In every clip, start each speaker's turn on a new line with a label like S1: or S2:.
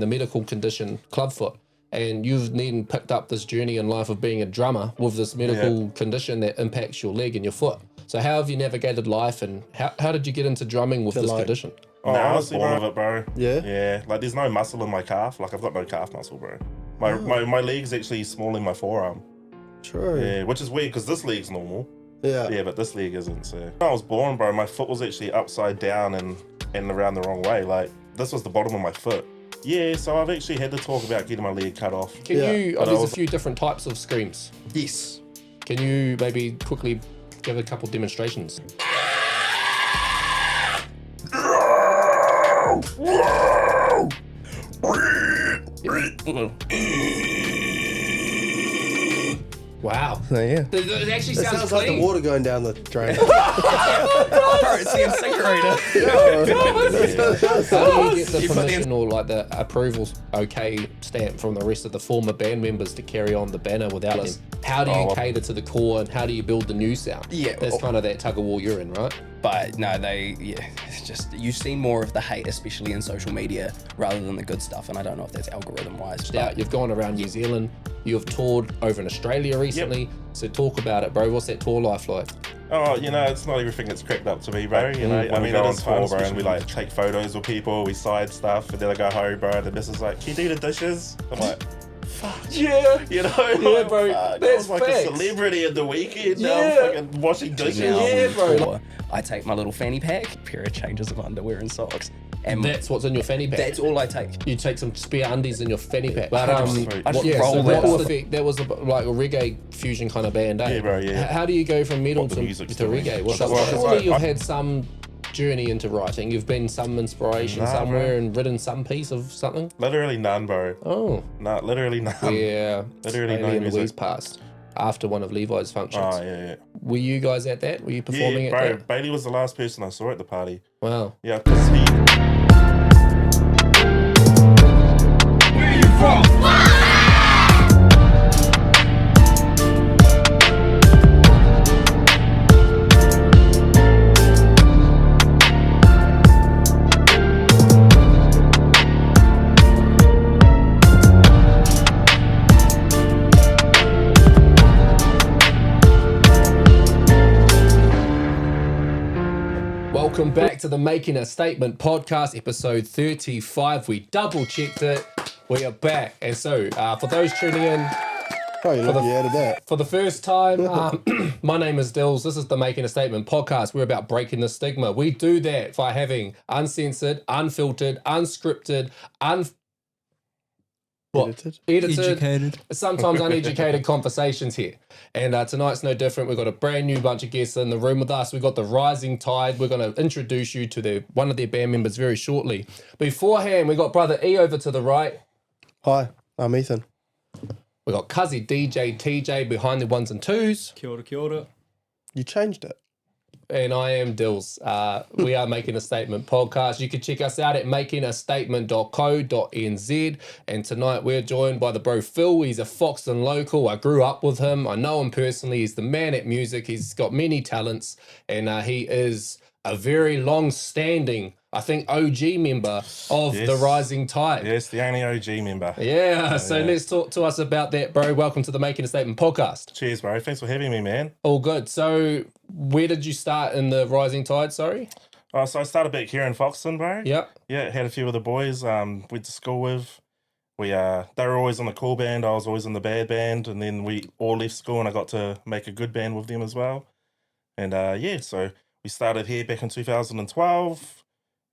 S1: the medical condition ClubFoot, and you've then picked up this journey in life of being a drummer with this medical condition that impacts your leg and your foot. So how have you navigated life, and how did you get into drumming with this condition?
S2: Oh, I was born with it, bro.
S3: Yeah?
S2: Yeah, like there's no muscle in my calf. Like I've got no calf muscle, bro. My leg's actually small in my forearm.
S3: True.
S2: Yeah, which is weird because this leg's normal.
S3: Yeah.
S2: Yeah, but this leg isn't. So when I was born, bro, my foot was actually upside down and around the wrong way. Like this was the bottom of my foot. Yeah, so I've actually had to talk about getting my leg cut off.
S1: Can you? Oh, there's a few different types of screams.
S3: Yes.
S1: Can you maybe quickly give a couple demonstrations? Wow.
S3: So, yeah.
S1: It actually
S3: It sounds like the water going down the drain.
S4: Bro, it's the incinerator.
S1: How do you get the permission or like the approval okay stamp from the rest of the former band members to carry on the banner without them? How do you cater to the core, and how do you build the new sound?
S4: Yeah.
S1: That's kind of that tug of war you're in, right?
S4: But no, it's just, you see more of the hate, especially in social media, rather than the good stuff. And I don't know if that's algorithm wise.
S1: Yeah, you've gone around New Zealand, you've toured over in Australia recently. So talk about it, bro. What's that tour life like?
S2: Oh, it's not everything that's cracked up to me, bro. I mean, it is fun, bro. And we like take photos with people, we side stuff, and then I go home, bro. And the missus is like, "Can you do the dishes?" I'm like, "Fuck
S1: yeah,
S2: yeah,
S1: like, bro.
S2: Fuck. I was like a celebrity in the weekend. Now I'm fucking washing dishes.
S1: Yeah, bro.
S4: I take my little fanny pack, a pair of changes of underwear and socks. And
S1: that's what's in your fanny pack.
S4: That's all I take.
S1: You take some spare undies in your fanny pack. But
S4: I just roll
S1: so
S4: that up.
S1: That was like a reggae fusion kind of band, eh?
S2: Yeah, bro, yeah.
S1: How do you go from metal to reggae? Surely you've had some journey into writing. You've been some inspiration somewhere and written some piece of something?
S2: Literally none, bro.
S1: Oh.
S2: No, literally none.
S1: Yeah.
S2: Literally no
S1: Alien
S2: music.
S1: Louise passed after one of Levi's functions.
S2: Oh, yeah.
S1: Were you guys at that? Were you performing
S2: bro,
S1: at that?
S2: Bailey was the last person I saw at the party.
S1: Wow.
S2: Yeah, because he...
S5: Where you from?
S1: Welcome back to the Making a Statement podcast, episode 35. We double checked it. We are back. And so, for those tuning in
S3: Oh, you're lucky you added that.
S1: for the first time, my name is Dills. This is the Making a Statement podcast. We're about breaking the stigma. We do that by having uncensored, unfiltered, unscripted, edited,
S4: Educated.
S1: sometimes uneducated conversations here. And tonight's no different. We've got a brand new bunch of guests in the room with us. We've got the Rising Tide. We're going to introduce you to one of their band members very shortly. Beforehand, we got Brother E over to the right.
S3: Hi, I'm Ethan.
S1: We got Cuzzy DJ TJ behind the ones and twos.
S6: Kia ora, kia ora.
S3: You changed it.
S1: And I am Dills. We are Making a Statement podcast. You can check us out at makingastatement.co.nz. And tonight we're joined by the bro Phil. He's a Foxton local. I grew up with him. I know him personally. He's the man at music. He's got many talents. And he is a very long-standing, I think, OG member of the Rising Tide.
S2: Yes, the only OG member.
S1: Yeah, so let's talk to us about that, bro. Welcome to the Making a Statement podcast.
S2: Cheers, bro. Thanks for having me, man.
S1: All good. So where did you start in the Rising Tide, sorry?
S2: So I started back here in Foxton, bro.
S1: Yep.
S2: Yeah, had a few of the boys went to school with. They were always in the cool band. I was always in the bad band. And then we all left school and I got to make a good band with them as well. And so we started here back in 2012.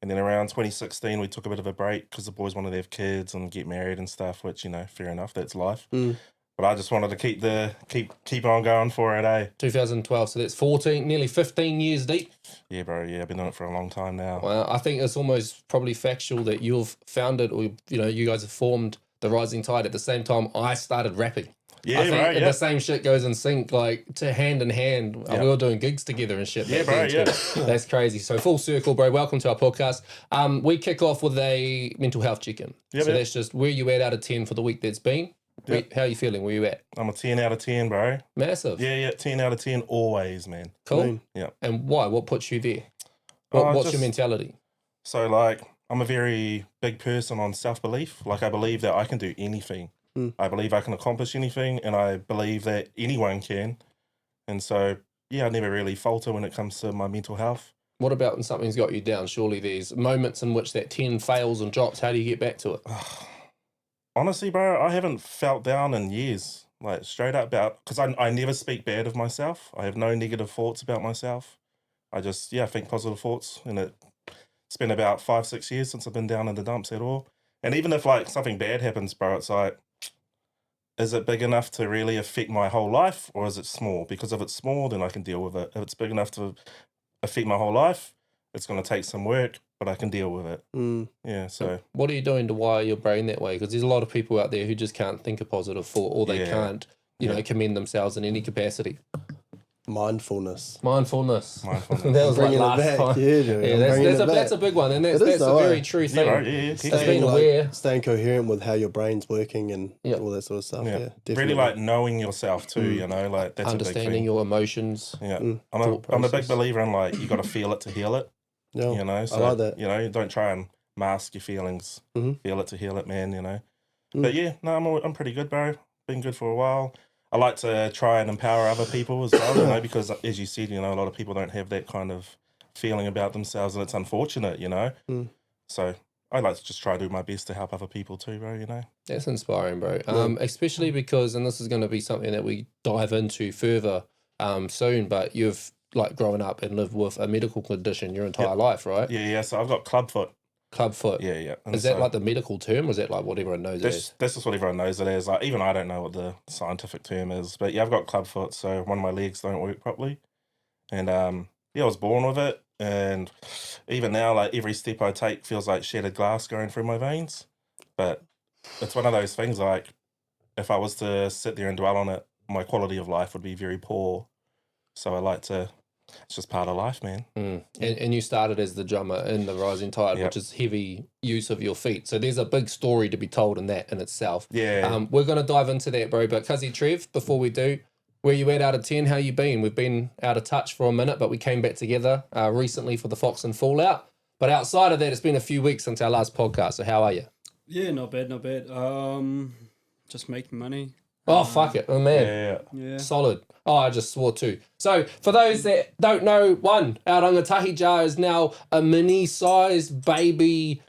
S2: And then around 2016, we took a bit of a break because the boys wanted to have kids and get married and stuff, which, fair enough, that's life. But I just wanted to keep on going for it, eh?
S1: 2012, so that's 14, nearly 15 years deep.
S2: Yeah, bro, I've been doing it for a long time now.
S1: Well, I think it's almost probably factual that you've founded, or, you guys have formed the Rising Tide at the same time I started rapping.
S2: Yeah,
S1: I think the same shit goes in sync, like to hand in hand.
S2: Yep.
S1: We were doing gigs together and shit.
S2: Yeah,
S1: back
S2: bro,
S1: then too. That's crazy. So full circle, bro. Welcome to our podcast. We kick off with a mental health check-in.
S2: Yep,
S1: so that's just where you at out of 10 for the week that's been.
S2: Yep.
S1: How are you feeling? Where you at?
S2: I'm a 10 out of 10, bro.
S1: Massive.
S2: Yeah, 10 out of 10 always, man.
S1: Cool.
S2: Yeah.
S1: And why? What puts you there? What's your mentality?
S2: So, like, I'm a very big person on self-belief. Like, I believe that I can do anything. I believe I can accomplish anything, and I believe that anyone can. And so, yeah, I never really falter when it comes to my mental health.
S1: What about when something's got you down? Surely there's moments in which that 10 fails and drops. How do you get back to it?
S2: Honestly, bro, I haven't felt down in years. Like, straight up, because I never speak bad of myself. I have no negative thoughts about myself. I just, think positive thoughts. And it's been about 5-6 years since I've been down in the dumps at all. And even if, like, something bad happens, bro, it's like, is it big enough to really affect my whole life, or is it small? Because if it's small, then I can deal with it. If it's big enough to affect my whole life, it's going to take some work, but I can deal with it. Yeah, so.
S1: What are you doing to wire your brain that way? Because there's a lot of people out there who just can't think a positive thought, or they can't, you know, commend themselves in any capacity.
S3: Mindfulness.
S1: That was
S3: Bringing
S1: like last
S3: it back.
S1: time.
S3: Yeah,
S1: That's a big one, and that's
S3: is
S1: a
S3: though,
S1: very
S3: eh?
S1: true thing.
S2: Yeah, right, yeah.
S1: Being aware.
S3: Staying coherent with how your brain's working and all that sort of stuff. Yeah, definitely.
S2: Really, like, knowing yourself too, you know, like, that's a big
S1: Understanding
S2: thing.
S1: your emotions.
S2: Yeah, I'm
S1: thought
S2: a big
S1: process.
S2: believer in, like, you got to feel it to heal it.
S3: Yeah,
S2: You know, so,
S3: I like that.
S2: you know, don't try and mask your feelings. Feel it to heal it, man, you know.
S3: Mm.
S2: But yeah, no, I'm pretty good, bro. Been good for a while. I like to try and empower other people as well, you know, because as you said, you know, a lot of people don't have that kind of feeling about themselves, and it's unfortunate, you know. So I like to just try to do my best to help other people too, bro, you know.
S1: That's inspiring, bro. Especially because, and this is going to be something that we dive into further soon, but you've like grown up and lived with a medical condition your entire life, right?
S3: Mm.
S2: So I've got ClubFoot.
S1: ClubFoot.
S2: Yeah. And
S1: Is that
S2: so
S1: like the medical term, or is that like what everyone knows it as?
S2: that's just what everyone knows it as. Like, even I don't know what the scientific term is, but yeah, I've got ClubFoot, so one of my legs don't work properly. And I was born with it, and even now, like, every step I take feels like shattered glass going through my veins. But it's one of those things, like, if I was to sit there and dwell on it, my quality of life would be very poor. So I like to, it's just part of life, man.
S1: And you started as the drummer in the Rising Tide, which is heavy use of your feet. So there's a big story to be told in that in itself.
S2: Yeah.
S1: We're going to dive into that, bro. But Cuzzy Trev, before we do, where you at out of 10? How you been? We've been out of touch for a minute, but we came back together recently for the Fox and Fallout. But outside of that, it's been a few weeks since our last podcast. So how are you?
S6: Yeah, not bad. Just making money.
S1: Oh, fuck it. Oh, man.
S6: Yeah.
S1: Solid. Oh, I just swore too. So, for those that don't know, our rangatahi jar is now a mini-sized baby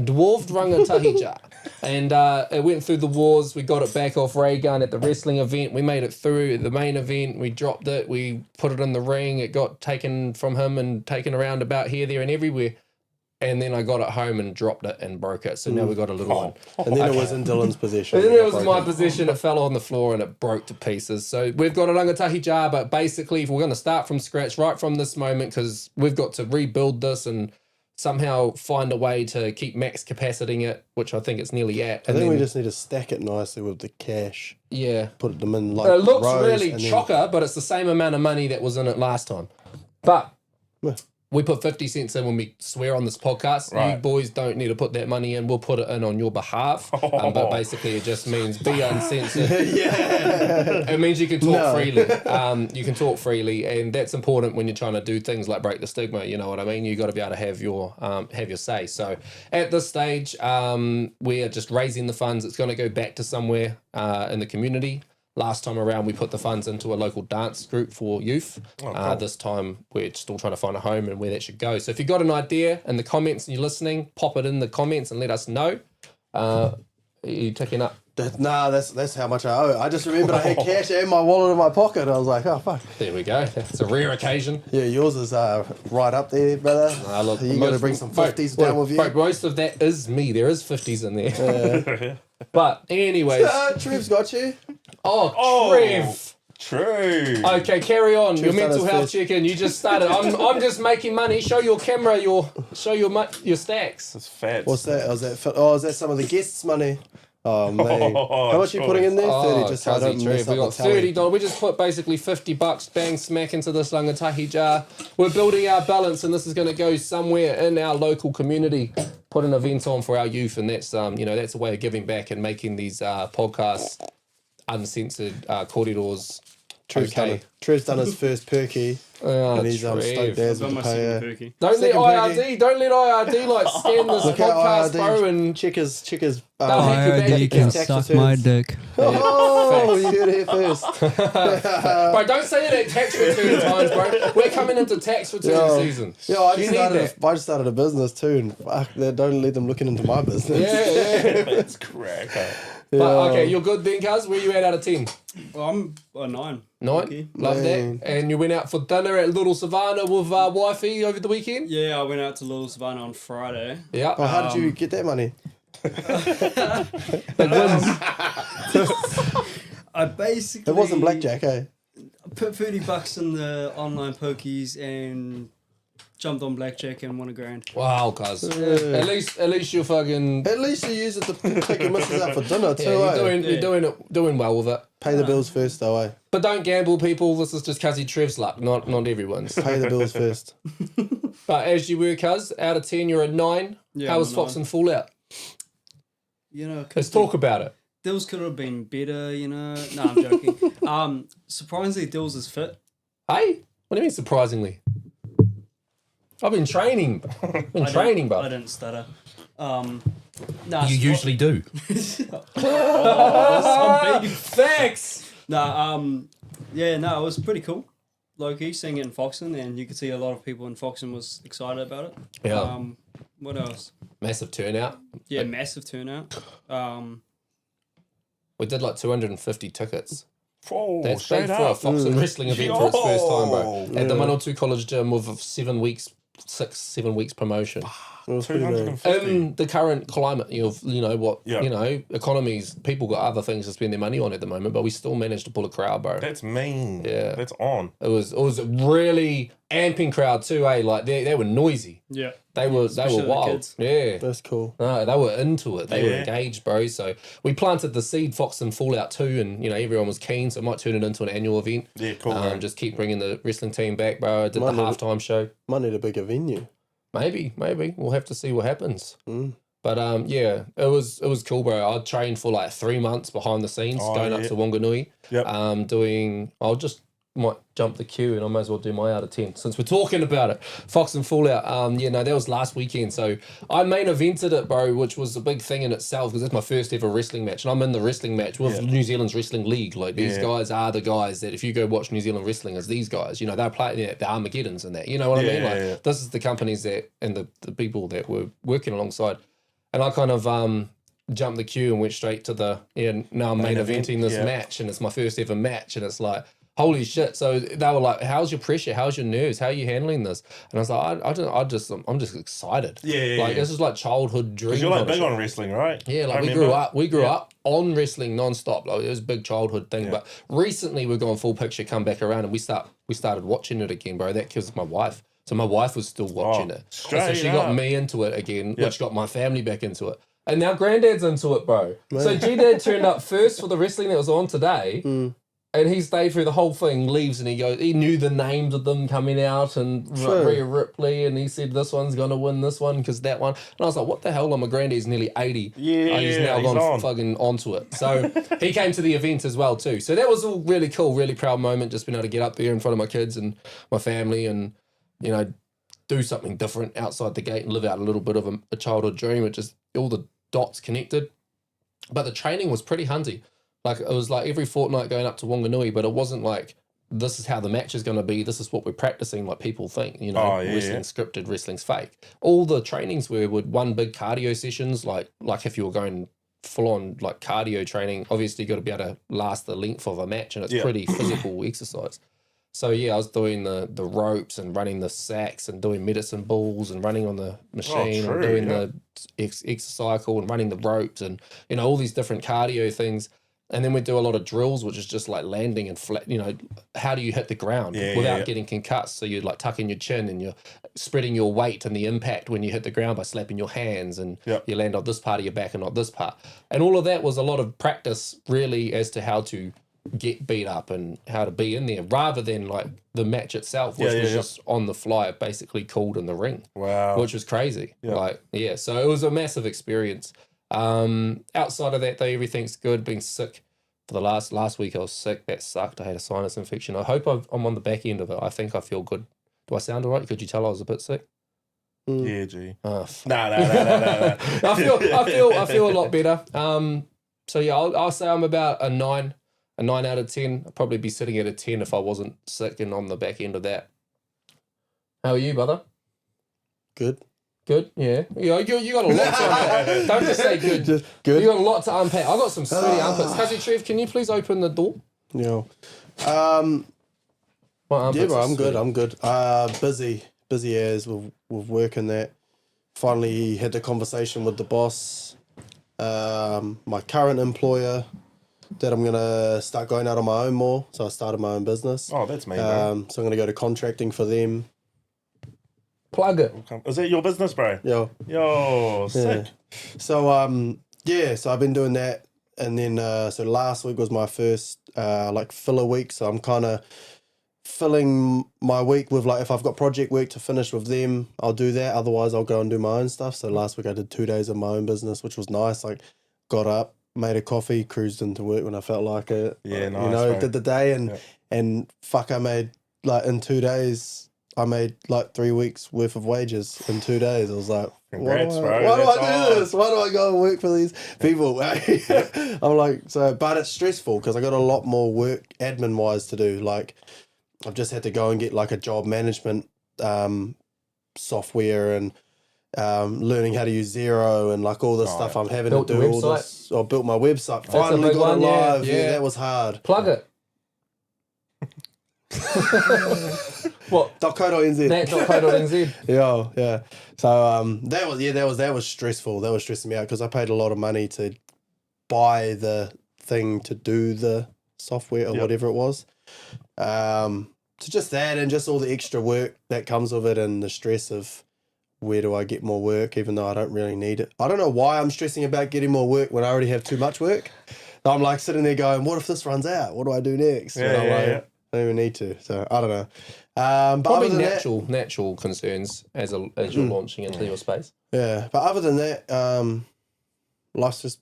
S1: dwarfed rangatahi jar. And it went through the wars. We got it back off ray gun at the wrestling event. We made it through the main event. We dropped it. We put it in the ring. It got taken from him and taken around about here, there, and everywhere. And then I got it home and dropped it and broke it. So now we got a little one.
S3: And then it was in Dylan's possession.
S1: And then it was in my position. It fell on the floor and it broke to pieces. So we've got a rangatahi jar, but basically, if we're going to start from scratch right from this moment, because we've got to rebuild this and somehow find a way to keep max capacitying it, which I think it's nearly at.
S3: I think we just need to stack it nicely with the cash.
S1: Yeah.
S3: Put them in like
S1: It looks
S3: rows
S1: really
S3: and then-
S1: chocker, but it's the same amount of money that was in it last time. But we put 50 cents in when we swear on this podcast.
S2: Right.
S1: You boys don't need to put that money in. We'll put it in on your behalf. But basically, it just means be uncensored. It means you can talk freely. You can talk freely, and that's important when you're trying to do things like break the stigma. You know what I mean? You got to be able to have your say. So at this stage, we are just raising the funds. It's going to go back to somewhere in the community. Last time around, we put the funds into a local dance group for youth.
S2: Cool.
S1: This time, we're still trying to find a home and where that should go. So if you've got an idea in the comments and you're listening, pop it in the comments and let us know. Are you ticking up?
S3: That's how much I owe. I just remembered I had cash in my wallet in my pocket. I was like, oh, fuck.
S1: There we go. It's a rare occasion.
S3: Yeah, yours is right up there, brother.
S1: Look,
S3: You got to bring some 50s down with you.
S1: Bro, most of that is me. There is 50s in there. But anyways.
S3: Trev's got you.
S1: Oh, Trev.
S2: True.
S1: Okay, carry on. Your
S3: Trev's
S1: mental
S3: done his
S1: health
S3: first.
S1: check-in. You just started. I'm just making money. Show your camera your stacks.
S2: It's fat.
S3: What's that? Is that some of the guests' money? Oh, man. How much are you putting in there? 30, just so I don't
S1: Cuzzy
S3: mess
S1: Trev, we
S3: up
S1: got
S3: my tally.
S1: $30. We just put basically $50 bang smack into this rangatahi jar. We're building our balance, and this is going to go somewhere in our local community. Put an event on for our youth, and that's that's a way of giving back and making these podcasts, uncensored kōreros,
S3: Trev's done his first perky, and he's
S1: Trev.
S3: stoked as
S6: Got
S3: with
S6: my
S3: the
S6: second
S3: pay.
S6: perky.
S1: Don't let
S3: Second
S1: IRD, don't let IRD like scan this
S3: Look at
S1: podcast,
S3: IRD,
S1: bro, and
S3: check his
S1: They'll hack your bank
S7: IRD can
S1: account.
S3: Tax
S7: suck my
S3: returns.
S7: dick.
S3: Oh, you heard it here first.
S1: bro, don't say it at tax return times, bro. We're coming into tax return
S3: Yo.
S1: season.
S3: Yeah, I
S1: You
S3: just,
S1: need
S3: started
S1: that.
S3: I just started a business too, and fuck, don't let them looking into my business.
S1: Yeah.
S2: That's crack.
S1: But okay, you're good then, cuz. Where you at out of 10?
S6: Well, I'm a 9.
S1: 9?
S6: Okay.
S1: Love
S3: Man.
S1: that. And you went out for dinner at Little Savannah with wifey over the weekend?
S6: Yeah, I went out to Little Savannah on Friday.
S1: Yeah.
S3: Oh, how did you get that money?
S6: I basically
S3: It wasn't blackjack, eh?
S6: put $30 in the online pokies and jumped on blackjack and won $1,000.
S1: Wow, cuz. At least you're fucking...
S3: At least you use it to take your missus out for dinner too,
S1: Yeah,
S3: eh?
S1: you're doing well with it.
S3: Pay the bills first, though, eh?
S1: But don't gamble, people. This is just Cuzzy Trev's luck, not everyone's.
S3: Pay the bills first.
S1: But as you were, cuz, out of 10, you're a 9.
S6: Yeah,
S1: How
S6: I'm
S1: was
S6: a
S1: Fox
S6: 9.
S1: and Fallout?
S6: You know,
S1: Let's talk about it.
S6: Dills could have been better, you know. No, I'm joking. Surprisingly, Dills is fit.
S1: Hey? What do you mean, surprisingly? I've been training.
S6: I didn't stutter. Nah,
S4: You usually do.
S1: Thanks!
S6: Yeah, no, it was pretty cool. Low-key, seeing it in Foxen, and you could see a lot of people in Foxen was excited about it.
S1: Yeah.
S6: What else?
S1: Massive turnout.
S6: Yeah, massive turnout.
S1: We did like 250 tickets.
S2: Oh,
S1: That's
S2: straight
S1: big for a
S2: up.
S1: Fox and wrestling event for its first time, bro.
S2: Yo.
S1: At the Manawatu College Gym with 7 weeks promotion.
S3: It was pretty bad.
S2: 250.
S1: In the current climate of, you know, what,
S2: Yeah.
S1: you know, economies, people got other things to spend their money on at the moment, but we still managed to pull a crowd, bro.
S2: That's mean.
S1: Yeah.
S2: That's on.
S1: It was a really amping crowd too, eh? Like they were noisy.
S6: Yeah.
S1: They were
S6: Especially the
S1: wild.
S6: kids.
S1: Yeah.
S3: That's cool.
S1: No, they were into it. They were
S2: Yeah.
S1: engaged, bro. So we planted the seed, Fox and Fallout 2, and you know everyone was keen. So I might turn it into an annual event.
S2: Yeah, cool, bro.
S1: Just keep bringing the wrestling team back, bro. I did
S3: Might
S1: the
S3: need-
S1: halftime show.
S3: Might need a bigger venue.
S1: Maybe we'll have to see what happens.
S3: Mm.
S1: But yeah, it was cool, bro. I trained for like 3 months behind the scenes,
S2: Oh,
S1: going up
S2: yeah.
S1: to Wanganui.
S2: Yep.
S1: I'll just might jump the queue and I might as well do my out of 10 since we're talking about it. Fox and Fallout. That was last weekend. So I main evented it, bro, which was a big thing in itself because that's my first ever wrestling match. And I'm in the wrestling match with New Zealand's Wrestling League. Like these guys are the guys that if you go watch New Zealand wrestling as these guys, you know, they're playing the Armageddons and that. You know what I mean? Like this is the companies that and the people that we're working alongside. And I kind of jumped the queue and went straight to the now I'm main eventing this match and it's my first ever match and it's like holy shit. So they were like, how's your pressure? How's your nerves? How are you handling this? And I was like, I'm just excited. Like this is like childhood dream.
S2: Because you're like
S1: kind of
S2: big
S1: shit.
S2: on wrestling, right?
S1: Yeah, like
S2: I
S1: we
S2: remember.
S1: grew up on wrestling non-stop. Like it was a big childhood thing. But recently we're going full picture, come back around and we started watching it again, bro. That because my wife. So my wife was still watching it. And so
S2: straight
S1: she got
S2: up.
S1: me into it again, which got my family back into it. And now granddad's into it, bro. So G-Dad turned up first for the wrestling that was on today. And he stayed through the whole thing, leaves, and he knew the names of them coming out and Rhea Ripley, and he said this one's going to win this one because that one. And I was like, what the hell? Like, my granddad's nearly 80.
S2: Yeah,
S1: He's now
S2: he's
S1: gone
S2: on.
S1: fucking onto it. So he came to the event as well too. So that was all really cool, really proud moment, just being able to get up there in front of my kids and my family and, you know, do something different outside the gate and live out a little bit of a childhood dream, which is all the dots connected. But the training was pretty hunty. Like it was like every fortnight going up to Wanganui, but it wasn't like this is how the match is going to be. This is what we're practicing. Like people think, you know, wrestling's scripted, wrestling's fake. All the trainings were with one big cardio sessions. Like if you were going full on like cardio training, obviously you got to be able to last the length of a match, and it's pretty physical exercise. So yeah, I was doing the ropes and running the sacks and doing medicine balls and running on the machine and doing the exercycle and running the ropes and you know all these different cardio things. And then we do a lot of drills, which is just like landing and flat, you know, how do you hit the ground without getting concussed? So you're like tucking your chin and you're spreading your weight and the impact when you hit the ground by slapping your hands and you land on this part of your back and not this part. And all of that was a lot of practice really as to how to get beat up and how to be in there rather than like the match itself, which was just on the fly, basically called in the ring.
S2: Wow.
S1: Which was crazy. So it was a massive experience. Outside of that, though, everything's good. Been sick for the last week I was sick. That sucked. I had a sinus infection. I hope I'm on the back end of it. I think I feel good. Do I sound all right? Could you tell I was a bit sick?
S2: Yeah, G.
S1: Oh,
S2: No.
S1: I feel a lot better. So yeah, I'll say I'm about a 9 out of 10. I'd probably be sitting at a 10 if I wasn't sick and on the back end of that. How are you, brother?
S3: Good.
S1: Good, yeah. You got a lot to unpack. Don't just say good.
S3: Just good.
S1: You got a lot to unpack. I got some sweaty armpits. Cousin Trev, can you please open the door?
S3: Yeah.
S1: My armpits
S3: Yeah, bro,
S1: are
S3: I'm good.
S1: sweaty.
S3: I'm good. Busy as with work and that. Finally had the conversation with the boss, my current employer, that I'm gonna start going out on my own more. So I started my own business.
S2: Oh, that's me, bro.
S3: So I'm gonna go to contracting for them.
S1: Plug it.
S2: Is that your business, bro?
S3: Yo.
S2: Sick.
S3: So so I've been doing that, and then so last week was my first like filler week. So I'm kind of filling my week with, like, if I've got project work to finish with them, I'll do that. Otherwise, I'll go and do my own stuff. So last week I did 2 days of my own business, which was nice. Like, got up, made a coffee, cruised into work when I felt like it.
S2: Yeah, nice,
S3: You know,
S2: bro.
S3: did the day, and fuck, I made, like, in 2 days, I made like 3 weeks worth of wages in 2 days. I was like,
S2: Congrats,
S3: why
S2: bro.
S3: do I
S2: That's
S3: do this? Why do I go and work for these people? I'm like, but it's stressful because I got a lot more work admin wise to do. Like, I've just had to go and get like a job management software and learning how to use Xero and like all this stuff. I'm having
S1: Built
S3: to
S1: the
S3: do all
S1: website?
S3: this. I built my website.
S1: a
S3: Finally
S1: big
S3: got
S1: one,
S3: it
S1: yeah,
S3: live. Yeah,
S1: yeah.
S3: that was hard.
S1: Plug it. What?
S3: .co.nz.
S1: That.co.nz.
S3: Yeah. So that was stressful. That was stressing me out because I paid a lot of money to buy the thing to do the software or whatever it was. So just that and just all the extra work that comes with it and the stress of where do I get more work even though I don't really need it. I don't know why I'm stressing about getting more work when I already have too much work. I'm like sitting there going, what if this runs out? What do I do next? And I'm like, I don't even need to. So I don't know. But
S1: Probably
S3: other than
S1: natural concerns as you're launching into your space.
S3: but other than that, life's just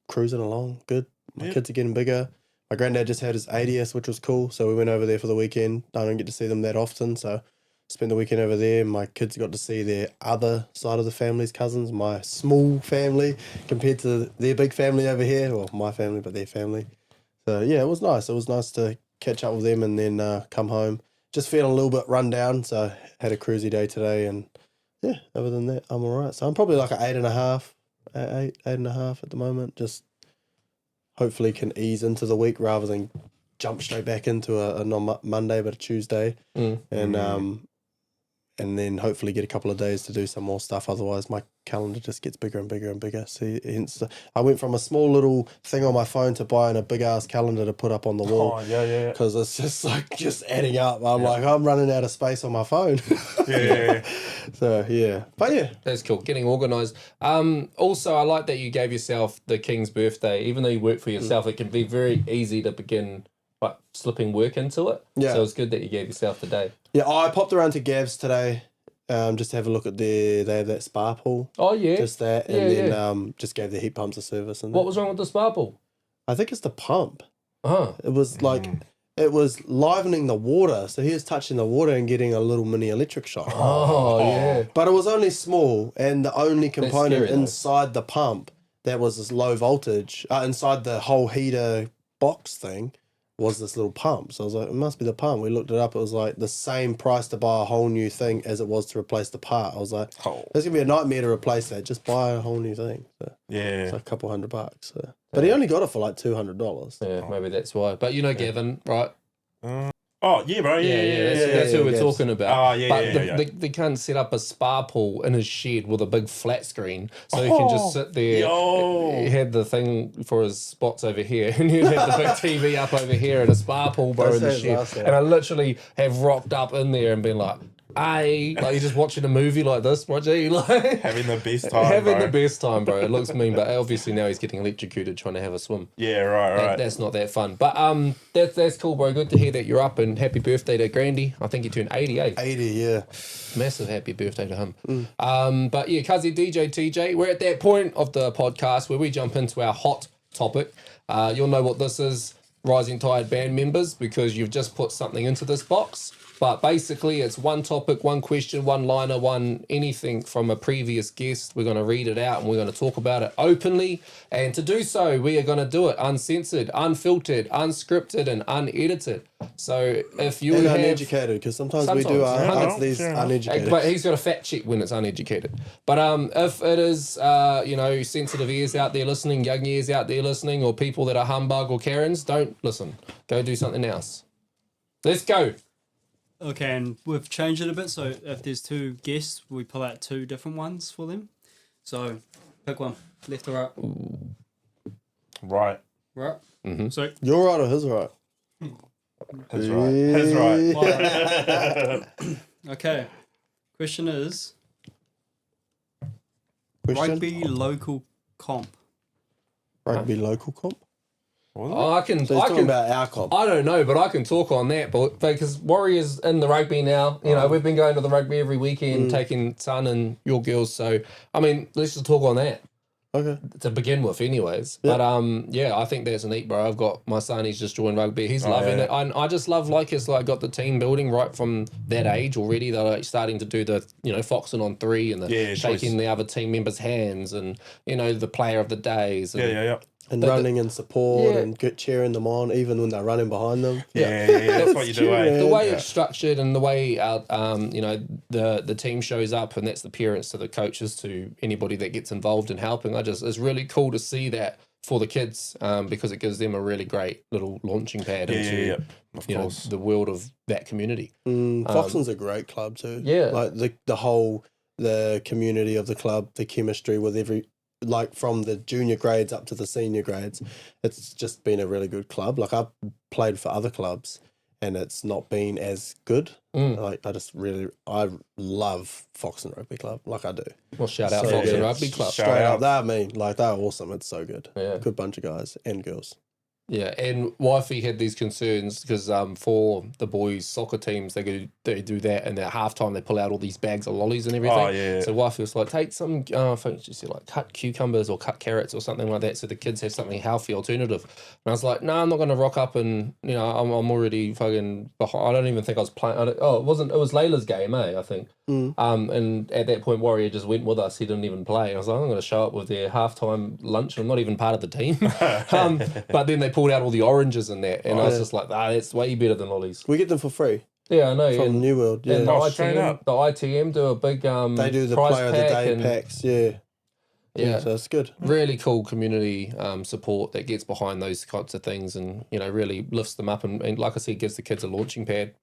S3: cruising along. Good. My kids are getting bigger. My granddad just had his 80th, which was cool. So we went over there for the weekend. I don't get to see them that often. So spent the weekend over there. My kids got to see their other side of the family's cousins, my small family compared to their big family over here. Well, my family, but their family. So yeah, it was nice. It was nice to catch up with them and then come home. Just feeling a little bit run down. So had a cruisy day today. And yeah, other than that, I'm all right. So I'm probably like an 8.5 at the moment. Just hopefully can ease into the week rather than jump straight back into a not Monday but a Tuesday, and then hopefully get a couple of days to do some more stuff. Otherwise, my calendar just gets bigger and bigger and bigger. So hence, I went from a small little thing on my phone to buying a big ass calendar to put up on the wall.
S2: Oh, yeah.
S3: Because it's just adding up. I'm like, I'm running out of space on my phone.
S2: Yeah.
S3: So yeah, but yeah,
S1: That's cool. Getting organised. Also, I like that you gave yourself the king's birthday. Even though you work for yourself, it can be very easy to begin like slipping work into it.
S3: Yeah.
S1: So it's good that you gave yourself the day.
S3: yeah. I popped around to Gav's today, just to have a look at they have that spa pool.
S1: Oh yeah.
S3: Just that, and
S1: Yeah,
S3: then just gave the heat pumps a service. And
S1: What was wrong with the spa pool?
S3: I think it's the pump.
S1: Uh-huh.
S3: It was like it was livening the water, so he was touching the water and getting a little mini electric shock.
S1: Oh yeah.
S3: But it was only small, and the only component
S1: scary, though.
S3: inside the pump that was this low voltage, inside the whole heater box thing, was this little pump. So I was like, it must be the pump. We looked it up. It was like the same price to buy a whole new thing as it was to replace the part. I was like, that's gonna be a nightmare to replace that. Just buy a whole new thing. So
S2: Yeah.
S3: it's like a couple $100. So. But he only got it for like $200.
S1: Yeah, maybe that's why. But you know Gavin, right?
S2: Oh, yeah, bro. Yeah.
S1: That's who we're
S3: Gav's.
S1: talking about.
S2: Oh, yeah,
S1: but
S2: yeah.
S1: they can't set up a spa pool in his shed with a big flat screen, so he can just sit there.
S2: Yo.
S1: He had the thing for his spots over here, and he'd have the big TV up over here and a spa pool, bro, in the
S3: sounds
S1: shed.
S3: awesome.
S1: And I literally have rocked up in there and been like, like you're just watching a movie like this, Roger, like
S2: Having the best time,
S1: having
S2: bro.
S1: the best time, bro. It looks mean, but obviously now he's getting electrocuted trying to have a swim.
S2: Yeah, right.
S1: That's not that fun. But that's cool, bro. Good to hear that you're up, and happy birthday to Grandy. I think he turned 88.
S3: 80, yeah.
S1: Massive happy birthday to him. But yeah, Kazi DJ TJ, we're at that point of the podcast where we jump into our hot topic. You'll know what this is, Rising Tide band members, because you've just put something into this box. But basically, it's one topic, one question, one liner, one anything from a previous guest. We're going to read it out and we're going to talk about it openly. And to do so, we are going to do it uncensored, unfiltered, unscripted, and unedited. So if you
S3: And
S1: have...
S3: uneducated, because sometimes we do
S1: Sometimes,
S3: answer these
S2: fair enough.
S3: uneducated.
S1: But he's got a fact check when it's uneducated. But if it is, sensitive ears out there listening, young ears out there listening, or people that are humbug or Karens, don't listen. Go do something else. Let's go.
S6: Okay, and we've changed it a bit. So if there's two guests, we pull out two different ones for them. So pick one, left or right.
S2: Right.
S6: Right.
S1: Mm-hmm.
S6: So
S3: You're right or his right?
S2: His right. His right.
S6: okay. Question is
S3: Question?
S6: rugby local comp.
S3: Rugby local comp?
S1: Oh, I can.
S3: So he's
S1: I
S3: talking
S1: can.
S3: about our comp.
S1: I don't know, but I can talk on that. But because Warriors in the rugby now, we've been going to the rugby every weekend, taking son and your girls. So I mean, let's just talk on that
S3: Okay.
S1: to begin with, anyways.
S3: Yep.
S1: But I think that's neat, bro. I've got my son. He's just joined rugby. He's loving
S2: yeah.
S1: it. I just love it's got the team building right from that age already. They're like starting to do the foxing on three and the shaking
S2: choice.
S1: the other team members' hands and the player of the days. And,
S2: Yeah.
S3: And
S1: But
S3: running and support
S1: Yeah.
S3: and cheering them on, even when they're running behind them.
S2: Yeah. That's what you do, eh?
S1: The way it's structured and the way our, the team shows up, and that's the parents to the coaches to anybody that gets involved in helping. It's really cool to see that for the kids because it gives them a really great little launching pad into
S2: Of course.
S1: the world of that community.
S3: Foxton's a great club too.
S1: Yeah.
S3: Like the community of the club, the chemistry with from the junior grades up to the senior grades, it's just been a really good club. Like I've played for other clubs and it's not been as good. Like I love Foxton Rugby Club. Like I do.
S1: Well, shout out
S3: So
S1: Foxton
S3: good.
S1: Rugby Club.
S2: Shout
S3: Straight
S2: out.
S3: up, they're awesome. It's so good.
S1: Yeah.
S3: Good bunch of guys and girls.
S1: Yeah, and Wifey had these concerns because for the boys' soccer teams, they do that, and at halftime they pull out all these bags of lollies and everything.
S2: Oh, yeah.
S1: So Wifey was like, take some, I think she said like cut cucumbers or cut carrots or something like that, so the kids have something healthy alternative. And I was like, no, I'm not going to rock up, and I'm already fucking behind. I don't even think I was playing. It was Layla's game, I think. And at that point, Warrior just went with us. He didn't even play. I was like, I'm going to show up with their halftime lunch. I'm not even part of the team. But then they pulled out all the oranges and that, and I was just like, that's way better than lollies.
S3: We get them for free
S1: Yeah, I know.
S3: from New World. Yeah.
S1: And the
S2: Oh, straight up.
S1: ITM do a big
S3: They do the
S1: prize
S3: player of the
S1: pack
S3: day
S1: and-
S3: packs. Yeah.
S1: Yeah.
S3: So it's good.
S1: Really cool community support that gets behind those types of things and really lifts them up and like I said, gives the kids a launching pad.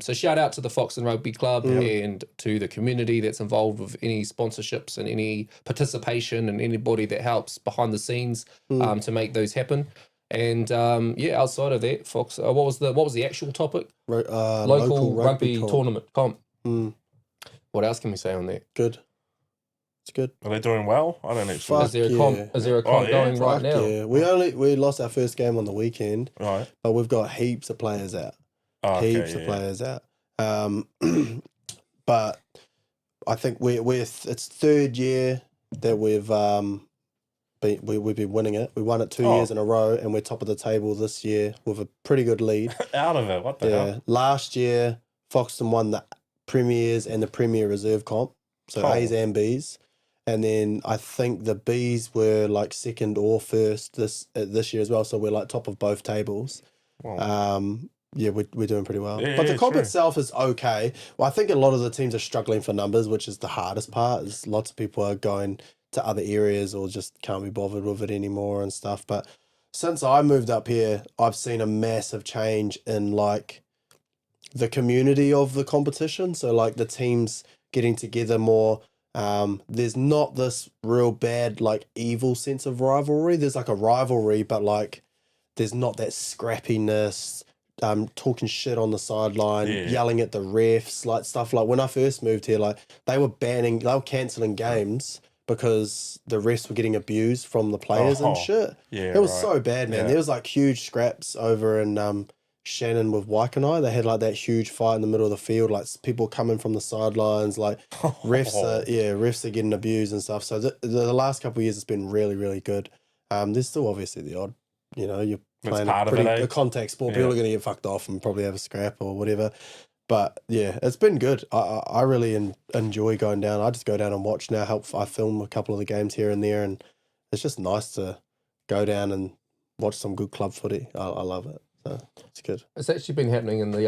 S1: So shout out to the Foxton Rugby Club and to the community that's involved with any sponsorships and any participation and anybody that helps behind the scenes to make those happen. And outside of that, Fox, what was the actual topic? Local rugby tournament comp. What else can we say on that?
S3: Good. It's good.
S2: Are they doing well? I don't actually.
S3: Fuck
S1: Is there a
S3: yeah.
S1: comp? Is there a comp
S2: yeah.
S1: going right
S3: Fuck
S1: now?
S3: Yeah. We lost our first game on the weekend,
S2: Right.
S3: but we've got heaps of players out.
S2: Oh, okay,
S3: Heaps of players out. But I think it's third year that we've been winning it. We won it 2 years in a row, and we're top of the table this year with a pretty good lead.
S2: Out of it. What the hell?
S3: Last year, Foxton won the Premiers and the Premier Reserve comp, so
S2: Oh.
S3: A's and B's. And then I think the B's were like second or first this year as well. So we're like top of both tables.
S2: Wow.
S3: We're doing pretty well.
S2: Yeah,
S3: But the
S2: yeah,
S3: comp
S2: true.
S3: itself is okay. Well, I think a lot of the teams are struggling for numbers, which is the hardest part. Is lots of people are going to other areas or just can't be bothered with it anymore and stuff. But since I moved up here, I've seen a massive change in like the community of the competition. So like the teams getting together more. There's not this real bad like evil sense of rivalry. There's like a rivalry, but like there's not that scrappiness, talking shit on the sideline, yelling at the refs, like stuff like when I first moved here, like they were cancelling games because the refs were getting abused from the players and shit.
S2: Yeah.
S3: It was
S2: right.
S3: so bad, man.
S2: Yeah.
S3: There was like huge scraps over in Shannon with Waikanae. They had like that huge fight in the middle of the field, like people coming from the sidelines, like refs are getting abused and stuff. So the last couple of years it's been really, really good. There's still obviously the odd, you're
S2: That's
S3: playing
S2: part of it, eh?
S3: a contact sport.
S2: Yeah.
S3: People are going to get fucked off and probably have a scrap or whatever. But yeah, it's been good. I really enjoy going down. I just go down and watch now. I film a couple of the games here and there, and it's just nice to go down and watch some good club footy. I love it. So it's good.
S1: It's actually been happening in the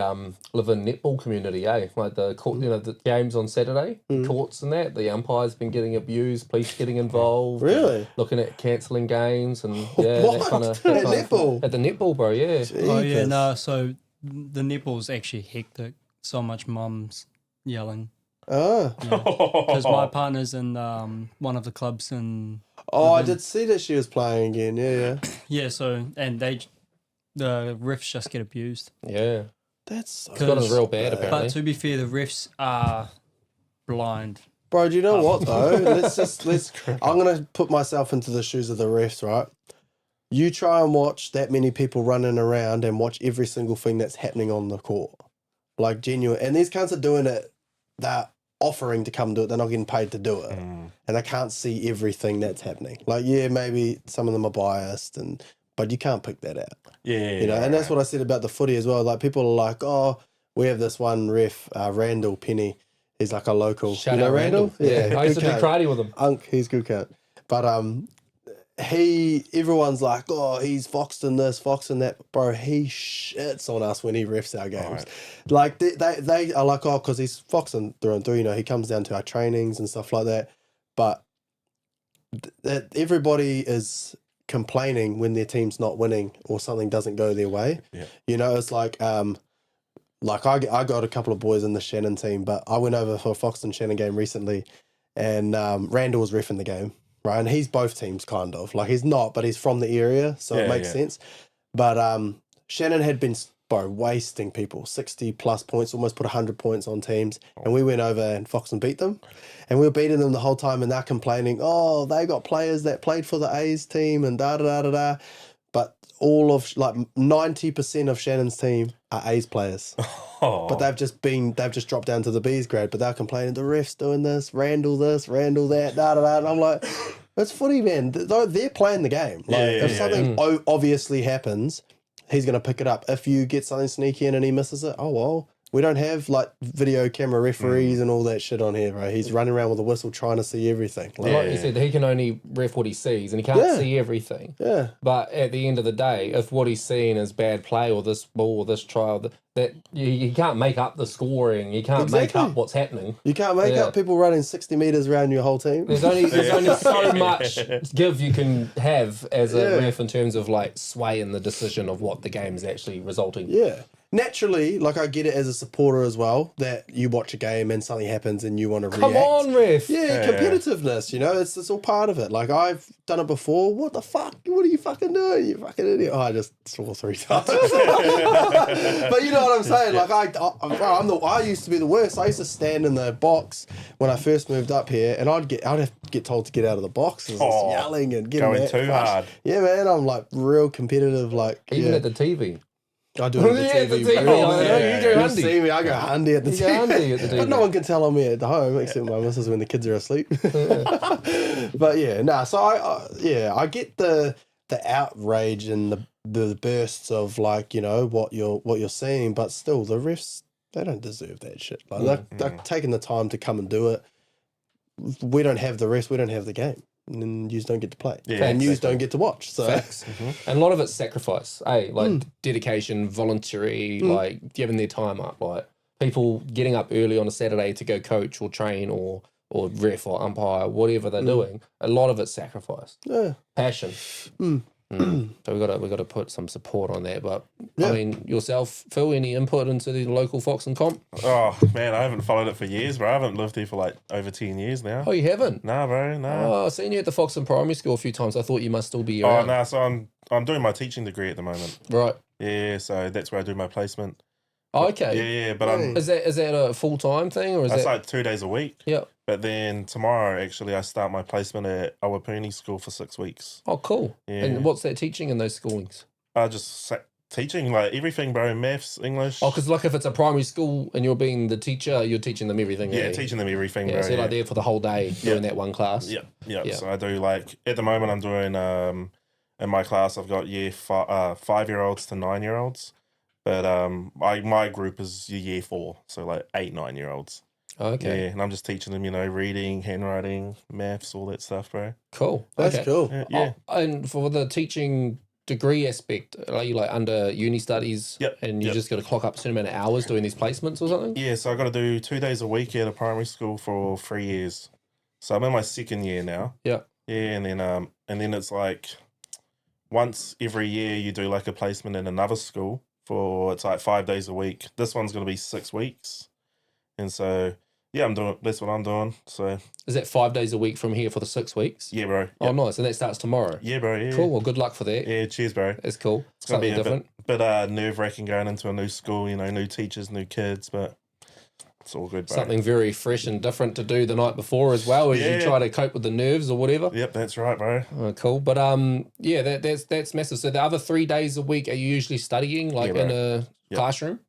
S1: live-in netball community, like the court, the games on Saturday, courts and that. The umpires been getting abused, police getting involved,
S3: Really?
S1: looking at cancelling games and yeah,
S3: What?
S1: that kind of
S3: At netball?
S1: at the netball, bro. Yeah,
S6: Oh yeah,
S3: Jeepers.
S6: no. So the netball's actually hectic. So much mums yelling
S3: Oh.
S6: because my partner's in one of the clubs in
S3: I did see that she was playing again. Yeah.
S6: yeah. So and the refs just get abused.
S1: yeah.
S3: That's so
S1: It's gotten real bad
S6: But
S1: apparently.
S6: to be fair, the refs are blind.
S3: Bro, do you know what though? I'm gonna put myself into the shoes of the refs, right? You try and watch that many people running around and watch every single thing that's happening on the court. Like genuine, and these cunts are doing it. They're offering to come do it. They're not getting paid to do it, and they can't see everything that's happening. Like, yeah, maybe some of them are biased, but you can't pick that out.
S2: Yeah.
S3: And that's what I said about the footy as well. Like, people are like, oh, we have this one ref, Randall Penny. He's like a local.
S1: Shout
S3: you know
S1: out
S3: Randall?
S1: Yeah, I used to
S3: good
S1: do
S3: cunt.
S1: karate with him.
S3: Unk, he's good cunt. But everyone's like, oh, he's Foxton this, Foxton that. Bro, he shits on us when he refs our games. Like, they are like, oh, because he's Foxton through and through, he comes down to our trainings and stuff like that. But that everybody is complaining when their team's not winning or something doesn't go their way.
S2: Yeah.
S3: It's like I got a couple of boys in the Shannon team, but I went over for a Foxton Shannon game recently, and Randall was reffing the game, right? And he's both teams kind of. Like, he's not, but he's from the area, so it makes sense. But Shannon had been wasting people, 60 plus points, almost put 100 points on teams, and we went over and Foxton beat them, and we were beating them the whole time, and they're complaining, oh, they got players that played for the A's team and da-da-da-da-da. But all of, 90% of Shannon's team are A's players. But they've just dropped down to the B's grade, but they're complaining, the ref's doing this, Randall that, da-da-da. And I'm like, that's footy, man. They're playing the game. Like, if something obviously happens, he's going to pick it up. If you get something sneaky in and he misses it, oh, well, we don't have, video camera referees and all that shit on here, bro. He's running around with a whistle trying to see everything.
S1: Like you said, he can only ref what he sees and he can't see everything.
S3: Yeah.
S1: But at the end of the day, if what he's seeing is bad play or this ball or this trial, that you can't make up the scoring. You can't make up what's happening.
S3: You can't make up people running 60 metres around your whole team.
S1: There's only so much give you can have as a ref in terms of swaying the decision of what the game is actually resulting.
S3: Yeah. Naturally, I get it as a supporter as well, that you watch a game and something happens and you want to react.
S1: Come on, ref.
S3: Yeah, competitiveness, it's all part of it. I've done it before. What the fuck? What are you fucking doing? You fucking idiot. Oh, I just swore 3 times. But you know what I'm saying? I used to be the worst. I used to stand in the box when I first moved up here, and I'd have to get told to get out of the box. Just yelling and getting
S2: going too hard.
S3: Yeah, man, I'm real competitive.
S1: Even at the TV.
S3: I do it at the TV.
S1: TV.
S3: bro.
S1: I know, you go
S3: You
S1: handy.
S3: see me, I go handy at the
S1: You go
S3: TV.
S1: handy at the
S3: But
S1: TV.
S3: no one can tell on me at home except my missus when the kids are asleep. But so I get the outrage and the bursts of what you're seeing, but still the refs, they don't deserve that shit. They're taking the time to come and do it. We don't have the refs, we don't have the game. And you don't get to play.
S2: Yeah,
S3: and you
S2: exactly.
S3: don't get to watch. So
S1: Facts. And a lot of it's sacrifice, dedication, voluntary, giving their time up, people getting up early on a Saturday to go coach or train or ref or umpire, whatever they're doing. A lot of it's sacrifice, passion. So we got to put some support on that. But I mean, yourself, Phil, any input into the local Foxton comp?
S2: Oh man, I haven't followed it for years, bro. I haven't lived here for over 10 years now.
S1: Oh, you haven't?
S2: Nah, bro, nah.
S1: Oh, I've seen you at the Foxton Primary School a few times. I thought you must still be
S2: Oh,
S1: around.
S2: nah. So I'm doing my teaching degree at the moment.
S1: Right.
S2: Yeah, so that's where I do my placement.
S1: Oh, okay.
S2: Yeah, but
S1: Is that a full time thing or is
S2: that's
S1: that?
S2: 2 days a week.
S1: Yeah.
S2: But then tomorrow, actually, I start my placement at Awapuni School for 6 weeks.
S1: Oh, cool.
S2: Yeah.
S1: And what's that teaching in those schoolings?
S2: Teaching everything, bro. Maths, English.
S1: Oh, because if it's a primary school and you're being the teacher, you're teaching them everything.
S2: Yeah, teaching them everything,
S1: Yeah,
S2: bro.
S1: so you're there for the whole day doing that one class.
S2: Yeah.
S1: Yeah.
S2: So I do at the moment I'm doing in my class, I've got 5-year-olds to 9-year-olds. But my group is year 4, so like 8, 9-year-olds.
S1: Okay.
S2: Yeah, and I'm just teaching them, reading, handwriting, maths, all that stuff, bro.
S1: Cool.
S3: That's
S1: Okay.
S3: cool.
S2: Yeah.
S1: Oh, and for the teaching degree aspect, are you like under uni studies?
S2: Yep,
S1: And you
S2: yep.
S1: just got to clock up a certain amount of hours doing these placements or something?
S2: Yeah, so I got to do 2 days a week at a primary school for 3 years. So I'm in my 2nd year now.
S1: Yeah.
S2: Yeah, and then it's like once every year you do like a placement in another school it's like 5 days a week. This one's going to be 6 weeks. And so, yeah, that's what I'm doing. So,
S1: Is that 5 days a week from here for the 6 weeks?
S2: yeah, bro.
S1: Oh,
S2: Yep.
S1: nice. And that starts tomorrow.
S2: Yeah, bro. Yeah.
S1: Cool. Well, good luck for that.
S2: Yeah, cheers, bro.
S1: That's cool.
S2: It's going to
S1: Something
S2: be a
S1: different.
S2: bit nerve-wracking going into a new school, new teachers, new kids, but it's all good, bro.
S1: Something very fresh and different to do the night before as well as you
S2: Yeah.
S1: try to cope with the nerves or whatever.
S2: Yep, that's right, bro.
S1: Oh, cool. But yeah, that's massive. So the other 3 days a week, are you usually studying like
S2: Yeah,
S1: in
S2: bro.
S1: a
S2: Yep.
S1: classroom?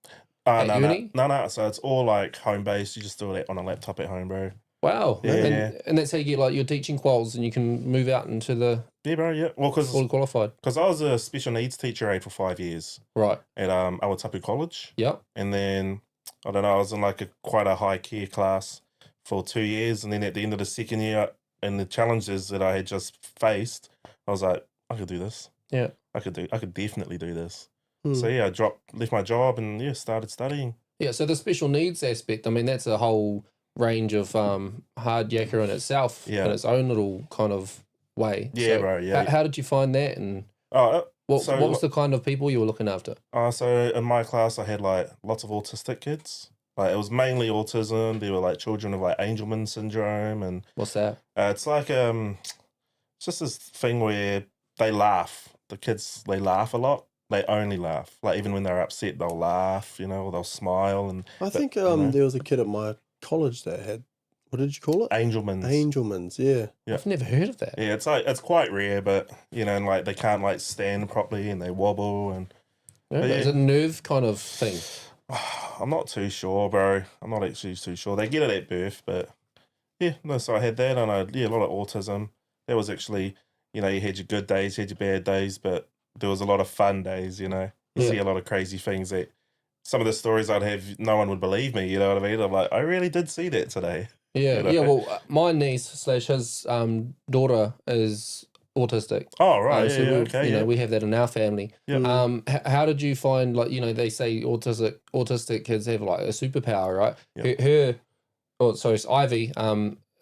S1: At
S2: No,
S1: uni?
S2: no. So it's all like home-based. You just do it on a laptop at home, bro.
S1: Wow.
S2: Yeah.
S1: And that's how you get like your teaching quals and you can move out into the
S2: Yeah, bro, yeah. Well,
S1: fully qualified.
S2: because I was a special needs teacher for 5 years
S1: Right.
S2: at Awatapu College.
S1: Yep.
S2: And then, I don't know, I was in like quite a high care class for 2 years. And then at the end of the 2nd year, and the challenges that I had just faced, I was like, I could do this.
S1: Yeah.
S2: I could definitely do this.
S3: Hmm.
S2: So yeah, left my job and started studying.
S1: Yeah. So the special needs aspect, I mean, that's a whole range of hard yakka in itself
S2: Yeah.
S1: in its own little kind of way.
S2: Yeah,
S1: So
S2: bro, yeah.
S1: How did you find that, and
S2: Oh,
S1: what
S2: So-
S1: was the kind of people you were looking after?
S2: so in my class, I had like lots of autistic kids. Like it was mainly autism. They were like children of like Angelman syndrome, and
S1: What's that?
S2: it's like it's just this thing where they laugh. The kids, they laugh a lot. They only laugh. Like even when they're upset, they'll laugh. Or they'll smile. And
S3: I think
S2: know.
S3: there was a kid at my college that had, what did you call it?
S2: Angelman's.
S3: Angelman's, yeah.
S2: Yeah.
S1: I've never heard of that.
S2: Yeah, it's quite rare, but and like they can't like stand properly and they wobble and
S1: Yeah,
S2: But
S1: Is
S2: yeah.
S1: it a nerve kind of thing?
S2: I'm not too sure, bro. I'm not actually too sure. They get it at birth, but yeah, no. So I had that, and a lot of autism. That was actually, you had your good days, you had your bad days, but there was a lot of fun days. You
S1: Yeah.
S2: see a lot of crazy things that some of the stories I'd have, no one would believe me. You know what I mean? I'm like, I really did see that today.
S1: Yeah,
S2: You know?
S1: yeah. Well, my niece / his daughter is autistic.
S2: Oh right,
S1: So
S2: yeah,
S1: we,
S2: okay, yeah.
S1: we have that in our family.
S2: Yeah.
S1: How did you find, like, they say autistic kids have like a superpower, right?
S2: Yeah.
S1: It's Ivy.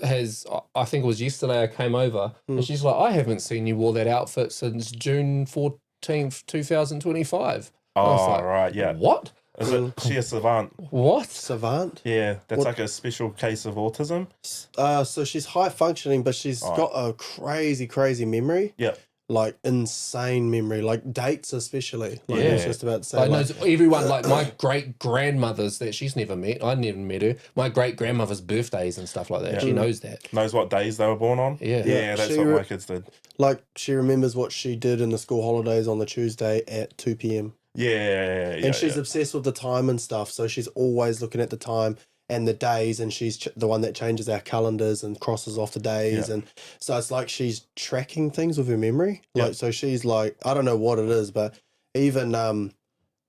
S1: Has, I think it was yesterday I came over and she's like, I haven't seen you wore that outfit since June 14th, 2025. I was
S2: Oh
S1: like,
S2: right, yeah.
S1: What?
S2: Is it she a savant?
S1: What?
S3: Savant.
S2: Yeah, that's
S3: What-
S2: like a special case of autism.
S3: So she's high functioning, but she's
S2: Oh.
S3: got a crazy memory.
S2: Yeah.
S3: Like insane memory, like dates especially. Like I was
S2: Yeah.
S3: just about to say.
S1: Like,
S3: like,
S1: knows everyone, like my great grandmother's that she's never met. I never met her. My great grandmother's birthdays and stuff like that.
S2: Yeah.
S1: She knows that.
S2: Knows what days they were born on.
S1: Yeah.
S2: Yeah, that's
S3: She
S2: what
S3: re-
S2: my kids did.
S3: like she remembers what she did in the school holidays on the Tuesday at 2 p.m.
S2: Yeah,
S3: And she's obsessed with the time and stuff, so she's always looking at the time and the days, and she's the one that changes our calendars and crosses off the days,
S2: Yeah.
S3: and so it's like she's tracking things with her memory.
S2: Yeah.
S3: Like, so she's like, I don't know what it is, but even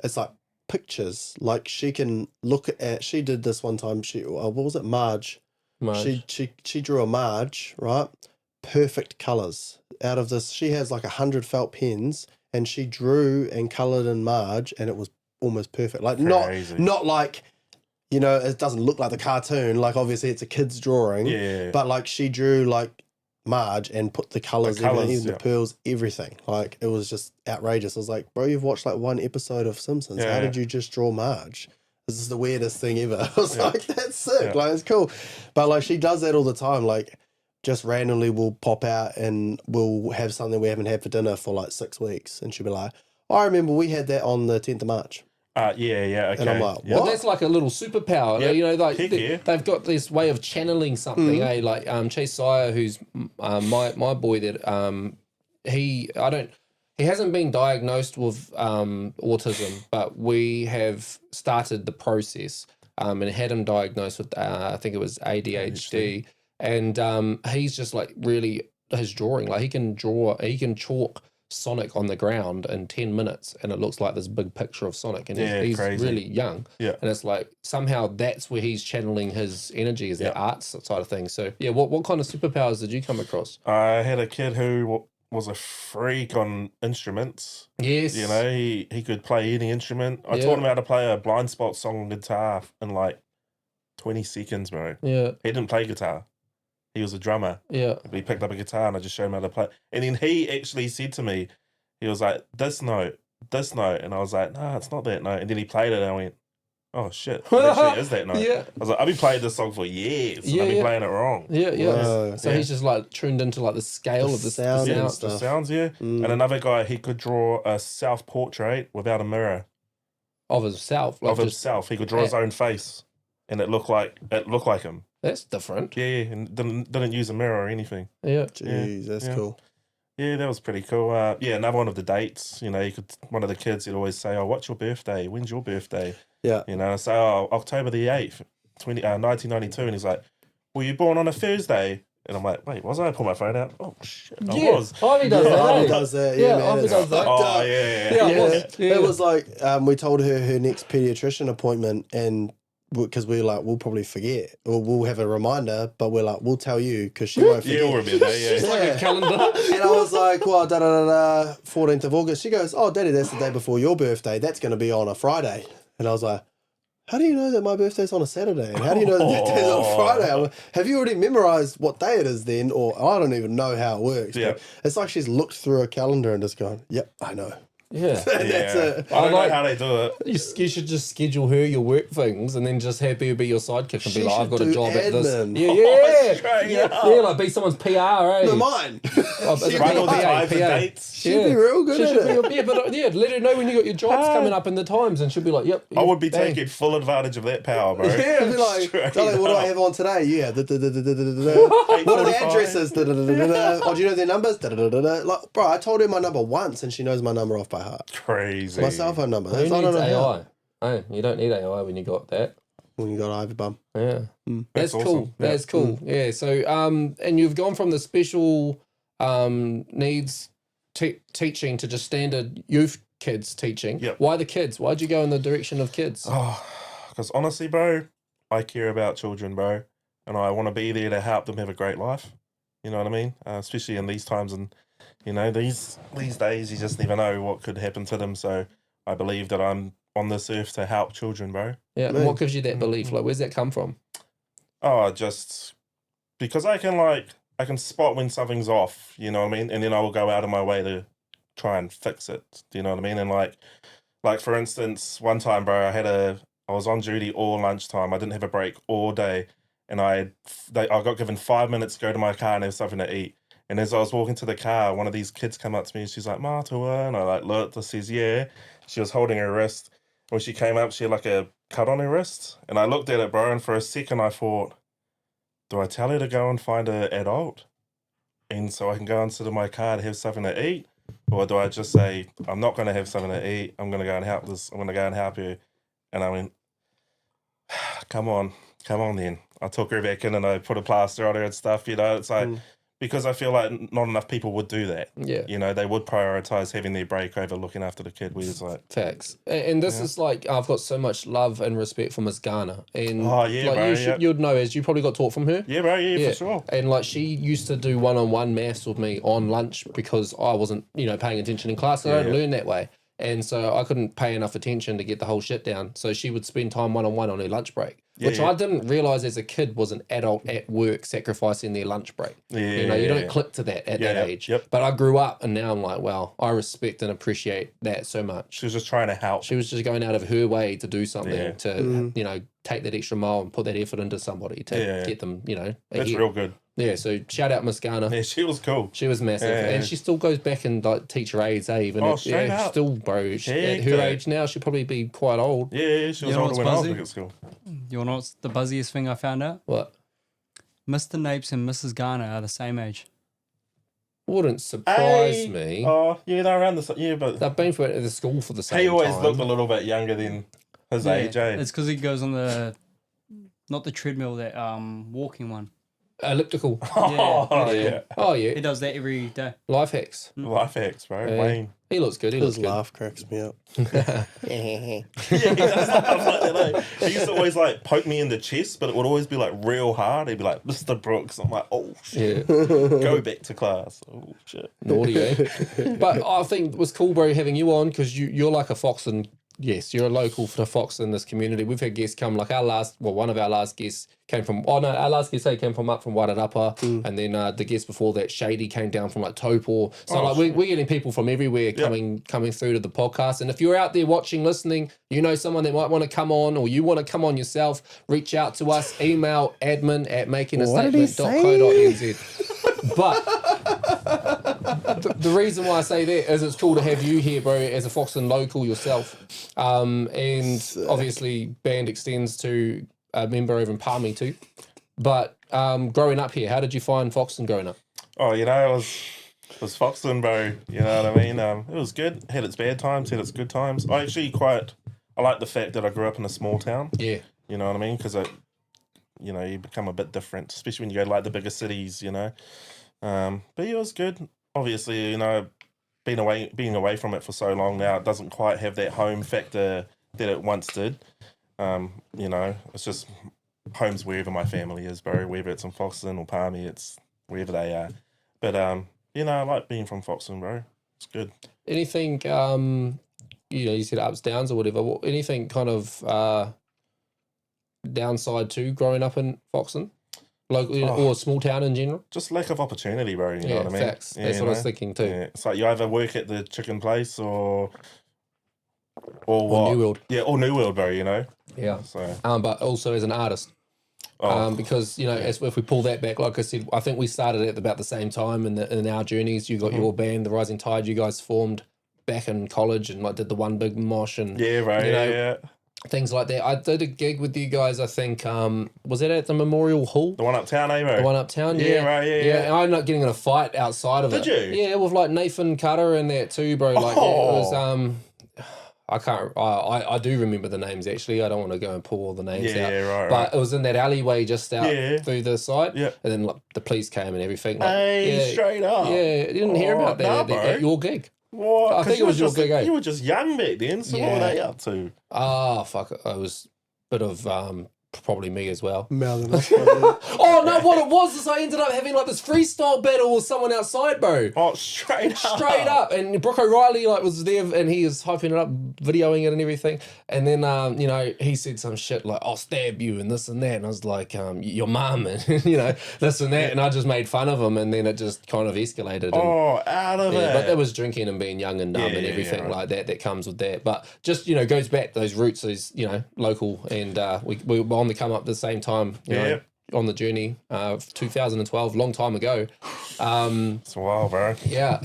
S3: it's like pictures. Like she can look at. She did this one time. What was it? Marge.
S1: Marge.
S3: She drew a Marge, right? Perfect colors out of this. She has like 100 felt pens, and she drew and colored in Marge, and it was almost perfect. Like
S2: Crazy.
S3: not like, it doesn't look like the cartoon. Like obviously it's a kid's drawing,
S2: Yeah.
S3: but like she drew like Marge and put the colors,
S2: colours,
S3: even the
S2: yeah.
S3: pearls, everything. Like it was just outrageous. I was like, bro, you've watched like one episode of Simpsons. How
S2: Yeah.
S3: did you just draw Marge? This is the weirdest thing ever. I was
S2: Yeah.
S3: like, that's sick.
S2: Yeah.
S3: Like it's cool. But like she does that all the time. Like just randomly will pop out and we'll have something we haven't had for dinner for like 6 weeks. And she'll be like, I remember we had that on the 10th of March.
S2: Yeah, okay.
S3: And I'm like,
S2: yeah.
S1: But
S3: what?
S1: that's like a little superpower.
S2: Yeah.
S1: Like
S2: Heck yeah.
S1: they've got this way of channeling something. Like Chase Sire, who's my boy, that he hasn't been diagnosed with autism, but we have started the process and had him diagnosed with I think it was ADHD, and he's just like really his drawing, like he can chalk Sonic on the ground in 10 minutes, and it looks like this big picture of Sonic, and he's
S2: crazy.
S1: really young.
S2: Yeah.
S1: And it's like somehow that's where he's channeling his energy, is the arts side of things. So yeah, what kind of superpowers did you come across?
S2: I had a kid who was a freak on instruments.
S1: Yes.
S2: You know, he could play any instrument. I taught him how to play a blind spot song on guitar in like 20 seconds, bro.
S1: Yeah.
S2: He didn't play guitar. He was a drummer.
S1: Yeah.
S2: He picked up a guitar and I just showed him how to play. And then he actually said to me, he was like, this note. And I was like, nah, it's not that note. And then he played it and I went, oh shit, it actually is that note.
S1: Yeah.
S2: I was like, I've been playing this song for years and I've been playing it wrong.
S1: Yeah, yeah.
S3: Whoa.
S1: So he's just like tuned into like the scale of the
S3: sound and
S1: sound.
S3: stuff.
S2: The sounds, And another guy, he could draw a self-portrait without a mirror.
S1: Of himself. Like
S2: Of himself. He could draw his own face and it looked like him.
S1: That's different.
S2: Yeah, and didn't use a mirror or anything.
S1: Yeah.
S3: Jeez, that's cool.
S2: Yeah, that was pretty cool. Another one of the dates, you know, one of the kids would always say, oh, what's your birthday? When's your birthday?
S3: Yeah.
S2: You know, I say, oh, October the 8th, 1992. And he's like, were you born on a Thursday? And I'm like, wait, was I? I pull my phone out. Oh, shit, I was.
S1: Ivy does that.
S3: Ivy
S1: eh?
S3: does that.
S1: Yeah,
S3: Yeah, man.
S1: Ivy
S3: It's
S1: does that.
S3: fucked
S2: Oh,
S3: up.
S2: yeah.
S1: Yeah.
S3: It was like we told her next pediatrician appointment, and because we were like, we'll probably forget, or we'll have a reminder, but we're like, we'll tell you because she won't forget.
S2: You'll remember,
S1: It's like a calendar.
S3: And I was like, well, 14th of August. She goes, oh, Daddy, that's the day before your birthday. That's going to be on a Friday. And I was like, how do you know that my birthday's on a Saturday? And how do you know that your birthday's on a Friday? I'm like, have you already memorized what day it is then? Or I don't even know how it works.
S2: Yeah.
S3: But it's like she's looked through a calendar and just gone, yep, I know.
S1: Yeah.
S3: And that's it.
S2: I don't
S1: like-
S2: know how they do it.
S1: You should just schedule her your work things and then just have her be your sidekick and
S3: She
S1: be like, I've
S3: should
S1: got a
S3: do
S1: job at this.
S3: admin.
S1: Yeah,
S2: straight
S1: yeah.
S2: up.
S1: Yeah, like be someone's PR, eh?
S3: No, mine.
S1: Oh,
S3: She'd
S2: Right
S3: be
S2: all the
S3: PA,
S2: times and dates.
S3: She'd be real good
S1: She
S3: at
S1: should
S3: it.
S1: be, let her know when you got your jobs coming up in the times, and she'll be like, "Yep."
S2: I would be
S1: bang.
S2: taking full advantage of that power, bro.
S3: Yeah, I'd be like,
S2: Straight
S3: darling, what do I
S2: up.
S3: have on today? Yeah. What are the
S2: 8:45.
S3: addresses? Oh, do you know their numbers? Like, bro, I told her my number once and she knows my number off by heart.
S2: Crazy.
S3: My cell phone number.
S1: Who
S3: I don't
S1: needs
S3: know how.
S1: AI? Hey, you don't need AI when you got that.
S3: When you got Ivy Bum.
S1: Yeah, that's
S2: That's
S1: cool.
S2: awesome.
S1: That's cool. Yeah. So, and you've gone from the special needs teaching to just standard youth kids teaching.
S2: Yep.
S1: Why the kids? Why'd you go in the direction of kids?
S2: Oh, because honestly, bro, I care about children, bro, and I want to be there to help them have a great life. You know what I mean? Especially in these times, and you know these days, you just never know what could happen to them. So I believe that I'm on this earth to help children, bro.
S1: Yeah. And what gives you that belief? Like, where's that come from?
S2: Oh, just because I can spot when something's off. You know what I mean? And then I will go out of my way to try and fix it. Do you know what I mean? And like for instance, one time, bro, I was on duty all lunchtime. I didn't have a break all day, and I got given 5 minutes to go to my car and have something to eat. And as I was walking to the car, one of these kids come up to me and she's like, Matua, and I like looked. I says, yeah. She was holding her wrist. When she came up, she had like a cut on her wrist, and I looked at it, bro. And for a second, I thought, do I tell her to go and find an adult, and so I can go and sit in my car to have something to eat? Or do I just say, I'm not going to have something to eat. I'm going to go and help this. I'm going to go and help her. And I went, come on then. I took her back in and I put a plaster on her and stuff, you know. It's like, because I feel like not enough people would do that.
S1: Yeah.
S2: You know, they would prioritize having their break over looking after the kid. Where it's like,
S1: Facts. And this is like, I've got so much love and respect for Miss Garner. And
S2: Oh, yeah,
S1: like
S2: bro,
S1: you'd know, as you probably got taught from her.
S2: yeah, bro, yeah, for sure.
S1: And like she used to do one-on-one maths with me on lunch because I wasn't, paying attention in class. I don't learn that way. And so I couldn't pay enough attention to get the whole shit down. So she would spend time one-on-one on her lunch break, which I didn't realize as a kid was an adult at work sacrificing their lunch break. You don't click to that at that age.
S2: Yep.
S1: But I grew up and now I'm like, wow, I respect and appreciate that so much.
S2: She was just trying to help.
S1: She was just going out of her way to do something to, take that extra mile and put that effort into somebody to get them,
S2: That's
S1: ahead.
S2: real good.
S1: Yeah, so shout out Miss Garner.
S2: Yeah, she was cool.
S1: She was massive,
S2: Yeah.
S1: and she still goes back and like teacher aids, even
S2: straight up.
S1: still, bro. At
S2: Heck
S1: her
S2: yeah.
S1: age now, she'll probably be quite old.
S2: Yeah, she was
S6: You know
S2: older
S6: what's
S2: when I was
S6: buzzy?
S2: back at school.
S6: You want to know what's the buzziest thing I found out?
S1: What?
S6: Mr. Napes and Mrs. Garner are the same age.
S1: Wouldn't surprise
S2: Hey.
S1: me.
S2: Oh, yeah, they're around the but
S1: They've been for the school for the same
S2: he always
S1: time.
S2: looked a little bit younger than his age, eh?
S6: It's because he goes on not the treadmill, that walking one.
S1: elliptical.
S2: Oh, yeah.
S1: Oh
S6: He
S1: yeah,
S6: does that every day.
S1: life hacks.
S2: Life hacks, bro.
S1: Yeah.
S2: Wayne.
S1: He looks good. He looks
S3: His
S1: good.
S3: laugh cracks me up.
S2: Yeah, he does stuff like that. Eh? He used to always like poke me in the chest, but it would always be like real hard. He'd be like, Mr. Brooks. I'm like, oh shit.
S1: Yeah,
S2: Go back to class. Oh shit.
S1: naughty, eh? But I think it was cool, bro, having you on because you're like a fox and yes, you're a local for fox in this community. We've had guests come, like one of our last guests came from, our last guest came from up from Wairarapa, and then the guest before that, Shady, came down from like Taupo. So we're getting people from everywhere coming through to the podcast. And if you're out there watching, listening, you know someone that might want to come on or you want to come on yourself, reach out to us, email admin@makingastatement.co.nz. But the reason why I say that is it's cool to have you here, bro, as a Foxton local yourself. And obviously band extends to a member over in Palmy too. But growing up here, how did you find Foxton growing up?
S2: Oh, you know, it was Foxton, bro. You know what I mean? It was good. Had its bad times, had its good times. I like the fact that I grew up in a small town.
S1: Yeah.
S2: You know what I mean? Because you become a bit different, especially when you go to like the bigger cities, you know. But yeah, it was good. Obviously, you know, being away from it for so long now, it doesn't quite have that home factor that it once did. You know, it's just home's wherever my family is, bro. Whether it's in Foxton or Palmy, it's wherever they are. But you know, I like being from Foxton, bro. It's good.
S1: Anything, you know, you said ups, downs or whatever. Anything kind of downside to growing up in Foxton? Local or a small town in general?
S2: Just lack of opportunity, bro. You know what I mean?
S1: Facts. That's what I was thinking too.
S2: Yeah. It's like you either work at the chicken place or what?
S1: New World.
S2: Yeah, or New World, bro. You know.
S1: Yeah.
S2: So.
S1: But also as an artist. Because, you know, if we pull that back, like I said, I think we started at about the same time in our journeys. You got your band, The Rising Tide, you guys formed back in college and like did the One Big Mosh and
S2: bro,
S1: you know, things like that. I did a gig with you guys, I think, was it at the Memorial Hall?
S2: The one uptown, bro?
S1: The one uptown,
S2: yeah. Right, yeah.
S1: And I ended up getting in a fight outside of it.
S2: Did you?
S1: Yeah, with like Nathan Cutter and that too, bro. Like it was I do remember the names actually. I don't want to go and pull all the names out.
S2: Right.
S1: But it was in that alleyway just out through the side.
S2: Yeah.
S1: And then like, the police came and everything. Like,
S2: straight up.
S1: Yeah, you didn't hear about that at your gig.
S2: What?
S1: I think it was your gig, eh?
S2: You were just young back then, so what were they up to?
S1: Fuck. It was a bit of probably me as well.
S3: Mouthing us.
S1: Oh no, what it was is I ended up having like this freestyle battle with someone outside, bro.
S2: Oh, straight up.
S1: And Brooke O'Reilly like was there and he was hyping it up, videoing it and everything. And then you know, he said some shit like I'll stab you and this and that, and I was like, your mum and you know, this and that, and I just made fun of him, and then it just kind of escalated. And,
S2: out of it.
S1: But there was drinking and being young and dumb and everything like that comes with that. But just, you know, goes back to those roots, those, you know, local, and we were on the come up at the same time, you know, on the journey, 2012, long time ago.
S2: It's a while, bro.
S1: Yeah.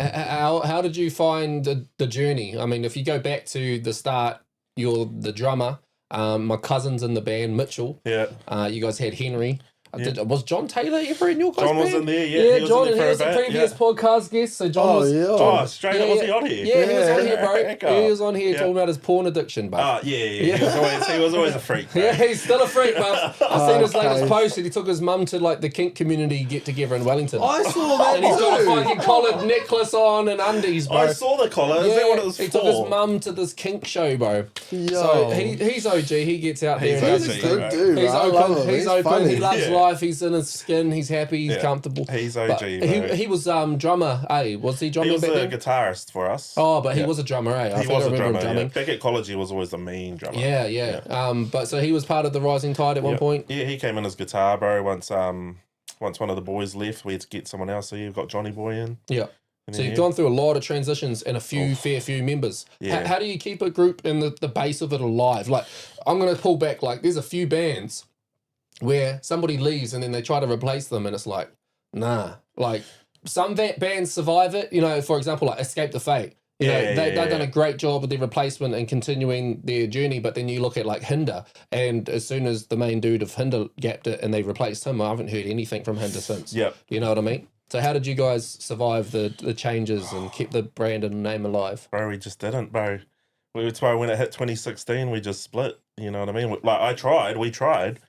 S1: How did you find the journey? I mean, if you go back to the start, you're the drummer. My cousin's in the band, Mitchell.
S2: Yeah.
S1: You guys had Henry. Was John Taylor ever in your guys'
S2: John
S1: band?
S2: was in there,
S1: Yeah,
S2: he was
S1: John,
S2: in
S1: and he
S2: there
S1: was
S2: for
S1: a
S2: a bit,
S1: previous podcast guest. So John was.
S2: Oh, straight up, was he on here?
S1: Yeah, he was on here, bro.
S2: Okay.
S1: He was on here talking about his porn addiction, but.
S2: He was always a freak, bro.
S1: Yeah, he's still a freak, but I seen his latest post that he took his mum to like the kink community get together in Wellington.
S3: I saw that
S1: And he's got a
S3: too.
S1: fucking collared necklace on and undies, bro.
S2: I saw the collar. Is that what it was
S1: he
S2: for?
S1: took his mum to this kink show, bro.
S3: Yo.
S1: So he's OG. He gets out there.
S2: He's
S1: and
S3: He's
S2: OG,
S3: a
S1: does
S3: good
S2: bro.
S3: dude,
S1: He's
S3: bro. I
S1: open.
S3: love him.
S1: He's open.
S3: funny.
S1: He loves
S2: Yeah.
S1: life. He's in his skin. He's happy. He's comfortable.
S2: He's OG,
S1: But
S2: bro.
S1: he was drummer. Was he
S2: He
S1: drumming
S2: was
S1: back
S2: a
S1: then?
S2: guitarist for us.
S1: Oh, but he was a drummer, eh? I
S2: He
S1: think
S2: was
S1: I
S2: a
S1: remember him
S2: drummer.
S1: drumming.
S2: Back at college, he was always the main drummer.
S1: Yeah. But so he was part of the Rising Tide at one point.
S2: Yeah, he came in as guitar, bro. Once one of the boys left, we had to get someone else. So you've got Johnny Boy in.
S1: Yeah.
S2: And
S1: So
S2: then
S1: you've gone through a lot of transitions and a fair few members.
S2: Yeah.
S1: How do you keep a group and the base of it alive? Like, I'm going to pull back, like, there's a few bands where somebody leaves and then they try to replace them and it's like, nah. Like, some bands survive it, you know, for example, like Escape the Fate. You know, they've done a great job with their replacement and continuing their journey, but then you look at like Hinder, and as soon as the main dude of Hinder gapped it and they replaced him, I haven't heard anything from Hinder since.
S2: Yep.
S1: You know what I mean? So how did you guys survive the changes and keep the brand and name alive?
S2: Bro, we just didn't, bro. That's why when it hit 2016, we just split. You know what I mean? Like, we tried.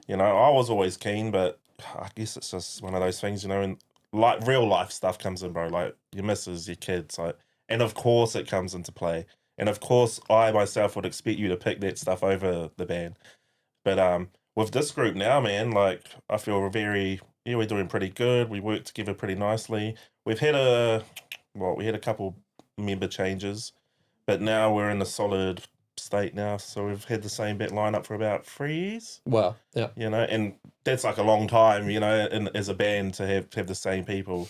S2: You know, I was always keen, but I guess it's just one of those things, you know, and like real life stuff comes in, bro. Like your missus, your kids, like, and of course it comes into play. And of course, I myself would expect you to pick that stuff over the band. But with this group now, man, like I feel we're doing pretty good. We work together pretty nicely. We've had we had a couple member changes, but now we're in a solid state now. So we've had the same band lineup for about 3 years.
S1: Wow. Yeah.
S2: You know, and that's like a long time, you know, as a band to have the same people.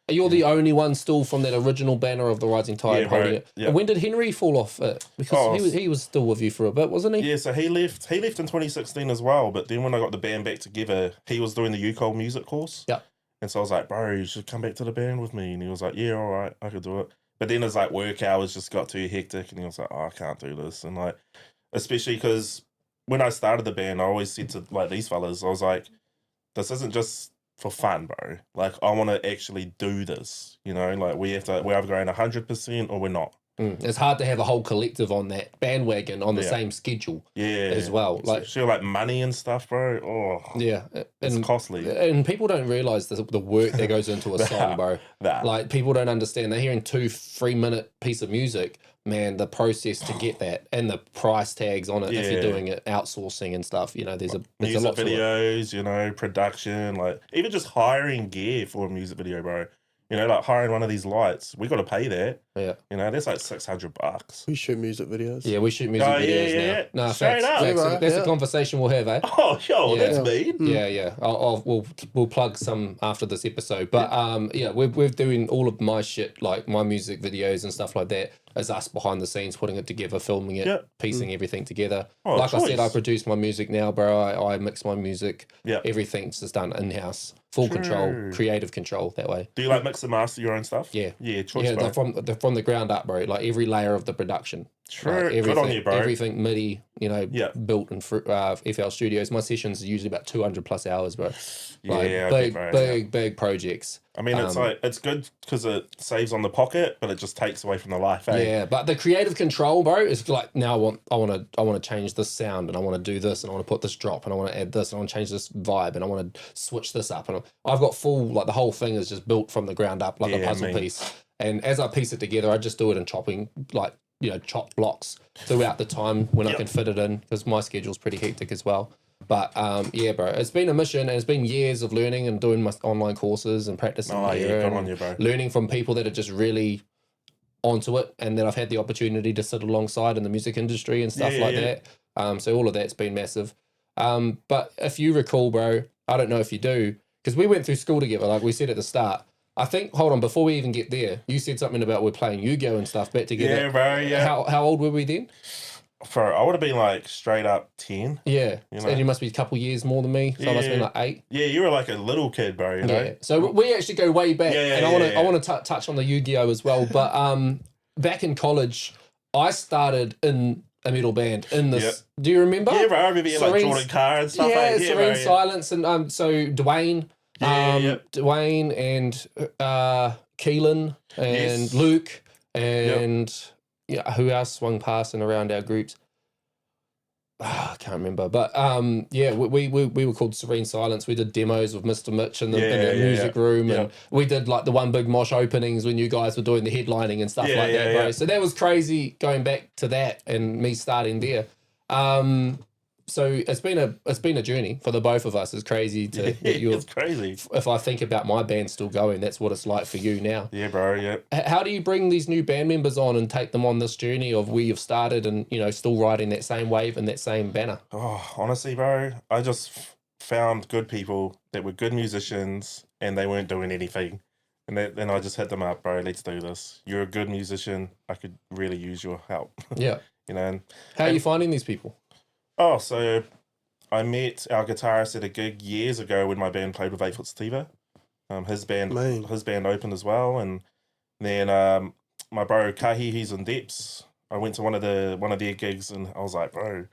S1: You're the only one still from that original banner of the Rising Tide
S2: Yeah,
S1: holding
S2: bro.
S1: it.
S2: Yeah.
S1: And when did Henry fall off it? Because he was still with you for a bit, wasn't he?
S2: Yeah, so he left in 2016 as well. But then when I got the band back together, he was doing the UCOL music course.
S1: Yeah.
S2: And so I was like, bro, you should come back to the band with me. And he was like, yeah, all right, I could do it. But then his like work hours just got too hectic, and he was like, oh, I can't do this. And like, especially because when I started the band, I always said to like these fellas, I was like, this isn't just for fun, bro. Like, I want to actually do this. You know, like we're either going 100% or we're not.
S1: It's hard to have a whole collective on that bandwagon on the same schedule.
S2: Yeah,
S1: as well. Like,
S2: sure, like money and stuff, bro. Oh,
S1: yeah,
S2: it's costly.
S1: And people don't realize the work that goes into a song, bro. Like, people don't understand. They're hearing 2-3 minute piece of music. Man, the process to get that and the price tags on it if you're doing it outsourcing and stuff. You know, there's a
S2: music
S1: lot
S2: videos, you know, production, like even just hiring gear for a music video, bro. You know, like hiring one of these lights, we got to pay that.
S1: Yeah.
S2: You know, that's like $600.
S3: We shoot music videos.
S1: Yeah, we shoot music videos now.
S2: Yeah.
S1: No,
S2: Straight
S1: facts.
S2: up.
S1: Facts.
S3: Yeah,
S1: That's
S3: yeah.
S1: a conversation we'll have, eh?
S2: Oh, yo,
S1: Yeah.
S2: that's mean.
S1: Yeah. We'll plug some after this episode. But we're doing all of my shit, like my music videos and stuff like that, as us behind the scenes, putting it together, filming it, piecing everything together.
S2: Oh,
S1: like I said, I
S2: choice.
S1: produce my music now, bro. I mix my music.
S2: Yeah.
S1: Everything's just done in house, full control, creative control that way.
S2: Do you like mix and master your own stuff?
S1: Yeah.
S2: Yeah, choice,
S1: Yeah,
S2: bro.
S1: they're from the ground up, bro. Like every layer of the production.
S2: True.
S1: Like
S2: Good on you, bro.
S1: Everything MIDI, you know,
S2: Yeah.
S1: built in FL Studios. My sessions are usually about 200 plus hours, bro. Like,
S2: Yeah, I bet, bro,
S1: big projects.
S2: I mean, it's like it's good because it saves on the pocket, but it just takes away from the life. Eh?
S1: Yeah, but the creative control, bro, is like now I want to change this sound, and I want to do this, and I want to put this drop, and I want to add this, and I want to change this vibe, and I want to switch this up, and I've got full, like, the whole thing is just built from the ground up, like a puzzle piece. And as I piece it together, I just do it in chopping, like, you know, chop blocks throughout the time when I can fit it in, because my schedule's pretty hectic as well. But yeah, bro, it's been a mission, and it's been years of learning and doing my online courses and practicing
S2: Good on you, bro.
S1: learning from people that are just really onto it, and then I've had the opportunity to sit alongside in the music industry and stuff that. So all of that's been massive. But if you recall, bro, I don't know if you do, because we went through school together, like we said at the start. I think, hold on, before we even get there, you said something about we're playing Yu-Gi-Oh and stuff back together.
S2: Yeah, bro. Yeah.
S1: How old were we then?
S2: I would have been like straight up 10.
S1: Yeah.
S2: You
S1: So
S2: know?
S1: you must be a couple years more than me. So I must have been like 8.
S2: Yeah, you were like a little kid, bro. You know?
S1: Yeah. So we actually go way back, and I want to touch on the Yu-Gi-Oh as well. But back in college, I started in a metal band in this.
S2: Yep.
S1: Do you remember?
S2: Yeah, bro. I remember you like
S1: Serene's-
S2: Jordan Carr and stuff.
S1: Yeah,
S2: like
S1: Serene
S2: bro,
S1: Silence, and so Dwayne, Dwayne and Keelan and
S2: Yes.
S1: Luke and who else swung past and around our groups? I can't remember, but we were called Serene Silence. We did demos with Mr. Mitch in the music room, and we did like the One Big Mosh openings when you guys were doing the headlining and stuff like that, bro. So that was crazy going back to that and me starting there. So it's been a journey for the both of us. It's crazy to that you're.
S2: It's crazy.
S1: If I think about my band still going, that's what it's like for you now.
S2: Yeah, bro. Yeah.
S1: How do you bring these new band members on and take them on this journey of where you've started and, you know, still riding that same wave and that same banner?
S2: Oh, honestly, bro, I just found good people that were good musicians and they weren't doing anything. And then I just hit them up, bro, let's do this. You're a good musician. I could really use your help.
S1: Yeah.
S2: You know? And,
S1: How are you finding these people?
S2: oh, so I met our guitarist at a gig years ago when my band played with 8 Foot Sativa. His band opened as well. And then my bro Kahi, he's in Depths. I went to one of their gigs and I was like, bro,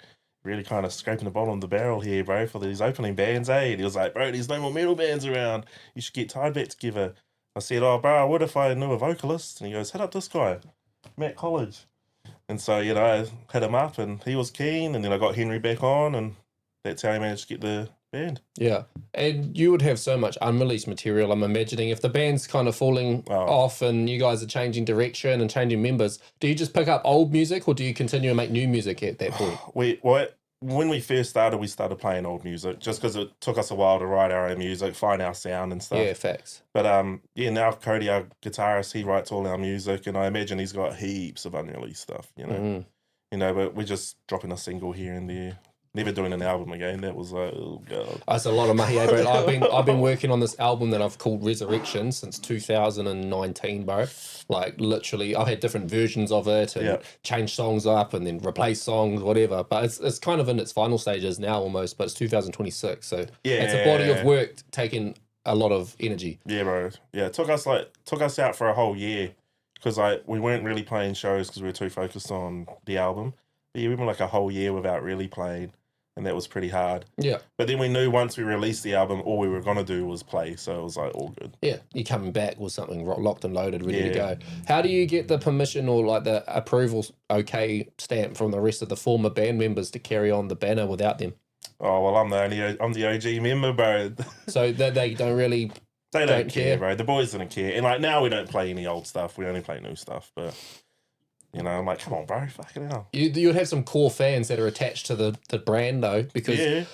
S2: really kind of scraping the bottom of the barrel here, bro, for these opening bands, eh? And he was like, bro, there's no more metal bands around. You should get tied back together. I said, oh, bro, I would if I knew a vocalist. And he goes, hit up this guy, Matt College. And so, I hit him up and he was keen. And then I got Henry back on and that's how I managed to get the band.
S1: Yeah. And you would have so much unreleased material, I'm imagining. If the band's kind of falling off and you guys are changing direction and changing members, do you just pick up old music or do you continue to make new music at that point?
S2: When we first started, we started playing old music just because it took us a while to write our own music, find our sound and stuff.
S1: Yeah, facts.
S2: But now Cody, our guitarist, he writes all our music, and I imagine he's got heaps of unreleased stuff, you know.
S1: Mm.
S2: You know, but we're just dropping a single here and there. Never doing an album again. That was like, oh god.
S1: That's a lot of money, bro. I've been working on this album that I've called Resurrection since 2019, bro. Like literally, I've had different versions of it and changed songs up and then replace songs, whatever. But it's kind of in its final stages now almost. But it's 2026, so it's a body of work taking a lot of energy.
S2: Yeah, bro. Yeah, it took us out for a whole year because we weren't really playing shows because we were too focused on the album. But yeah, we went like a whole year without really playing. And that was pretty hard.
S1: Yeah.
S2: But then we knew once we released the album, all we were going to do was play. So it was like all good.
S1: Yeah. You're coming back with something locked and loaded, ready to go. How do you get the permission or like the approval okay stamp from the rest of the former band members to carry on the banner without them?
S2: Oh, well, I'm the OG member, bro.
S1: So they don't really...
S2: They don't care, bro. The boys don't care. And like now we don't play any old stuff. We only play new stuff. But... You know, I'm like, come on, bro, fucking hell.
S1: You'd have some core fans that are attached to the brand, though, because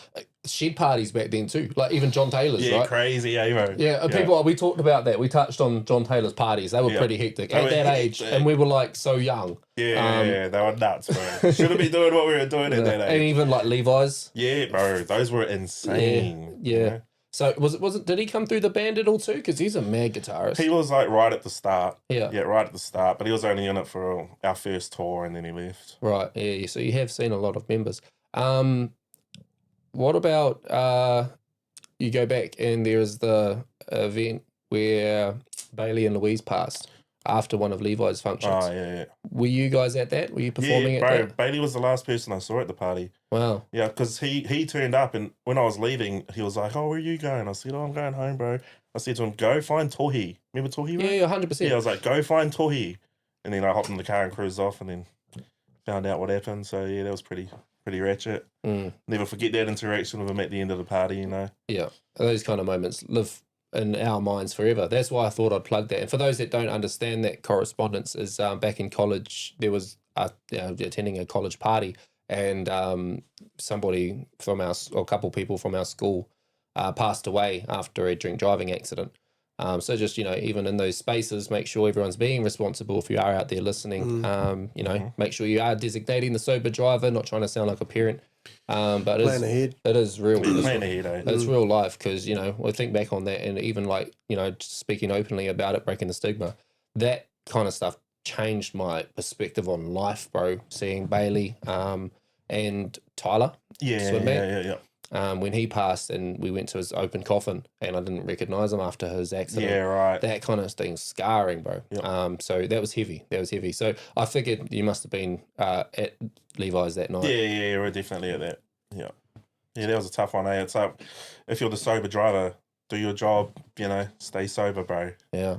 S1: shed parties back then, too. Like, even John Taylor's, right?
S2: Yeah, crazy, bro.
S1: Yeah, people, we talked about that. We touched on John Taylor's parties. They were pretty hectic at that age, and we were, like, so young.
S2: Yeah, they were nuts, bro. Shouldn't be doing what we were doing at that age.
S1: And even, like, Levi's.
S2: Yeah, bro, those were insane.
S1: Yeah.
S2: You know?
S1: So did he come through the band at all too? Because he's a mad guitarist.
S2: He was like right at the start.
S1: Yeah,
S2: right at the start. But he was only in it for our first tour, and then he left.
S1: Right. Yeah. So you have seen a lot of members. What about you go back and there is the event where Bailey and Louise passed after one of Levi's functions.
S2: Oh yeah.
S1: Were you guys at that? Were you performing at that?
S2: Bailey was the last person I saw at the party.
S1: Wow.
S2: Yeah, because he turned up, and when I was leaving, he was like, "Oh, where are you going?" I said, "Oh, I'm going home, bro." I said to him, "Go find Tohi." Remember Tohi, bro?
S1: Yeah, 100%.
S2: Yeah, I was like, "Go find Tohi," and then I hopped in the car and cruised off, and then found out what happened. So yeah, that was pretty ratchet. Never forget that interaction with him at the end of the party, you know.
S1: Yeah, those kind of moments live in our minds forever. That's why I thought I'd plug that. And for those that don't understand that correspondence is back in college, there was attending a college party, and somebody from a couple people from our school passed away after a drink driving accident. So just, even in those spaces, make sure everyone's being responsible. If you are out there listening, make sure you are designating the sober driver, not trying to sound like a parent. But
S3: plan ahead.
S1: It is real.
S2: It's
S1: real life because, we think back on that and even speaking openly about it, breaking the stigma, that kind of stuff changed my perspective on life, bro. Seeing Bailey and Tyler.
S2: Yeah.
S1: When he passed and we went to his open coffin and I didn't recognize him after his accident.
S2: Yeah, right.
S1: That kind of thing's scarring, bro.
S2: Yep.
S1: So that was heavy. So I figured you must have been at Levi's that night.
S2: Yeah, we're definitely at that. Yeah, that was a tough one, eh? It's like, if you're the sober driver, do your job, stay sober, bro.
S1: Yeah.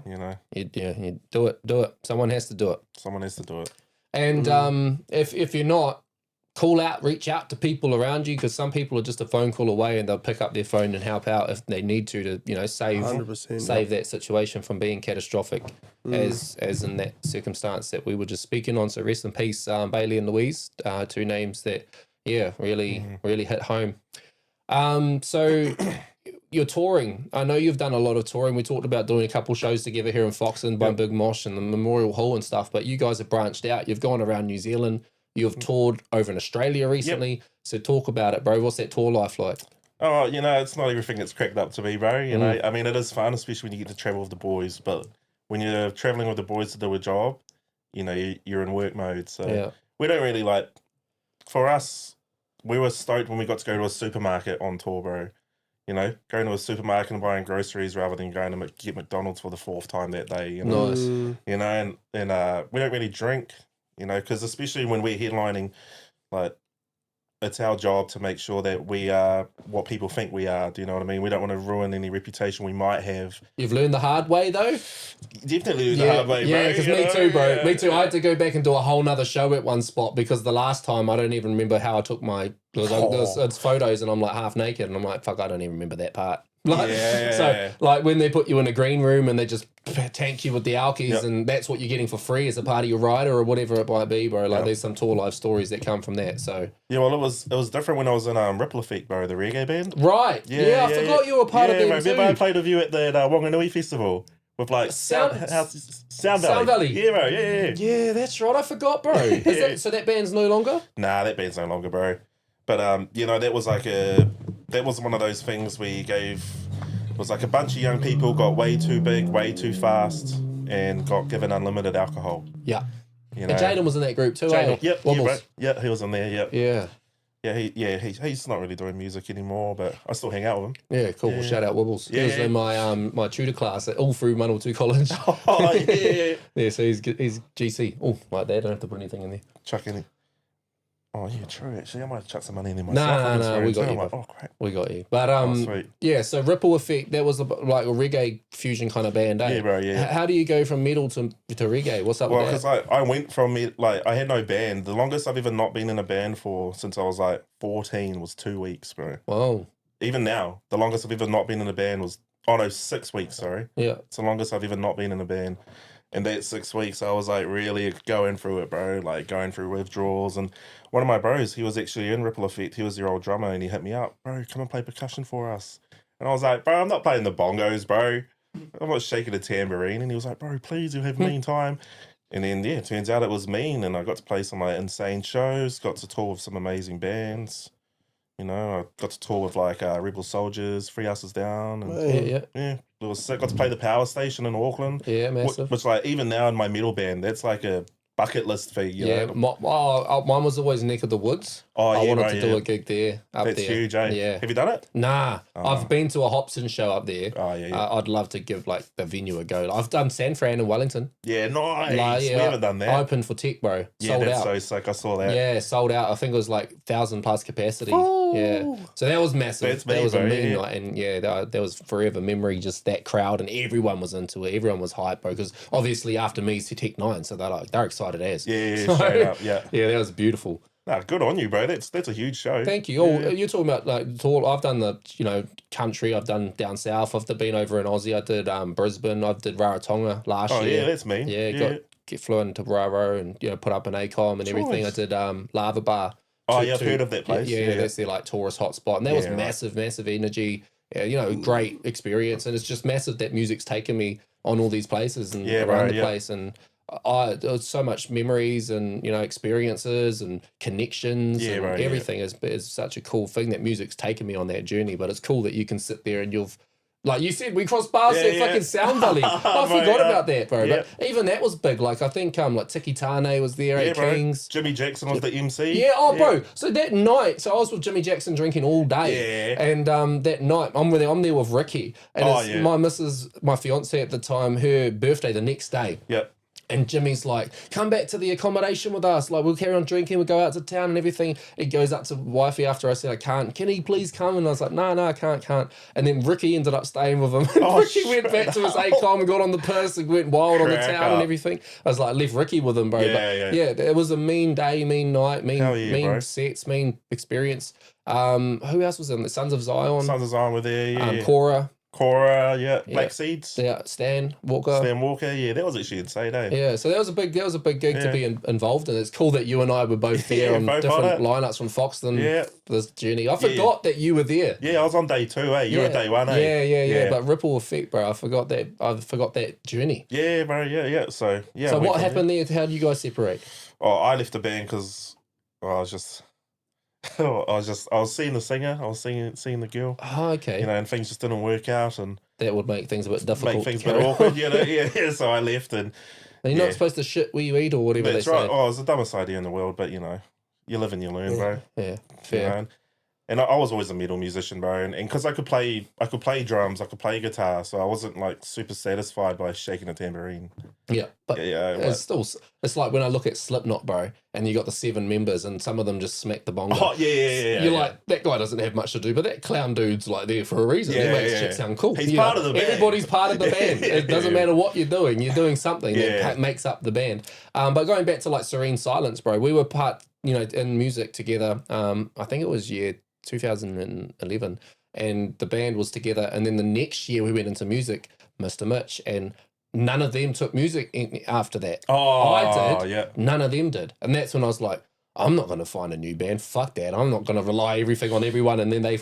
S2: You
S1: do it. Someone has to do it.
S2: Someone has to do it.
S1: And if you're not, call out, reach out to people around you, because some people are just a phone call away and they'll pick up their phone and help out if they need to save
S3: 100%,
S1: that situation from being catastrophic as in that circumstance that we were just speaking on. So rest in peace, Bailey and Louise, two names that really hit home. So you're touring. I know you've done a lot of touring. We talked about doing a couple shows together here in Foxton by Big Mosh and the Memorial Hall and stuff, but you guys have branched out. You've gone around New Zealand. You've toured over in Australia recently. Yep. So talk about it, bro. What's that tour life like?
S2: Oh, it's not everything it's cracked up to be, bro. I mean, it is fun, especially when you get to travel with the boys. But when you're traveling with the boys to do a job, you're in work mode. So we don't really for us, we were stoked when we got to go to a supermarket on tour, bro. Going to a supermarket and buying groceries rather than going to get McDonald's for the fourth time that day.
S1: Nice.
S2: And we don't really drink. Because especially when we're headlining, it's our job to make sure that we are what people think we are. Do you know what I mean? We don't want to ruin any reputation we might have.
S1: You've learned the hard way, though?
S2: Definitely the hard way, bro.
S1: Yeah, because me too, bro. Me too. I had to go back and do a whole nother show at one spot because the last time I don't even remember how I took my... It's photos and I'm like half naked and I'm like, fuck, I don't even remember that part. Like,
S2: Yeah.
S1: So, like, when they put you in a green room and they just tank you with the alkies and that's what you're getting for free as a part of your rider or whatever it might be, bro. Like, there's some tour life stories that come from that, so...
S2: Yeah, well, it was different when I was in Ripple Effect, bro, the reggae band.
S1: Right. Yeah, I forgot you were part of them too.
S2: Remember I played with you at the Wanganui Festival with, like, Sound Valley.
S1: Sound Valley.
S2: Yeah, bro, yeah.
S1: Yeah, that's right. I forgot, bro. So that band's no longer?
S2: Nah, that band's no longer, bro. But, you know, that was like that was one of those things we gave... It was like a bunch of young people got way too big, way too fast, and got given unlimited alcohol.
S1: Yeah.
S2: You know?
S1: And Jaden was in that group too,
S2: Jaden,
S1: eh?
S2: yep,
S1: Wobbles.
S2: yeah, bro. Yeah, he was in there,
S1: Yeah.
S2: He's not really doing music anymore, but I still hang out with him.
S1: Yeah, cool. Well, shout out Wobbles. He was in my my tutor class all through Manawatu College.
S2: Oh, yeah.
S1: Yeah, so he's GC. Oh, like that. I don't have to put anything in there.
S2: Chuck in it. Oh, yeah, true, actually. I might chuck some money in there myself.
S1: No, we got you.
S2: Like, oh, crap.
S1: We got you. But
S2: Sweet.
S1: yeah, so Ripple Effect, that was like a reggae fusion kind of band, eh?
S2: Yeah, bro, yeah.
S1: How do you go from metal to reggae? What's up
S2: Well,
S1: with
S2: because
S1: that?
S2: I went from it, like, I had no band. The longest I've ever not been in a band for since I was, like, 14 was 2 weeks, bro.
S1: Wow.
S2: Even now, the longest I've ever not been in a band was, 6 weeks, sorry.
S1: Yeah.
S2: It's the longest I've ever not been in a band. And that 6 weeks, I was like really going through it, bro. Like going through withdrawals. And one of my bros, he was actually in Ripple Effect. He was their old drummer, and he hit me up, bro. Come and play percussion for us. And I was like, bro, I'm not playing the bongos, bro. I'm not shaking a tambourine. And he was like, bro, please, you'll have mean time. And then it turns out it was mean, and I got to play some like insane shows. Got to tour with some amazing bands. You know, I got to tour with like Rebel Soldiers, Three Houses Down. And,
S1: Yeah.
S2: It was sick. Got to play the Power Station in Auckland.
S1: Yeah, massive.
S2: Which, like, even now in my metal band, that's like a bucket list for you.
S1: Yeah,
S2: know?
S1: mine was always Neck of the Woods.
S2: Oh,
S1: I
S2: yeah,
S1: wanted
S2: right,
S1: to do
S2: yeah.
S1: a gig there, up
S2: That's
S1: there.
S2: huge, eh?
S1: Yeah.
S2: Have you done it?
S1: Nah, I've been to a Hobson show up there.
S2: Oh, yeah.
S1: I'd love to give like the venue a go. I've done San Fran in Wellington.
S2: Yeah, nice.
S1: Like,
S2: We haven't done that.
S1: I opened for Tech, bro.
S2: Yeah,
S1: Sold
S2: that's
S1: out.
S2: so sick. I saw that.
S1: Yeah, sold out. I think it was like 1,000+ capacity. Yeah, so that was massive.
S2: That's
S1: that
S2: me,
S1: was a
S2: bro,
S1: mean
S2: yeah.
S1: night, and yeah, that was forever memory. Just that crowd, and everyone was into it. Everyone was hyped, bro. Because obviously after me, it's Tech 9, so they're excited as.
S2: Yeah,
S1: So,
S2: straight up. Yeah.
S1: Yeah, that was beautiful.
S2: Nah, good on you, bro. That's a huge show.
S1: Thank you. Oh, you're talking about like tour. I've done the country. I've done down south. I've been over in Aussie. I did Brisbane. I did Rarotonga last
S2: Oh,
S1: year.
S2: yeah, that's me.
S1: Yeah, flew into Raro and put up an ACOM and everything.
S2: Choice.
S1: I did Lava Bar.
S2: Oh, yeah, I've heard of that place.
S1: Yeah, that's their like tourist hotspot, and that was
S2: Yeah, right.
S1: massive energy. Yeah, great experience, and it's just massive that music's taken me on all these places and
S2: Yeah,
S1: around
S2: right,
S1: the
S2: yeah.
S1: place, and there was so much memories and experiences and connections
S2: Yeah,
S1: and
S2: right, yeah.
S1: everything is such a cool thing that music's taken me on that journey. But it's cool that you can sit there and you've. Like you said, we crossed paths
S2: Yeah,
S1: at
S2: yeah.
S1: fucking Sound Valley. I
S2: Bro,
S1: forgot
S2: yeah.
S1: about that, bro.
S2: Yeah.
S1: But even that was big. Like I think like Tiki Tane was there
S2: Yeah,
S1: at
S2: bro.
S1: Kings.
S2: Jimmy Jackson was the MC.
S1: Yeah, bro. So that night, so I was with Jimmy Jackson drinking all day.
S2: Yeah.
S1: And that night, I'm there with Ricky. And
S2: Oh,
S1: it's
S2: yeah.
S1: my fiance at the time, her birthday the next day.
S2: Yep.
S1: And Jimmy's like, come back to the accommodation with us. Like, we'll carry on drinking. We'll go out to town and everything. He goes up to wifey after I said, I can't. Can he please come? And I was like, no, I can't. And then Ricky ended up staying with him. And
S2: Oh,
S1: Ricky went back to his ACOM and got on the purse and went wild on the
S2: Crack
S1: town
S2: up.
S1: and everything. I was like, left Ricky with him, bro.
S2: Yeah,
S1: But
S2: yeah.
S1: it was a mean day, mean night,
S2: Hell yeah, bro.
S1: mean sets, mean experience. Who else was in the Sons of Zion?
S2: Sons of Zion were there. Yeah.
S1: Cora,
S2: yeah. Black Seeds.
S1: yeah, Stan Walker.
S2: Stan Walker. Yeah, that was actually insane, eh?
S1: Yeah, so that was a big gig to
S2: Yeah.
S1: be involved in. It's cool that you and I were both there
S2: Yeah,
S1: on
S2: both
S1: different
S2: on it.
S1: lineups from Foxton
S2: Yeah.
S1: for this journey. I forgot that you were there.
S2: Yeah, I was on day 2, eh? You were
S1: yeah.
S2: at day 1, eh?
S1: Yeah. But Ripple Effect, bro. I forgot that journey.
S2: Yeah, bro. Yeah. So, yeah.
S1: So
S2: I went
S1: what
S2: from
S1: happened there? How did you guys separate?
S2: Oh, I left the band because I was just, I was seeing the singer, I was seeing the girl,
S1: Oh, okay.
S2: and things just didn't work out, and
S1: That would make things a bit difficult.
S2: make things a
S1: to
S2: bit
S1: carry
S2: awkward,
S1: on.
S2: Yeah. So I left, and
S1: You're not supposed to shit where you eat or whatever
S2: that's
S1: they
S2: right.
S1: say.
S2: Oh, it's the dumbest idea in the world, but you live and you learn, bro.
S1: Yeah,
S2: You
S1: fair.
S2: know? And I was always a metal musician, bro. And because I could play drums, I could play guitar, so I wasn't like super satisfied by shaking a tambourine.
S1: Yeah, but
S2: Yeah,
S1: it's still, it's like when I look at Slipknot, bro, and you got the 7 members and some of them just smack the bongo.
S2: Oh yeah.
S1: You're like, that guy doesn't have much to do, but that clown dude's like there for a reason. He makes shit sound cool.
S2: He's part of the band.
S1: Everybody's part of the band. It doesn't matter what you're doing something that makes up the band. But going back to like Serene Silence, bro, we were part, in music together. I think it was year 2011, and the band was together. And then the next year we went into music, Mr. Mitch, and none of them took music after that.
S2: Oh,
S1: I did.
S2: Yeah.
S1: None of them did. And that's when I was like, I'm not going to find a new band. Fuck that. I'm not going to rely everything on everyone. And then they,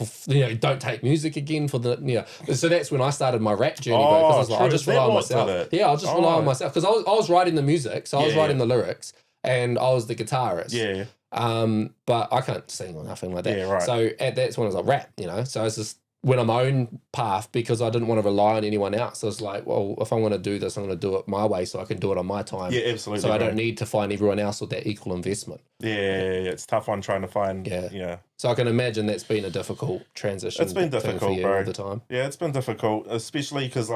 S1: don't take music again for the, So that's when I started my rap journey, bro. Because I was like, I'll just rely on myself. Yeah, I'll just rely on myself. Because I was writing the music. So I was writing the lyrics and I was the guitarist.
S2: Yeah.
S1: But I can't sing or nothing like that.
S2: Yeah, right.
S1: So that's when I was like, rap, So it's just went on my own path because I didn't want to rely on anyone else. So I was like, well, if I'm going to do this, I'm going to do it my way so I can do it on my time.
S2: Yeah, absolutely.
S1: So I don't need to find everyone else with that equal investment.
S2: Yeah, it's a tough one trying to find. Yeah.
S1: So I can imagine that's been a difficult transition.
S2: It's been difficult,
S1: for you
S2: bro.
S1: all the time.
S2: Yeah, it's been difficult, especially because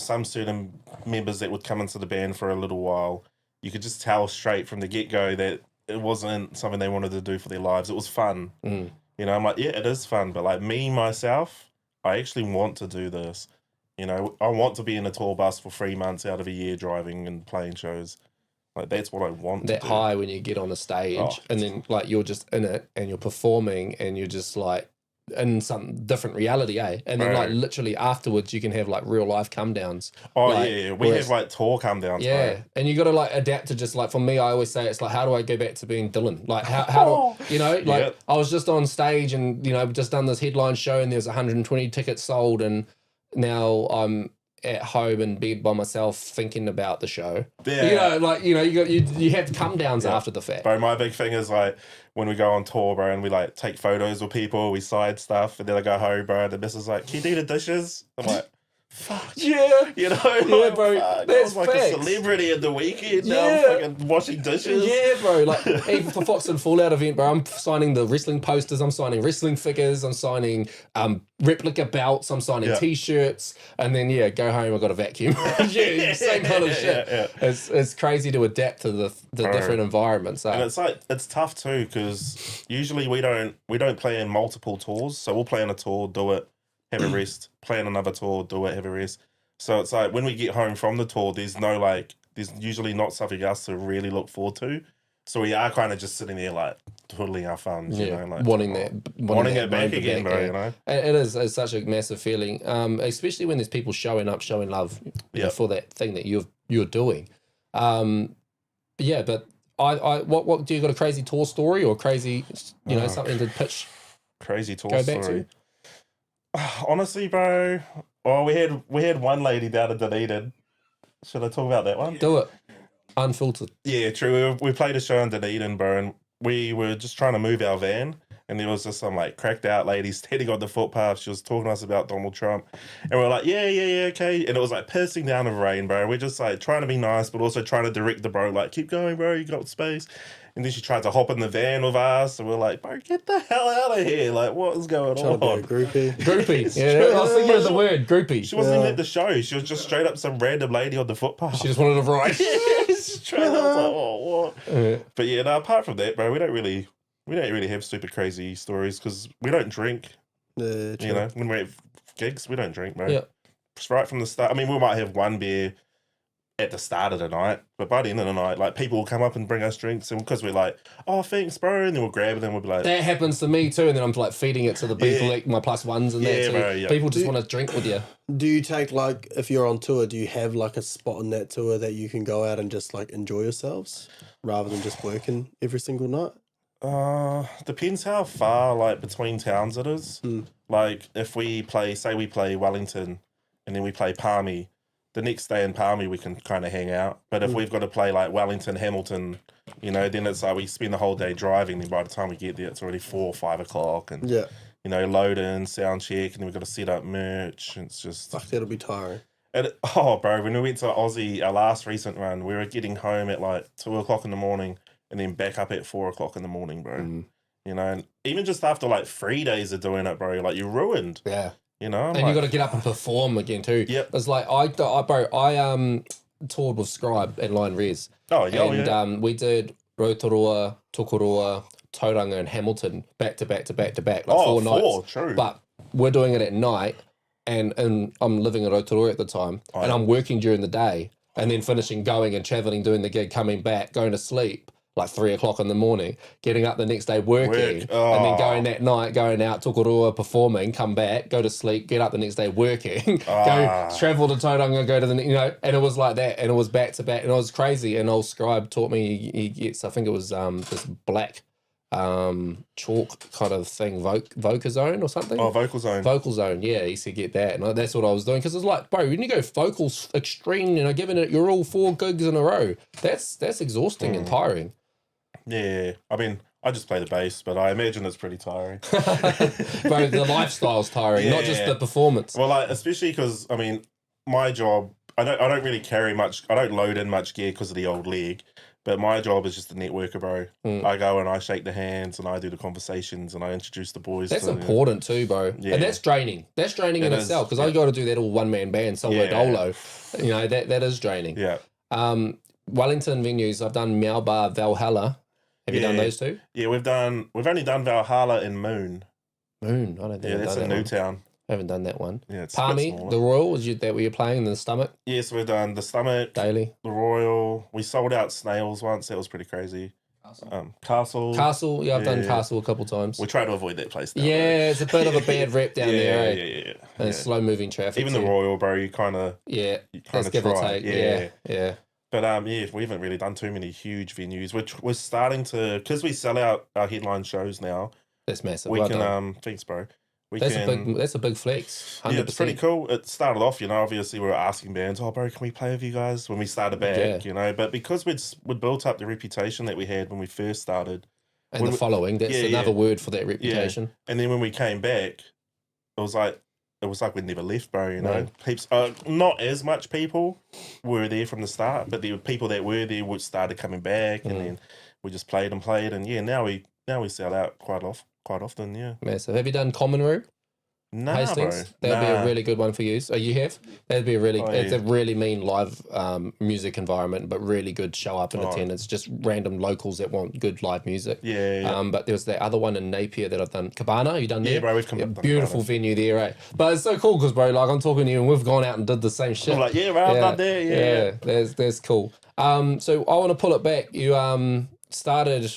S2: some certain members that would come into the band for a little while, you could just tell straight from the get-go that it wasn't something they wanted to do for their lives. It was fun. I'm like, yeah, it is fun. But like me, myself, I actually want to do this. I want to be in a tour bus for 3 months out of a year driving and playing shows. Like, that's what I want
S1: that
S2: to do.
S1: high when you get on a stage and then like you're just in it and you're performing and you're just like in some different reality, eh? And then like literally afterwards you can have like real life come downs.
S2: Oh yeah, we have like tour come downs.
S1: Yeah, bro. And you got to like adapt to just like, for me, I always say it's like, how do I go back to being Dylan? Like how do I was just on stage and just done this headline show and there's 120 tickets sold and now I'm at home in bed by myself thinking about the show.
S2: Yeah.
S1: You have come downs after the fact.
S2: Bro, my big thing is like when we go on tour, bro, and we like take photos with people, we side stuff, and then I go home, bro, and the missus is like, can you do the dishes? I'm like, fuck.
S1: Yeah.
S2: Bro.
S1: Fuck.
S2: I was like a celebrity at the weekend. Now I'm fucking washing dishes.
S1: Yeah, bro. Like, even for Fox and Fallout event, bro, I'm signing the wrestling posters, I'm signing wrestling figures, I'm signing replica belts, I'm signing t-shirts, and then, go home, I've got a vacuum. Same kind of shit.
S2: Yeah.
S1: It's crazy to adapt to the different environments.
S2: And it's like, it's tough too, because usually we don't play in multiple tours. So we'll play on a tour, do it, have a rest, play on another tour, do it, have a rest. So it's like when we get home from the tour, there's usually not something else to really look forward to. So we are kind of just sitting there like twiddling our thumbs, like
S1: wanting
S2: it back again, bro.
S1: It's such a massive feeling, especially when there's people showing up, showing love for that thing that you're doing. But what do you got a crazy tour story or crazy something to pitch?
S2: Crazy tour story. Honestly, bro. Well, we had one lady down in Dunedin. Should I talk about that one?
S1: Do it. Unfiltered.
S2: Yeah, true. We played a show in Dunedin, bro, and we were just trying to move our van, and there was just some like cracked out lady standing on the footpath. She was talking to us about Donald Trump, and we're like, yeah, okay. And it was like pissing down with rain, bro. We're just like trying to be nice, but also trying to direct the bro, like, keep going, bro. You got space. And then she tried to hop in the van with us, and we're like, bro, get the hell out of here. Like, what is going on?
S3: Groupie.
S1: Yeah, I was thinking of the word, groupie.
S2: She wasn't even at the show. She was just straight up some random lady on the footpath.
S1: She just wanted to ride.
S2: I was like, what?
S1: Yeah.
S2: But yeah, no, apart from that, bro, we don't really have super crazy stories because we don't drink.
S3: True.
S2: When we're at gigs, we don't drink, bro.
S1: Yeah.
S2: Just right from the start. I mean, we might have one beer at the start of the night, but by the end of the night, like, people will come up and bring us drinks, and because we're like, oh, thanks, bro, and then we'll grab it and we'll be like,
S1: that happens to me too, and then I'm like feeding it to the people, like my plus ones and that too.
S2: Bro,
S1: people just want to drink with you.
S3: Do you take, like, if you're on tour, do you have like a spot on that tour that you can go out and just like enjoy yourselves rather than just working every single night?
S2: Depends how far, like, between towns it is. Like, if we play Wellington and then we play Palmy, the next day in Palmy we can kind of hang out. But if we've got to play like Wellington, Hamilton, then it's like we spend the whole day driving. Then by the time we get there, it's already 4 or 5 o'clock, and load in, sound check, and then we've got to set up merch. It's just
S3: fuck, that'll be tiring.
S2: Bro, when we went to Aussie, our last recent run, we were getting home at like 2 o'clock in the morning, and then back up at 4 o'clock in the morning, bro. you know, and even just after like 3 days of doing it, bro, like you're ruined.
S1: Yeah.
S2: You know,
S1: And you got to get up and perform again too.
S2: Yep.
S1: It's like I toured with Scribe at Line Res. And we did Rotorua, Tokoroa, Tauranga, and Hamilton back to back, like 4 nights.
S2: True.
S1: But we're doing it at night, and I'm living in Rotorua at the time, and I'm working during the day, and then finishing going and traveling, doing the gig, coming back, going to sleep like 3 o'clock in the morning, getting up the next day working, and then going that night, going out, Tokoroa, performing, come back, go to sleep, get up the next day working, go travel to Tauranga, go to the, and it was like that, and it was back to back, and it was crazy. And old Scribe taught me, he gets, I think it was this black chalk kind of thing, vocal zone or something.
S2: Vocal zone,
S1: yeah, he said get that, and that's what I was doing, because it's like, bro, when you go vocals extreme, giving it your all 4 gigs in a row, that's exhausting and tiring.
S2: Yeah, I mean, I just play the bass, but I imagine it's pretty tiring.
S1: Bro, the lifestyle's tiring, not just the performance.
S2: Well, like, especially because, I mean, my job, I don't really carry much, I don't load in much gear because of the old leg, but my job is just a networker, bro. I go and I shake the hands and I do the conversations and I introduce the boys.
S1: That's important too, bro. Yeah. And that's draining. That's draining in itself, because I got to do that all one-man band, solo dolo. That is draining.
S2: Yeah.
S1: Wellington venues, I've done Meow Bar, Valhalla. Have you done those two?
S2: Yeah, we've only done Valhalla and Moon.
S1: I don't think
S2: Yeah, that's in Newtown.
S1: I haven't done that one.
S2: Yeah, it's
S1: Palmy, the Royal, was you that were you playing in the Stomach?
S2: Yes, we've done the Stomach,
S1: Daily,
S2: the Royal. We sold out Snails once. That was pretty crazy. Castle.
S1: Yeah, I've done Castle a couple times.
S2: We try to avoid that place now.
S1: Yeah, it's a bit of a bad rep down there.
S2: Yeah.
S1: And slow moving traffic.
S2: Even the Royal, bro, you kind of
S1: that's give or take. Yeah.
S2: But we haven't really done too many huge venues. We're starting to, because we sell out our headline shows now.
S1: That's massive.
S2: We can thanks, bro.
S1: That's a big flex. 100%.
S2: Yeah, it's pretty cool. It started off, obviously we were asking bands, bro, can we play with you guys when we started back, But because we'd built up the reputation that we had when we first started.
S1: And the following, that's another word for that reputation.
S2: Yeah. And then when we came back, it was like we'd never left, bro,
S1: Right.
S2: Heaps, not as much people were there from the start, but the people that were there started coming back, and then we just played, and now we sell out quite often, yeah.
S1: Massive. Have you done Common Room?
S2: Nah,
S1: Hastings?
S2: bro.
S1: That'd be a really good one for you. So you have? That'd be it's
S2: yeah.
S1: a really mean live music environment, but really good show up and attendance. Just random locals that want good live music.
S2: Yeah.
S1: But there's that other one in Napier that I've done. Cabana, you done there?
S2: Yeah, bro, we've come up.
S1: Beautiful venue there, right? But it's so cool because, bro, like I'm talking to you and we've gone out and did the same shit.
S2: I'm like, yeah, bro, I've done that, yeah.
S1: That's cool. So I want to pull it back. You started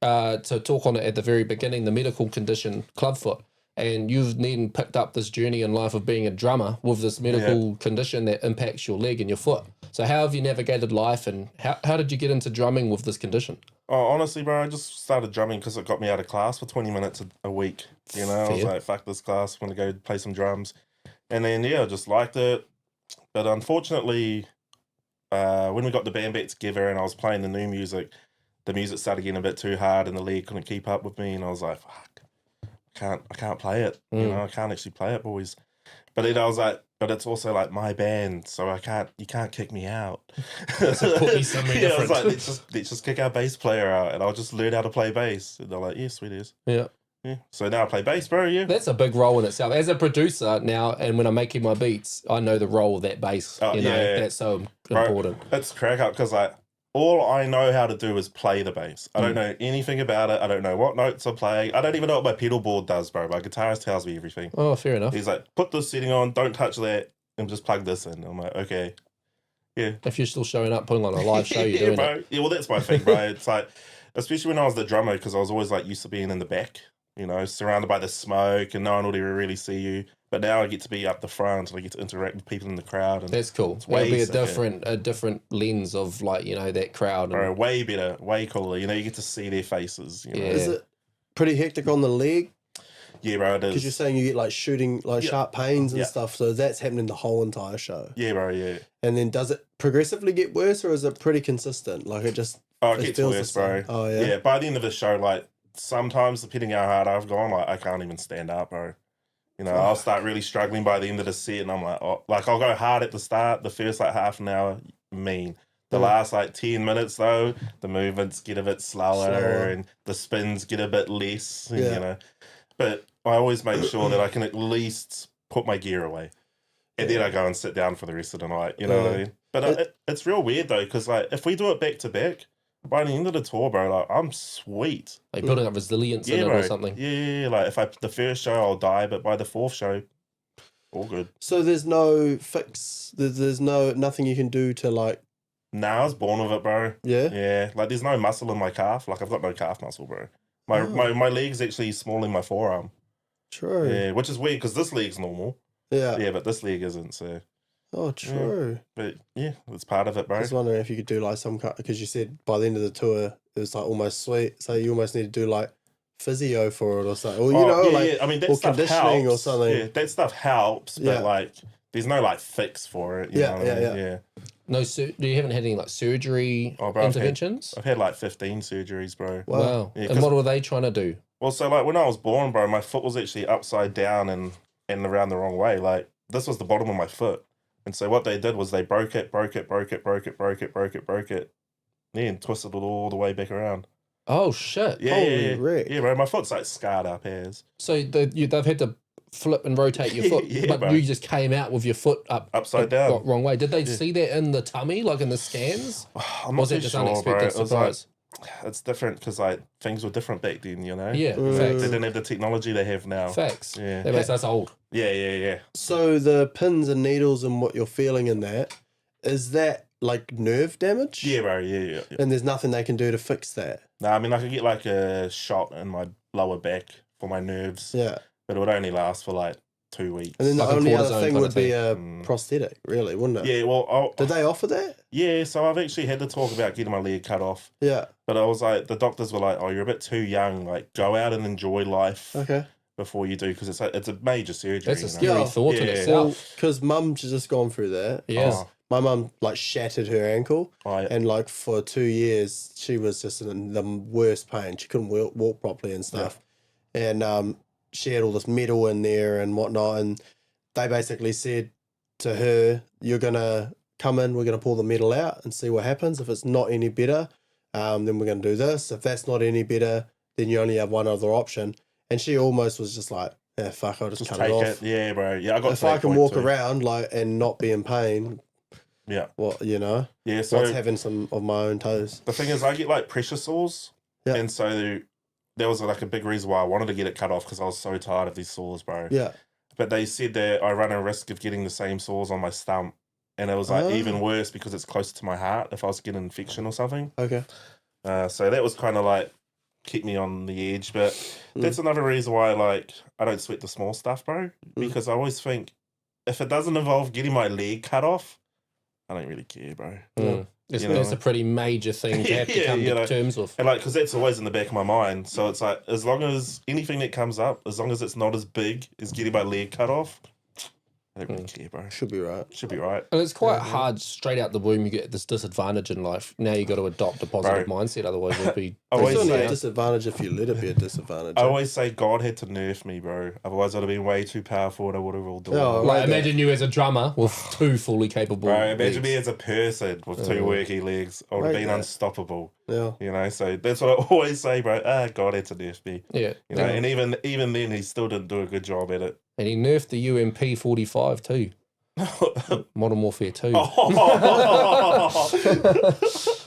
S1: to talk on it at the very beginning, the medical condition ClubFoot. And you've then picked up this journey in life of being a drummer with this medical condition that impacts your leg and your foot. So how have you navigated life, and how did you get into drumming with this condition?
S2: Oh, honestly, bro, I just started drumming because it got me out of class for 20 minutes a week. I was like, fuck this class, I'm going to go play some drums. And then, I just liked it. But unfortunately, when we got the band back together and I was playing the new music, the music started getting a bit too hard and the leg couldn't keep up with me. And I was like, fuck. I can't play it. I can't actually play it, boys. But then I was like, but it's also like my band, so you can't kick me out.
S1: So put me somewhere different.
S2: I was like, let's just kick our bass player out and I'll just learn how to play bass. And they're like, yeah, sweet as.
S1: Yeah.
S2: So now I play bass, bro,
S1: That's a big role in itself. As a producer now, and when I'm making my beats, I know the role of that bass. That's so important.
S2: Bro, it's crack up because all I know how to do is play the bass. I don't know anything about it. I don't know what notes I'm playing. I don't even know what my pedal board does, bro. My guitarist tells me everything.
S1: Oh, fair enough.
S2: He's like, put this setting on, don't touch that, and just plug this in. I'm like, okay. Yeah.
S1: If you're still showing up, putting on a live show, you're doing
S2: bro.
S1: it.
S2: Yeah, well, that's my thing, bro. It's like, especially when I was the drummer, because I was always like used to being in the back, surrounded by the smoke, and no one would ever really see you. But now I get to be up the front and I get to interact with people in the crowd. And
S1: that's cool. It'll be a different lens of that crowd.
S2: Bro, way better, way cooler. You get to see their faces.
S3: Yeah. Is it pretty hectic on the leg?
S2: Yeah, bro, it is.
S3: Because you're saying you get shooting, sharp pains and stuff. So that's happening the whole entire show.
S2: Yeah, bro, yeah.
S3: And then does it progressively get worse or is it pretty consistent? It just...
S2: Oh, it gets worse, bro.
S3: Oh, yeah?
S2: Yeah, by the end of the show, sometimes depending how hard I've gone, I can't even stand up, bro. I'll start really struggling by the end of the set, and I'm like, I'll go hard at the start, the first half an hour, mean. The last like 10 minutes though, the movements get a bit slower. And the spins get a bit less. And, you know, but I always make sure that I can at least put my gear away, and then I go and sit down for the rest of the night. You know what I mean? But it's real weird though, because like if we do it back to back, by the end of the tour, bro, like I'm sweet.
S1: Like building up resilience in it or something.
S2: Yeah, like if the first show I'll die, but by the fourth show, all good.
S3: So there's no fix. There's nothing you can do to like.
S2: Nah, I was born with it, bro.
S3: Yeah.
S2: Yeah, like there's no muscle in my calf. Like I've got no calf muscle, bro. My leg's actually small in my forearm.
S3: True.
S2: Yeah, which is weird because this leg's normal.
S3: Yeah.
S2: Yeah, but this leg isn't. So.
S3: Oh, true.
S2: Yeah. But yeah, it's part of it, bro.
S3: I was wondering if you could do like some kind, because you said by the end of the tour it was like almost sweet. So you almost need to do like physio for it or something. Or
S2: I mean that
S3: or
S2: stuff
S3: conditioning
S2: helps.
S3: or something.
S2: Yeah, that stuff helps, but like there's no like fix for it. You know what I mean? Yeah.
S1: No, you haven't had any like surgery
S2: bro,
S1: interventions?
S2: I've had like 15 surgeries, bro.
S1: Wow.
S2: Yeah,
S1: and what were they trying to do?
S2: Well, so like when I was born, bro, my foot was actually upside down and around the wrong way. Like this was the bottom of my foot. And so what they did was they broke it, then twisted it all the way back around.
S1: Oh shit!
S2: Yeah, bro. My foot's like scarred up as.
S1: So they've had to flip and rotate your foot, but
S2: bro.
S1: you just came out with your foot
S2: upside down,
S1: wrong way. Did they see that in the tummy, like in the scans?
S2: I'm not too
S1: just
S2: sure,
S1: unexpected
S2: bro.
S1: surprise?
S2: It's different because like things were different back then, you know.
S1: Yeah,
S2: they
S1: facts.
S2: didn't have the technology they have now.
S1: Facts.
S2: Yeah,
S1: that makes us old.
S2: Yeah.
S3: So the pins and needles and what you're feeling in that, is that like nerve damage?
S2: Yeah, bro. Yeah.
S3: And there's nothing they can do to fix that.
S2: No, I mean I could get like a shot in my lower back for my nerves.
S3: Yeah.
S2: But it would only last for like 2 weeks.
S3: And then the
S1: Like a
S3: only other
S1: cortisone
S3: thing
S1: kind
S3: would
S1: of
S3: be
S1: thing.
S3: a prosthetic, really, wouldn't it?
S2: Yeah, well,
S3: Did they offer that?
S2: Yeah, so I've actually had to talk about getting my leg cut off.
S3: Yeah.
S2: But I was like, the doctors were like, "Oh, you're a bit too young. Like, go out and enjoy life
S3: Okay.
S2: before you do, because it's a major surgery."
S1: That's a
S2: you
S1: scary
S2: know?
S1: thought in
S2: Yeah.
S1: itself.
S3: Because mum's just gone through that.
S1: Yes.
S2: Oh,
S3: My mum like shattered her ankle,
S2: I,
S3: and like for 2 years she was just in the worst pain. She couldn't walk properly and stuff, and she had all this metal in there and whatnot. And they basically said to her, "You're gonna come in. We're gonna pull the metal out and see what happens. If it's not any better, then we're gonna do this. If that's not any better, then you only have one other option." And she almost was just like, "Yeah, fuck, I'll just cut
S2: take
S3: it off.
S2: Yeah, bro. Yeah, I got.
S3: If
S2: to
S3: I
S2: that
S3: can
S2: point
S3: walk
S2: too.
S3: around like and not be in pain."
S2: Yeah.
S3: What, you know?
S2: Yeah. So
S3: What's having some of my own toes?
S2: the thing is, I get like pressure sores,
S3: Yeah.
S2: and so there was like a big reason why I wanted to get it cut off, because I was so tired of these sores, bro.
S3: Yeah.
S2: But they said that I run a risk of getting the same sores on my stump, and it was like
S3: Oh.
S2: even worse because it's closer to my heart if I was to get an infection or something.
S3: Okay.
S2: So that was kind of like keep me on the edge. But that's another reason why like I don't sweat the small stuff, bro. Because I always think if it doesn't involve getting my leg cut off, I don't really care, bro.
S1: It's,
S2: You know.
S1: that's a pretty major thing to have to come
S2: you
S1: to
S2: know.
S1: terms with.
S2: And like, because that's always in the back of my mind. So it's like, as long as anything that comes up, as long as it's not as big as getting my leg cut off, I don't really care, bro.
S3: Should be right.
S2: Should be right.
S1: And it's quite hard straight out the womb. You get this disadvantage in life. Now you got to adopt a positive mindset. Otherwise, you'll be.
S2: I always
S3: It's only
S2: say-
S3: a disadvantage if you let it be a disadvantage.
S2: I always say God had to nerf me, bro. Otherwise, I'd have been way too powerful and I would have all done.
S3: Oh,
S1: Like
S3: right
S1: imagine you as a drummer with two fully capable.
S2: Bro, imagine
S1: legs.
S2: me as a person with two worky legs. I would have
S3: Right
S2: been
S3: there.
S2: unstoppable.
S3: Yeah.
S2: You know, so that's what I always say, bro. God had to nerf me.
S1: Yeah,
S2: You know, and even then, he still didn't do a good job at it.
S1: and he nerfed the UMP 45 too. Modern Warfare 2.
S2: I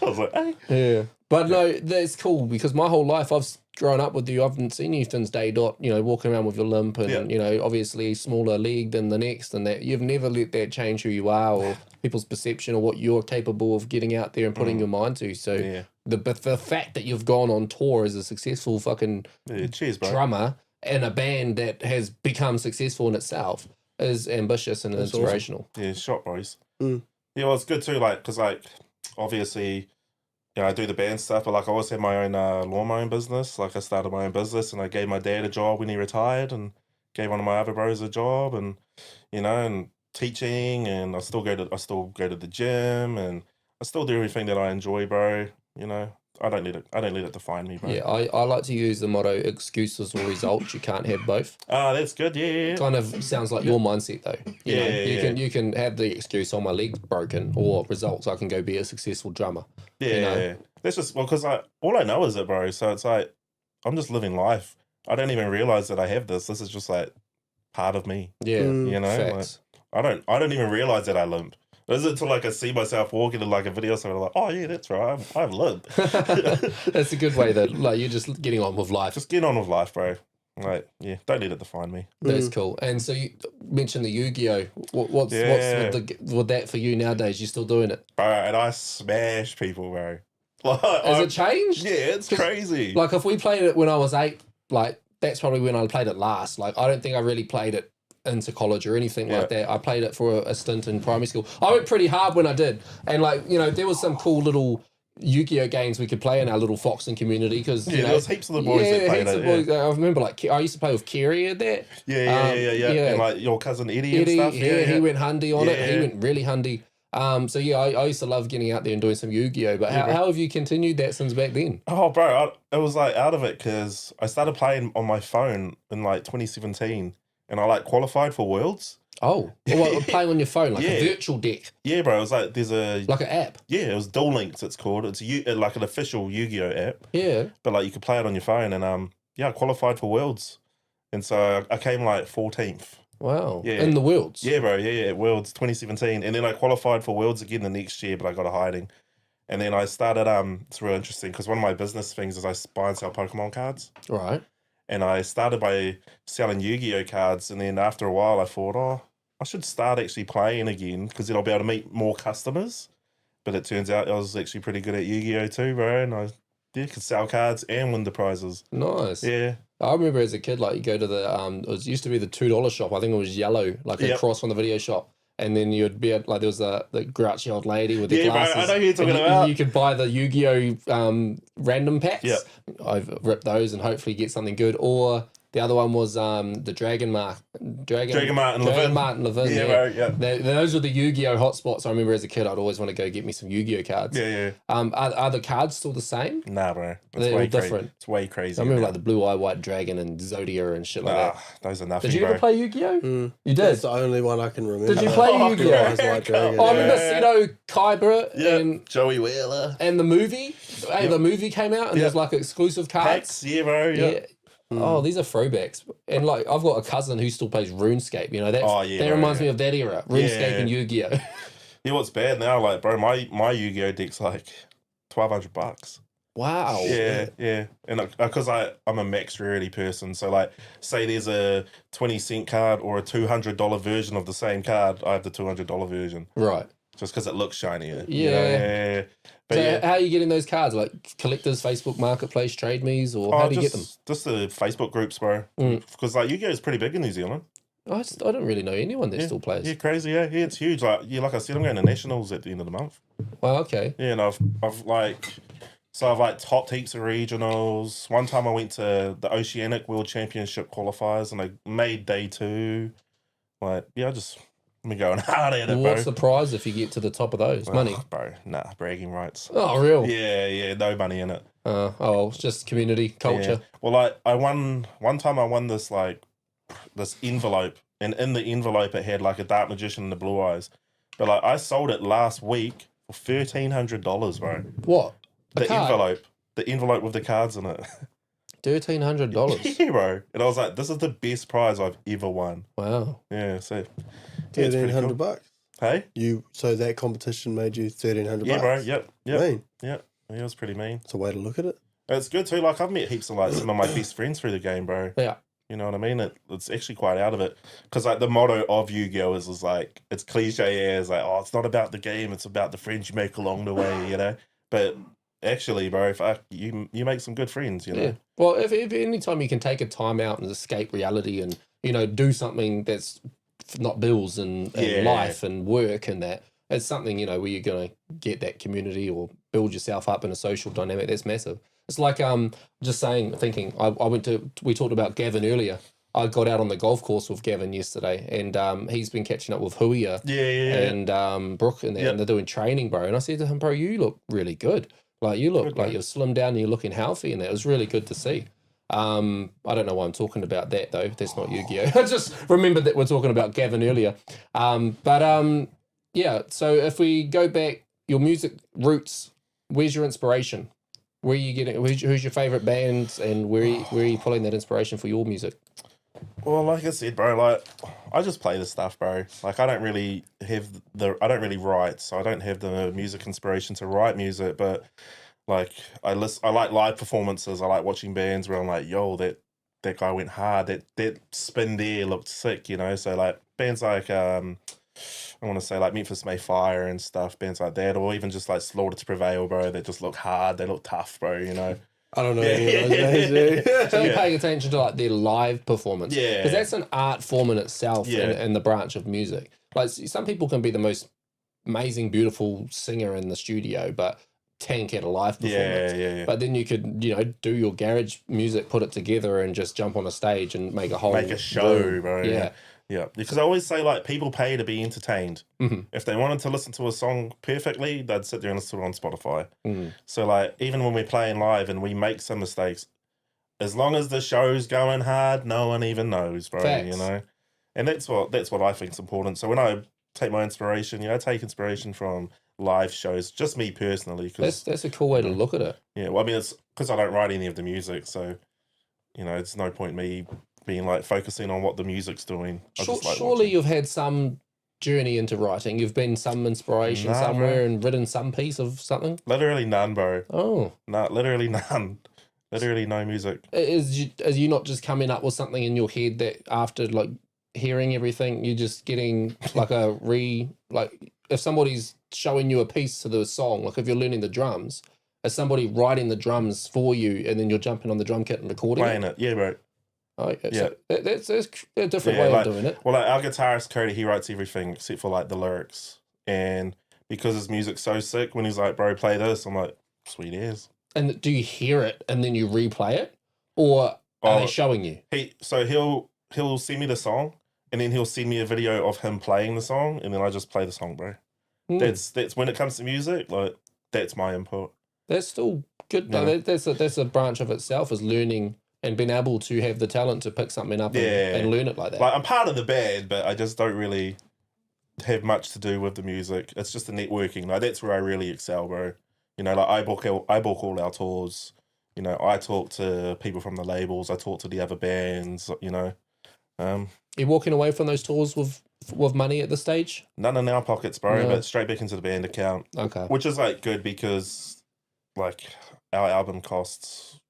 S2: was like, hey.
S1: Yeah. But no, that's cool because my whole life I've grown up with you. I haven't seen you since day dot, you know, walking around with your limp and, you know, obviously smaller leg than the next and that you've never let that change who you are or people's perception or what you're capable of getting out there and putting your mind to. So the fact that you've gone on tour as a successful fucking
S2: Cheers, bro.
S1: drummer in a band that has become successful in itself is ambitious and
S3: That's
S1: inspirational.
S2: Yeah, shot, bros.
S3: Mm.
S2: Yeah, well, it's good too, like, because, like, obviously, you know, I do the band stuff, but, like, I always had my own lawn mowing business. Like, I started my own business, and I gave my dad a job when he retired, and gave one of my other bros a job, and, you know, and teaching, and I still go to the gym, and I still do everything that I enjoy, bro. You know, I don't let it define me, bro.
S1: Yeah, I like to use the motto excuses or results. You can't have both.
S2: Oh, that's good. Yeah.
S1: Kind of sounds like your mindset though. You know, you can have the excuse, my leg's broken, or results, I can go be a successful drummer.
S2: Yeah.
S1: You know?
S2: That's just because all I know is it, bro. So it's like I'm just living life. I don't even realize that I have this. This is just like part of me.
S1: Yeah,
S2: You know,
S1: facts.
S2: like, I don't even realize that I limp. Is it until like I see myself walking in like a video, so I'm like, oh yeah, that's right, I've limp.
S1: That's a good way that like you're just getting on with life.
S2: Just get on with life, bro. Like, yeah, don't let it define me.
S1: That's cool. And so you mentioned the Yu-Gi-Oh. What's with that for you nowadays? You still doing it?
S2: Bro, and I smash people, bro. Like,
S1: Has it changed?
S2: Yeah, it's crazy.
S1: Like if we played it when I was 8, like that's probably when I played it last. Like I don't think I really played it into college or anything like that. I played it for a stint in primary school. I went pretty hard when I did. And like, you know, there was some cool little Yu-Gi-Oh games we could play in our little Foxton community because
S2: there was heaps of the boys that played it.
S1: I remember like I used to play with Kerry at that.
S2: Yeah. And like your cousin Eddie and stuff.
S1: He went hundy on it. He went really hundy. So yeah, I used to love getting out there and doing some Yu-Gi-Oh. But how have you continued that since back then?
S2: Oh, bro, it was like out of it because I started playing on my phone in like 2017, and I like qualified for Worlds.
S1: Oh, well, playing on your phone like a virtual deck.
S2: Yeah, bro. It was like there's a
S1: like an app.
S2: Yeah, it was Duel Links. It's called. It's like an official Yu-Gi-Oh app.
S1: Yeah,
S2: but like you could play it on your phone, and I qualified for Worlds, and so I came like 14th.
S1: Wow.
S2: Yeah.
S1: In the Worlds.
S2: Yeah, bro. Yeah. Worlds 2017, and then I qualified for Worlds again the next year, but I got a hiding, and then I started. It's real interesting because one of my business things is I buy and sell Pokemon cards.
S1: Right.
S2: And I started by selling Yu-Gi-Oh cards, and then after a while I thought, I should start actually playing again because then I'll be able to meet more customers. But it turns out I was actually pretty good at Yu-Gi-Oh too, bro, and I could sell cards and win the prizes.
S1: Nice.
S2: Yeah.
S1: I remember as a kid, like you go to the it used to be the $2 shop. I think it was yellow, like across from the video shop. And then you'd be at, like, there was the grouchy old lady with the glasses.
S2: Bro, I know who you're talking about.
S1: You could buy the Yu-Gi-Oh random packs.
S2: Yep.
S1: I've ripped those and hopefully get something good. Or the other one was the Dragon Martin Levin.
S2: Yeah, bro, yeah.
S1: Those were the Yu-Gi-Oh hotspots. I remember as a kid, I'd always want to go get me some Yu-Gi-Oh cards.
S2: Yeah.
S1: Are the cards still the same?
S2: Nah, bro.
S1: They're all different.
S2: It's way crazy.
S1: I remember like the Blue Eye White Dragon and Zodia and shit like that.
S2: Those are nothing,
S1: Did you ever play Yu-Gi-Oh? You did?
S3: That's the only one I can remember.
S1: Did you play Yu-Gi-Oh? I remember Seto Kaiba and
S2: Joey Wheeler.
S1: And the movie. Hey, the movie came out and there's like exclusive cards.
S2: Packs, yeah, bro. Yeah.
S1: Oh, these are throwbacks. And like I've got a cousin who still plays RuneScape, you know, that reminds me of that era. RuneScape and Yu-Gi-Oh.
S2: Yeah, what's bad now, like, bro, my Yu-Gi-Oh deck's like $1,200.
S1: Wow.
S2: Yeah. And because I'm a max rarity person, so like say there's a 20-cent card or a $200 version of the same card, I have the $200 version.
S1: Right.
S2: Just because it looks shinier.
S1: Yeah.
S2: But
S1: so how are you getting those cards? Like collectors, Facebook Marketplace, Trade Me's, or how do you get them?
S2: Just the Facebook groups, bro. Because like Yu-Gi-Oh is pretty big in New Zealand.
S1: I don't really know anyone that still plays.
S2: Yeah, crazy. Yeah, it's huge. Like I said, I'm going to nationals at the end of the month.
S1: Wow, okay.
S2: Yeah, and I've topped heaps of regionals. One time I went to the Oceanic World Championship qualifiers and I made day 2. Like, yeah, I'm going hard at it, bro.
S1: What's the prize if you get to the top of those? Money?
S2: Bro, nah, bragging rights.
S1: Oh, real?
S2: Yeah, no money in it.
S1: It's just community culture.
S2: Yeah. Well, like, one time I won this, like, this envelope, and in the envelope it had, like, a Dark Magician and the Blue Eyes. But, like, I sold it last week for $1,300, bro.
S1: What?
S2: The envelope with the cards in it.
S1: $1,300.
S2: Yeah, bro. And I was like, this is the best prize I've ever won.
S1: Wow.
S2: Yeah, so
S3: $1,300.
S2: Hey?
S3: So that competition made you $1,300.
S2: Yeah, bro. Yep.
S3: Mean.
S2: Yeah, it was pretty mean.
S3: It's a way to look at it.
S2: It's good too. Like I've met heaps of like some of my best friends through the game, bro.
S1: Yeah.
S2: You know what I mean? It's actually quite out of it. Because like the motto of Yu-Gi-Oh is like, it's cliche as like, it's not about the game, it's about the friends you make along the way, you know? But actually, bro, you make some good friends, you know?
S1: Yeah. Well, if any time you can take a time out and escape reality and, you know, do something that's not bills and life and work and that, it's something, you know, where you're going to get that community or build yourself up in a social dynamic. That's massive. It's like, thinking, we talked about Gavin earlier. I got out on the golf course with Gavin yesterday and he's been catching up with Hui and Brooke and they're doing training, bro. And I said to him, bro, you look really good. Like you look
S2: Good,
S1: like
S2: mate.
S1: you're slimmed down and you're looking healthy, and it was really good to see. I don't know why I'm talking about that though. That's not Yu-Gi-Oh. I just remembered that we're talking about Gavin earlier. Yeah. So if we go back, your music roots, where's your inspiration? Where are you getting? Who's your favorite bands, and where are you pulling that inspiration for your music?
S2: Well, like I said, bro, like I just play the stuff, bro. Like I don't really write, so I don't have the music inspiration to write music. But like I like live performances. I like watching bands where I'm like, yo, that guy went hard. That spin there looked sick, you know. So like bands like I want to say like Memphis May Fire and stuff, bands like that, or even just like Slaughter to Prevail, bro. That just look hard. They look tough, bro. You know.
S3: I don't know any of those bands, dude.
S1: So you're paying attention to like their live performance,
S2: Yeah.
S1: because that's an art form in itself,
S2: Yeah.
S1: in the branch of music. Like some people can be the most amazing, beautiful singer in the studio, but tank at a live performance.
S2: Yeah.
S1: But then you could, do your garage music, put it together, and just jump on a stage and make a whole
S2: Make a show,
S1: room.
S2: bro.
S1: Yeah.
S2: Yeah. Because I always say like people pay to be entertained.
S1: Mhm.
S2: If they wanted to listen to a song perfectly, they'd sit there and listen to it on Spotify.
S1: Mm.
S2: So like even when we're playing live and we make some mistakes, as long as the show's going hard, no one even knows, bro.
S1: Facts.
S2: You know, and that's what I think's important. So when I take my inspiration, I take inspiration from live shows. Just me personally, because
S1: That's a cool way to look at it.
S2: yeah, well, I mean, it's because I don't write any of the music, so it's no point me being like focusing on what the music's doing. I just like
S1: Surely
S2: watching.
S1: you've had some journey into writing. You've been some inspiration
S2: Nah,
S1: somewhere
S2: bro.
S1: and written some piece of something.
S2: Literally none, bro.
S1: Oh,
S2: No, literally none. Literally no music.
S1: is you not just coming up with something in your head that after like hearing everything, you're just getting like like if somebody's showing you a piece to the song, like if you're learning the drums, is somebody writing the drums for you and then you're jumping on the drum kit and recording
S2: Playing it, yeah, bro.
S1: Oh, okay.
S2: Yeah.
S1: So that's a different
S2: Yeah,
S1: way
S2: like-
S1: of doing it.
S2: Well, like our guitarist Cody, he writes everything except for like the lyrics, and because his music's so sick, when he's like, "Bro, play this," I'm like, "Sweet as."
S1: And do you hear it and then you replay it, or are they
S2: Oh,
S1: showing you?
S2: He'll send me the song, and then he'll send me a video of him playing the song, and then I just play the song, bro.
S1: Hmm.
S2: That's when it comes to music, like that's my input.
S1: That's still good.
S2: Yeah.
S1: Though. That's a branch of itself, is learning and being able to have the talent to pick something up
S2: Yeah.
S1: and learn it like that.
S2: Like I'm part of the band, but I just don't really have much to do with the music. It's just the networking. Like that's where I really excel, bro. Like I book all our tours. I talk to people from the labels. I talk to the other bands.
S1: You're walking away from those tours with money at this stage.
S2: None in our pockets, bro.
S1: No.
S2: But straight back into the band account,
S1: Okay.
S2: which is like good because like our album costs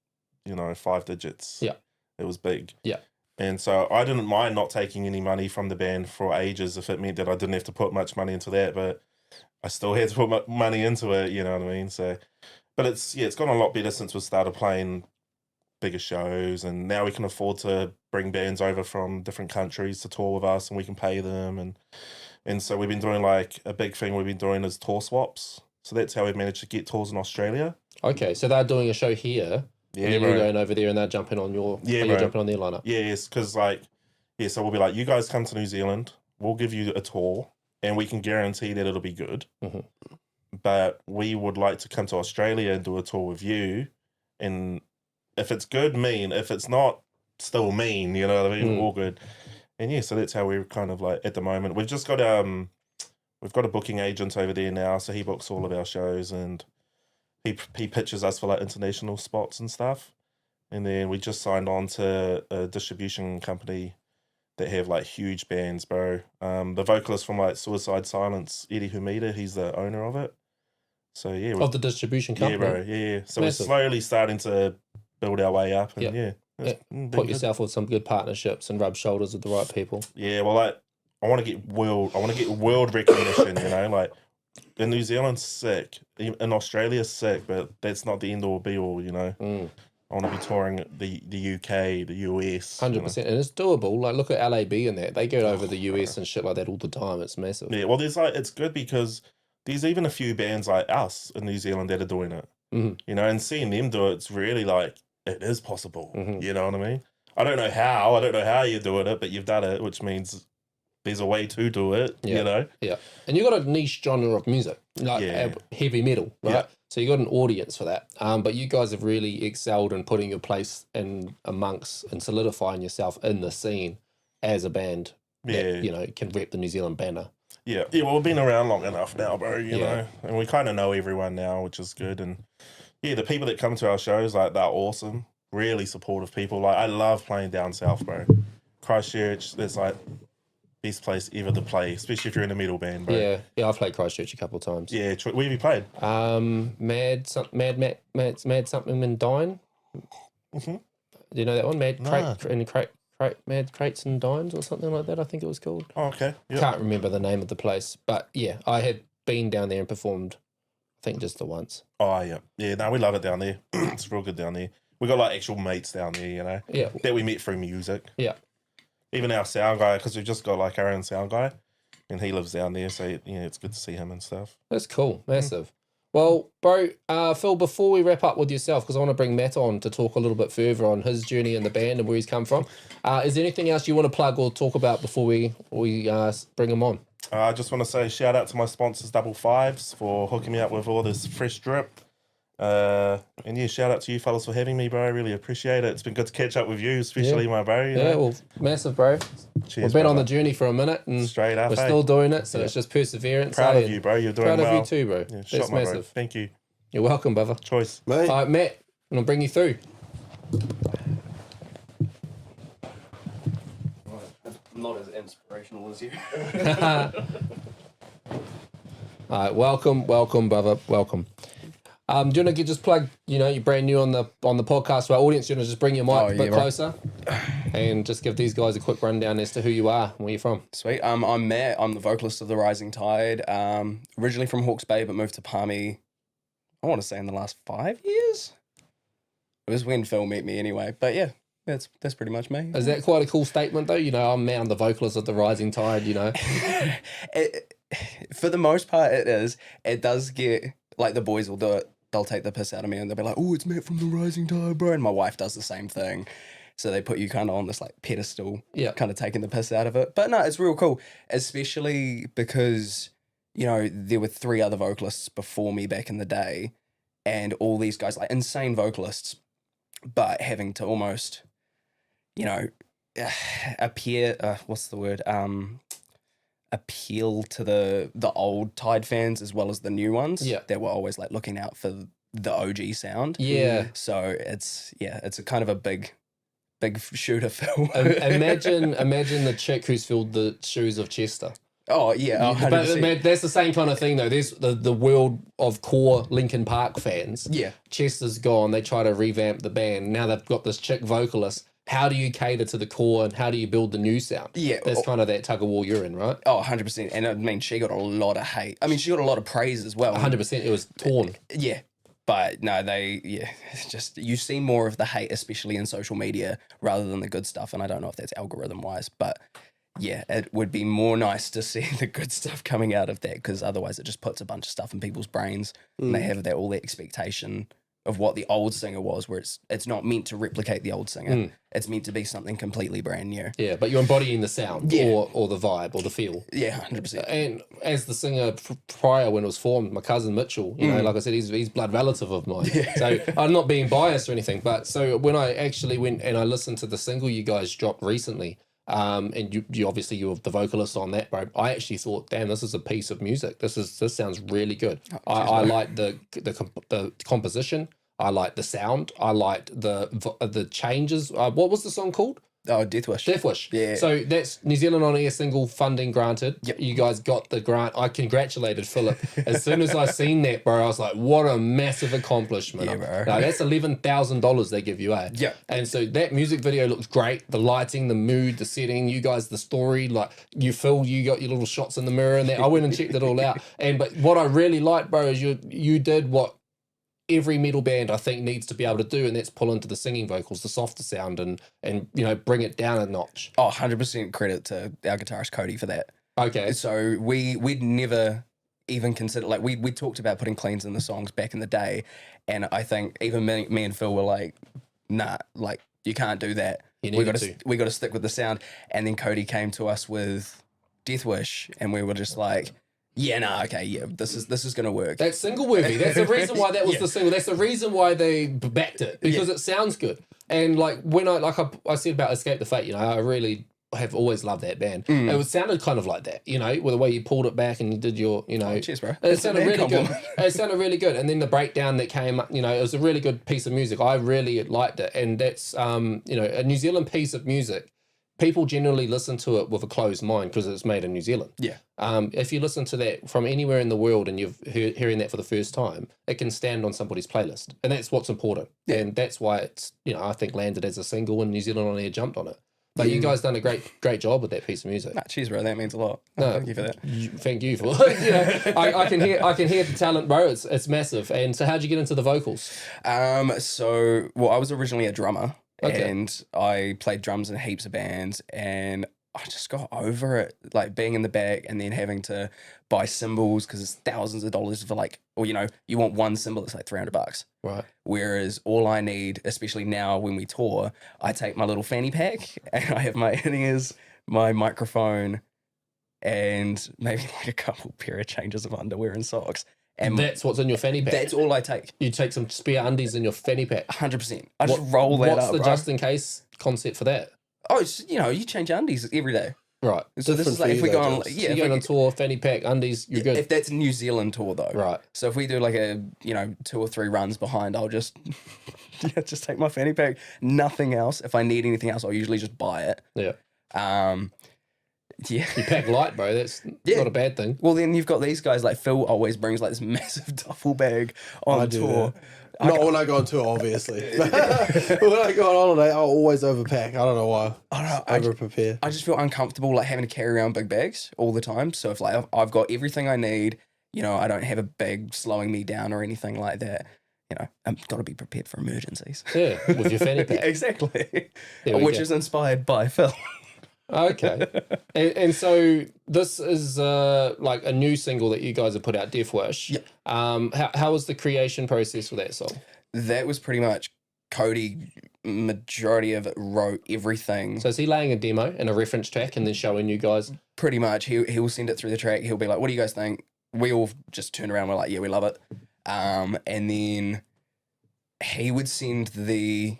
S2: 5 digits.
S1: Yeah.
S2: It was big.
S1: Yeah.
S2: And so I didn't mind not taking any money from the band for ages if it meant that I didn't have to put much money into that, but I still had to put money into it, you know what I mean? So, but it's gone a lot better since we started playing bigger shows, and now we can afford to bring bands over from different countries to tour with us, and we can pay them, and so we've been doing like a big thing we've been doing is tour swaps. So that's how we've managed to get tours in Australia.
S1: Okay, so they're doing a show here.
S2: Yeah,
S1: and
S2: bro.
S1: you're going over there, and they're jumping on your.
S2: Yeah,
S1: you're
S2: bro.
S1: jumping on their lineup.
S2: Yes, because so we'll be like, you guys come to New Zealand, we'll give you a tour, and we can guarantee that it'll be good.
S1: Mhm.
S2: But we would like to come to Australia and do a tour with you, and if it's good, mean. If it's not, still mean. You know what I mean?
S1: Mm.
S2: All good. And yeah, so that's how we're kind of like at the moment. We've just got we've got a booking agent over there now, so he books all of our shows, and he pitches us for like international spots and stuff. And then we just signed on to a distribution company that have like huge bands, bro. The vocalist from like Suicide Silence, Eddie Humida, he's the owner of it. So yeah,
S1: Of the distribution
S2: yeah,
S1: company.
S2: bro, yeah. So
S1: Massive.
S2: we're slowly starting to build our way up, and
S1: Yeah.
S2: been
S1: Put
S2: good.
S1: yourself with some good partnerships and rub shoulders with the right people.
S2: Yeah, well, like I want to get world recognition. Like in New Zealand, sick. In Australia, sick. But that's not the end all be all.
S1: Mm.
S2: I want to be touring the UK, the US.
S1: 100%, and it's doable. Like, look at LAB and that; they go over the US and shit like that all the time. It's massive.
S2: Yeah, well, it's good because there's even a few bands like us in New Zealand that are doing it.
S1: Mhm.
S2: And seeing them do it, it's really like it is possible.
S1: Mhm.
S2: You know what I mean? I don't know how. I don't know how you're doing it, but you've done it, which means there's a way to do it,
S1: Yeah.
S2: you know?
S1: Yeah. And you got a niche genre of music, like
S2: Yeah.
S1: heavy metal, right?
S2: Yeah.
S1: So you got an audience for that. But you guys have really excelled in putting your place in amongst and solidifying yourself in the scene as a band
S2: Yeah.
S1: that, you know, can rep the New Zealand banner.
S2: Yeah. Yeah, well, we've been around long enough now, bro, you
S1: Yeah.
S2: know? And we kind of know everyone now, which is good. And yeah, the people that come to our shows, like, they're awesome. Really supportive people. Like, I love playing down south, bro. Christchurch, there's like best place ever to play, especially if you're in a metal band, bro.
S1: Yeah. I've played Christchurch a couple of times.
S2: Yeah, where have you played?
S1: Mad something and Dine.
S2: Mhm.
S1: Do you know that one?
S2: Nah.
S1: Mad Crates and Dines or something like that, I think it was called.
S2: Oh, okay. Yep.
S1: Can't remember the name of the place, but yeah, I had been down there and performed, I think just the once.
S2: Oh, yeah. Yeah, no, we love it down there. It's real good down there. We got like actual mates down there, you know,
S1: Yeah,
S2: that we met through music.
S1: yeah.
S2: Even our sound guy, because we've just got like our own sound guy, and he lives down there, so yeah, it's good to see him and stuff.
S1: That's cool, massive. Well, bro, Phil, before we wrap up with yourself, because I want to bring Matt on to talk a little bit further on his journey in the band and where he's come from. Is there anything else you want to plug or talk about before we bring him on?
S2: I just want to say shout out to my sponsors, Double Fives, for hooking me up with all this fresh drip. And yeah, shout out to you fellas for having me, bro. I really appreciate it. It's been good to catch up with you, especially my bro. You
S1: Yeah,
S2: know?
S1: well, massive, bro.
S2: Cheers,
S1: We've been on
S2: brother.
S1: the journey for a minute and
S2: Straight up,
S1: we're
S2: eh?
S1: still doing it, so it's just perseverance.
S2: Proud
S1: eh?
S2: of you, bro. You're doing
S1: Proud
S2: well.
S1: of you too, bro.
S2: Yeah,
S1: That's
S2: shot my bro.
S1: massive.
S2: Thank you.
S1: You're welcome, brother.
S2: Choice.
S3: Mate,
S1: All right, Matt, and I'll bring you through.
S4: I'm not as inspirational as you.
S1: All right, welcome, brother, welcome. Do you want to just plug? You know, you're brand new on the podcast to our audience. Do you want to just bring your mic a bit
S4: bro.
S1: closer, and just give these guys a quick rundown as to who you are and where you're from?
S4: Sweet. I'm Matt. I'm the vocalist of the Rising Tide. Originally from Hawke's Bay, but moved to Palmy, I want to say in the last 5 years. It was when Phil met me anyway. But yeah, that's pretty much me.
S1: Is that quite a cool statement, though? You know, I'm Matt, I'm the vocalist of the Rising Tide. You know,
S4: For the most part, it is. It does get, like, the boys will do it. They'll take the piss out of me and they'll be like, oh, it's Matt from the Rising Tide, bro. And my wife does the same thing. So they put you kind of on this, like, pedestal,
S1: Yeah.
S4: kind of taking the piss out of it. But no, it's real cool, especially because, you know, there were 3 other vocalists before me back in the day, and all these guys, like, insane vocalists, but having to almost, you know, appeal to the old Tide fans as well as the new ones.
S1: Yeah.
S4: That were always like looking out for the OG sound.
S1: yeah.
S4: So it's a kind of a big shoe to fill.
S1: Imagine the chick who's filled the shoes of Chester.
S4: Oh yeah, 100%.
S1: But that's the same kind of thing, though. There's the world of core Linkin Park fans.
S4: Yeah.
S1: Chester's gone. They try to revamp the band. Now they've got this chick vocalist. How do you cater to the core and how do you build the new sound?
S4: Yeah.
S1: That's kind of that tug of war you're in, right?
S4: Oh, 100%. And I mean, she got a lot of hate. I mean, she got a lot of praise as well.
S1: 100%. It was torn.
S4: Yeah. But no, it's just, you see more of the hate, especially in social media, rather than the good stuff. And I don't know if that's algorithm wise, but yeah, it would be more nice to see the good stuff coming out of that, because otherwise it just puts a bunch of stuff in people's brains and they have all that expectation of what the old singer was, where it's not meant to replicate the old singer. It's meant to be something completely brand new.
S1: Yeah, but you're embodying the sound
S4: Yeah.
S1: or the vibe or the feel.
S4: Yeah, 100%.
S1: And as the singer prior when it was formed, my cousin Mitchell, you know, like I said, he's blood relative of mine. So I'm not being biased or anything, but so when I actually went and I listened to the single you guys dropped recently, and you obviously you're the vocalist on that, bro. I actually thought, damn, this is a piece of music. This sounds really good. I like the composition. I like the sound. I liked the changes. What was the song called?
S4: Oh, Deathwish.
S1: Deathwish.
S4: Yeah.
S1: So that's New Zealand on Air single funding granted.
S4: Yep.
S1: You guys got the grant. I congratulated Phillip. As soon as I seen that, bro, I was like, what a massive accomplishment.
S4: Yeah, bro.
S1: Now, that's $11,000 they give you, eh?
S4: Yeah.
S1: And so that music video looks great. The lighting, the mood, the setting, you guys, the story, like you got your little shots in the mirror and that. I went and checked it all out. But what I really liked, bro, is you did what every metal band I think needs to be able to do, and that's pull into the singing vocals, the softer sound, and you know, bring it down a notch.
S4: Oh, 100% credit to our guitarist Cody for that.
S1: Okay.
S4: So we'd never even considered, like, we talked about putting cleans in the songs back in the day, and I think even me and Phil were like, nah, like, you can't do that.
S1: You
S4: We
S1: needed
S4: got to stick with the sound. And then Cody came to us with Deathwish, and we were just like, yeah, nah, okay, yeah, this is gonna work.
S1: That's single worthy. That's the reason why that was the single. That's the reason why they backed it, because it sounds good. And like when I said about Escape the Fate, I really have always loved that band. It sounded kind of like that, with the way you pulled it back and you did your,
S4: Cheers, bro.
S1: It sounded really good. It sounded really good. And then the breakdown that came up, it was a really good piece of music. I really liked it. And that's, a New Zealand piece of music. People generally listen to it with a closed mind because it's made in New Zealand.
S4: Yeah.
S1: If you listen to that from anywhere in the world and you're hearing that for the first time, it can stand on somebody's playlist. And that's what's important. Yeah. And that's why it's, I think landed as a single and New Zealand only jumped on it. But you guys done a great job with that piece of music.
S4: Cheers, bro. That means a lot. Thank you for that.
S1: Thank you for I can hear the talent, bro. It's massive. And so how'd you get into the vocals?
S4: I was originally a drummer. Okay. And I played drums in heaps of bands, and I just got over it, like being in the back and then having to buy cymbals because it's thousands of dollars for you want one cymbal, it's like $300.
S1: Right.
S4: Whereas all I need, especially now when we tour, I take my little fanny pack and I have my in-ears, my microphone, and maybe like a couple pair of changes of underwear and socks. And
S1: that's what's in your fanny pack?
S4: That's all I take.
S1: You take some spare undies in your fanny pack?
S4: 100%. I just roll that up,
S1: What's the
S4: bro.
S1: just in case concept for that?
S4: Oh, it's, you change your undies every day.
S1: Right.
S4: So this is like if we go on,
S1: you're going on tour, fanny pack, undies, you're good.
S4: If that's a New Zealand tour though.
S1: Right.
S4: So if we do like a, 2 or 3 runs behind, I'll just, just take my fanny pack, nothing else. If I need anything else, I'll usually just buy it.
S1: Yeah.
S4: Yeah.
S1: You pack light, bro. That's not a bad thing.
S4: Well, then you've got these guys like Phil always brings like this massive duffel bag on tour.
S3: Not when I go on tour, obviously. When I go on holiday, I'll always overpack. I don't know why.
S4: I don't know.
S3: Over prepare.
S4: I just feel uncomfortable like having to carry around big bags all the time. So if like I've got everything I need, I don't have a bag slowing me down or anything like that. I've got to be prepared for emergencies.
S1: Yeah, with your fanny pack.
S4: Exactly. Which is inspired by Phil.
S1: Okay. And so this is like a new single that you guys have put out, Deathwish.
S4: Yep.
S1: How was the creation process for that song?
S4: That was pretty much Cody, majority of it, wrote everything.
S1: So is he laying a demo and a reference track and then showing you guys?
S4: Pretty much. He'll send it through the track. He'll be like, what do you guys think? We all just turn around. We're like, yeah, we love it. And then he would send the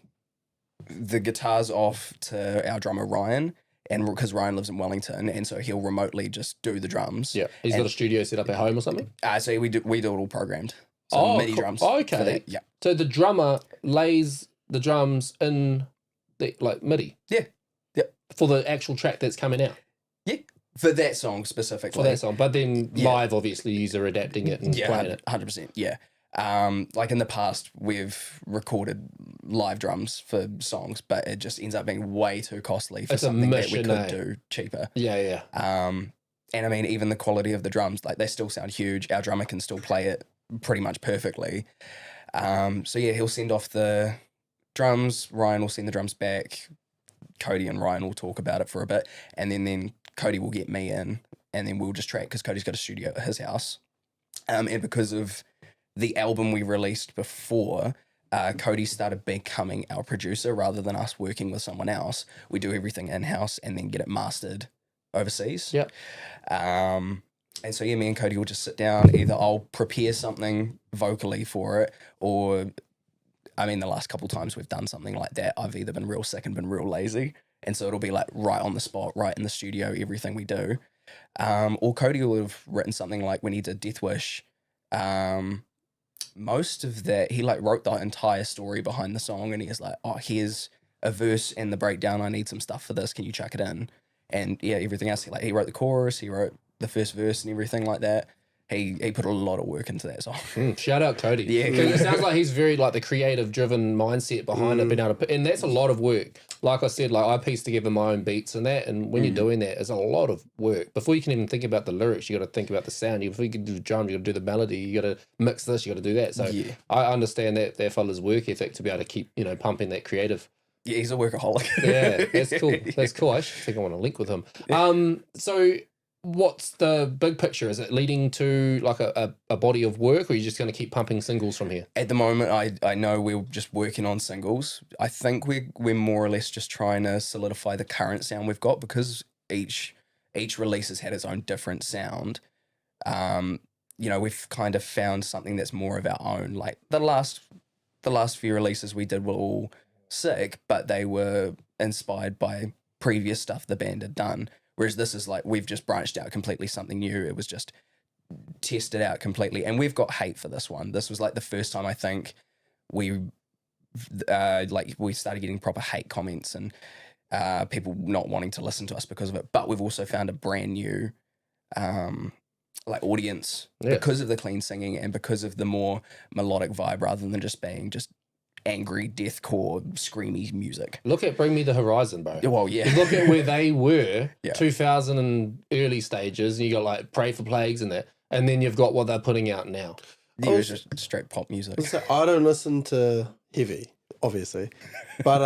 S4: guitars off to our drummer, Ryan. And because Ryan lives in Wellington, and so he'll remotely just do the drums.
S1: Yeah, he's got a studio set up at home or something.
S4: So we do it all programmed. So MIDI drums.
S1: Oh, okay.
S4: Yeah.
S1: So the drummer lays the drums in the MIDI.
S4: Yeah. Yeah.
S1: For the actual track that's coming out.
S4: Yeah. For that song specifically.
S1: For that song, but then live, obviously, you're adapting it and playing it.
S4: 100%. Yeah. Like in the past, we've recorded live drums for songs, but it just ends up being way too costly for something that we could do cheaper.
S1: Yeah.
S4: And I mean, even the quality of the drums, like they still sound huge. Our drummer can still play it pretty much perfectly. So yeah, he'll send off the drums. Ryan will send the drums back. Cody and Ryan will talk about it for a bit, and then Cody will get me in, and then we'll just track because Cody's got a studio at his house. And because of the album we released before, Cody started becoming our producer rather than us working with someone else. We do everything in-house and then get it mastered overseas.
S1: Yeah.
S4: And so, me and Cody will just sit down. Either I'll prepare something vocally for it, or, the last couple times we've done something like that, I've either been real sick and been real lazy. And so it'll be like right on the spot, right in the studio, everything we do. Or Cody will have written something like when he did Deathwish, most of that, he wrote the entire story behind the song, and he was like, oh, here's a verse and the breakdown. I need some stuff for this. Can you chuck it in? And yeah, everything else, he wrote the chorus, he wrote the first verse and everything like that. He put a lot of work into that song.
S1: Shout out Cody.
S4: Yeah,
S1: it sounds like he's very the creative driven mindset behind it, being able to, and that's a lot of work. Like I said, I piece together my own beats and that, and when you're doing that, it's a lot of work. Before you can even think about the lyrics, you got to think about the sound. Before you can do the drum, you got to do the melody. You got to mix this. You got to do that. So I understand that fella's work ethic to be able to keep pumping that creative.
S4: Yeah, he's a workaholic.
S1: Yeah, that's cool. That's cool. I actually think I want to link with him. So what's the big picture? Is it leading to a body of work, or are you just going to keep pumping singles from here?
S4: At the moment, I know we're just working on singles. I think we're more or less just trying to solidify the current sound we've got, because each each release has had its own different sound. You know, we've kind of found something that's more of our own. Like the last few releases we did were all sick, but they were inspired by previous stuff the band had done. Whereas this is like, we've just branched out completely something new. It was just tested out completely. And we've got hate for this one. This was like the first time I think we started getting proper hate comments and people not wanting to listen to us because of it. But we've also found a brand new audience because of the clean singing and because of the more melodic vibe rather than just being just angry deathcore screamy music.
S1: Look at Bring Me the Horizon, bro.
S4: Well, yeah.
S1: Look at where they were, 2000 and early stages, and you got like Pray for Plagues and that, and then you've got what they're putting out now.
S4: It was just straight pop music.
S3: I don't listen to heavy, obviously, but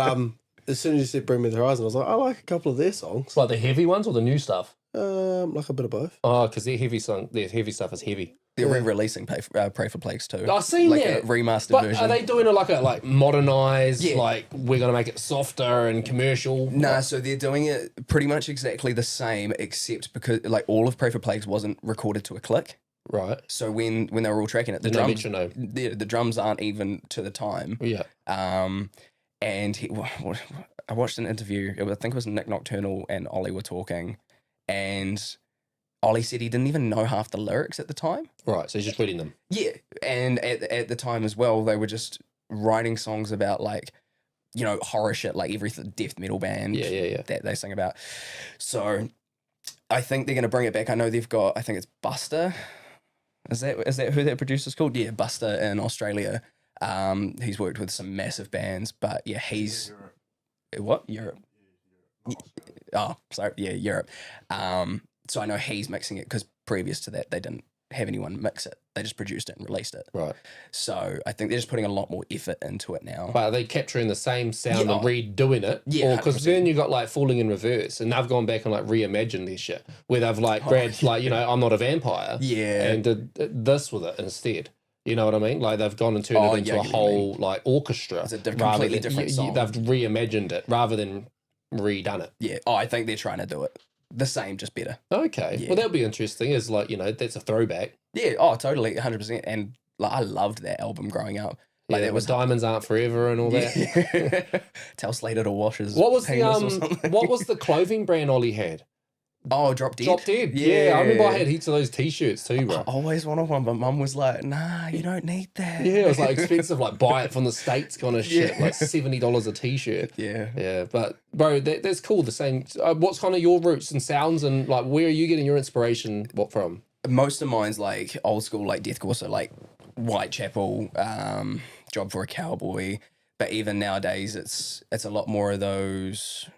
S3: as soon as you said Bring Me the Horizon, I was like, I like a couple of their songs.
S1: Like the heavy ones or the new stuff?
S3: Like a bit of both.
S1: Oh, because their heavy stuff is heavy.
S4: They're re-releasing Pray for Plagues too.
S1: I've seen
S4: like
S1: that.
S4: A remastered
S1: but
S4: version.
S1: Are they doing it like modernized, like we're going to make it softer and commercial?
S4: Nah, so they're doing it pretty much exactly the same, except because like all of Pray for Plagues wasn't recorded to a click.
S1: Right.
S4: So when they were all tracking it, the drums aren't even to the time.
S1: Yeah.
S4: And I watched an interview. I think it was Nick Nocturnal and Ollie were talking, and Ollie said he didn't even know half the lyrics at the time.
S1: Right, so he's just reading them.
S4: Yeah, and at the time as well, they were just writing songs about like, you know, horror shit, like every death metal band that they sing about. So I think they're going to bring it back. I know they've got, I think it's Buster. Is that who that producer's called? Yeah, Buster in Australia. He's worked with some massive bands, but yeah, he's... Europe? Oh, sorry. Yeah, Europe. So I know he's mixing it because previous to that, they didn't have anyone mix it. They just produced it and released it.
S1: Right.
S4: So I think they're just putting a lot more effort into it now.
S1: But are they capturing the same sound and redoing it?
S4: Yeah,
S1: because then you got like Falling in Reverse, and they've gone back and like reimagined this shit where they've like grabbed like, you know, I'm Not a Vampire.
S4: Yeah.
S1: And did this with it instead. You know what I mean? Like they've gone and turned it into a whole like orchestra.
S4: It's a completely different song.
S1: They've reimagined it rather than redone it.
S4: Yeah. Oh, I think they're trying to do it the same, just better.
S1: Okay.
S4: Yeah.
S1: Well, that'll be interesting. Is like, you know, that's a throwback.
S4: Yeah. Oh, totally. 100%. And like, I loved that album growing up. Like
S1: that was Diamonds Aren't Forever and all that.
S4: Tell Slater to wash his
S1: What was
S4: penis
S1: what was the clothing brand Ollie had?
S4: Oh, Drop Dead.
S1: Drop Dead. Yeah, I remember I had heaps of those t-shirts too, bro.
S4: I always wanted one, but Mum was like, "Nah, you don't need that."
S1: Yeah, it was like expensive, like buy it from the States kind of shit, like $70 a t-shirt.
S4: Yeah,
S1: yeah. But bro, that's cool. The same. What's kind of your roots and sounds, and like where are you getting your inspiration? What from?
S4: Most of mine's like old school, like deathcore, so like Whitechapel, Job for a Cowboy. But even nowadays, it's a lot more of those.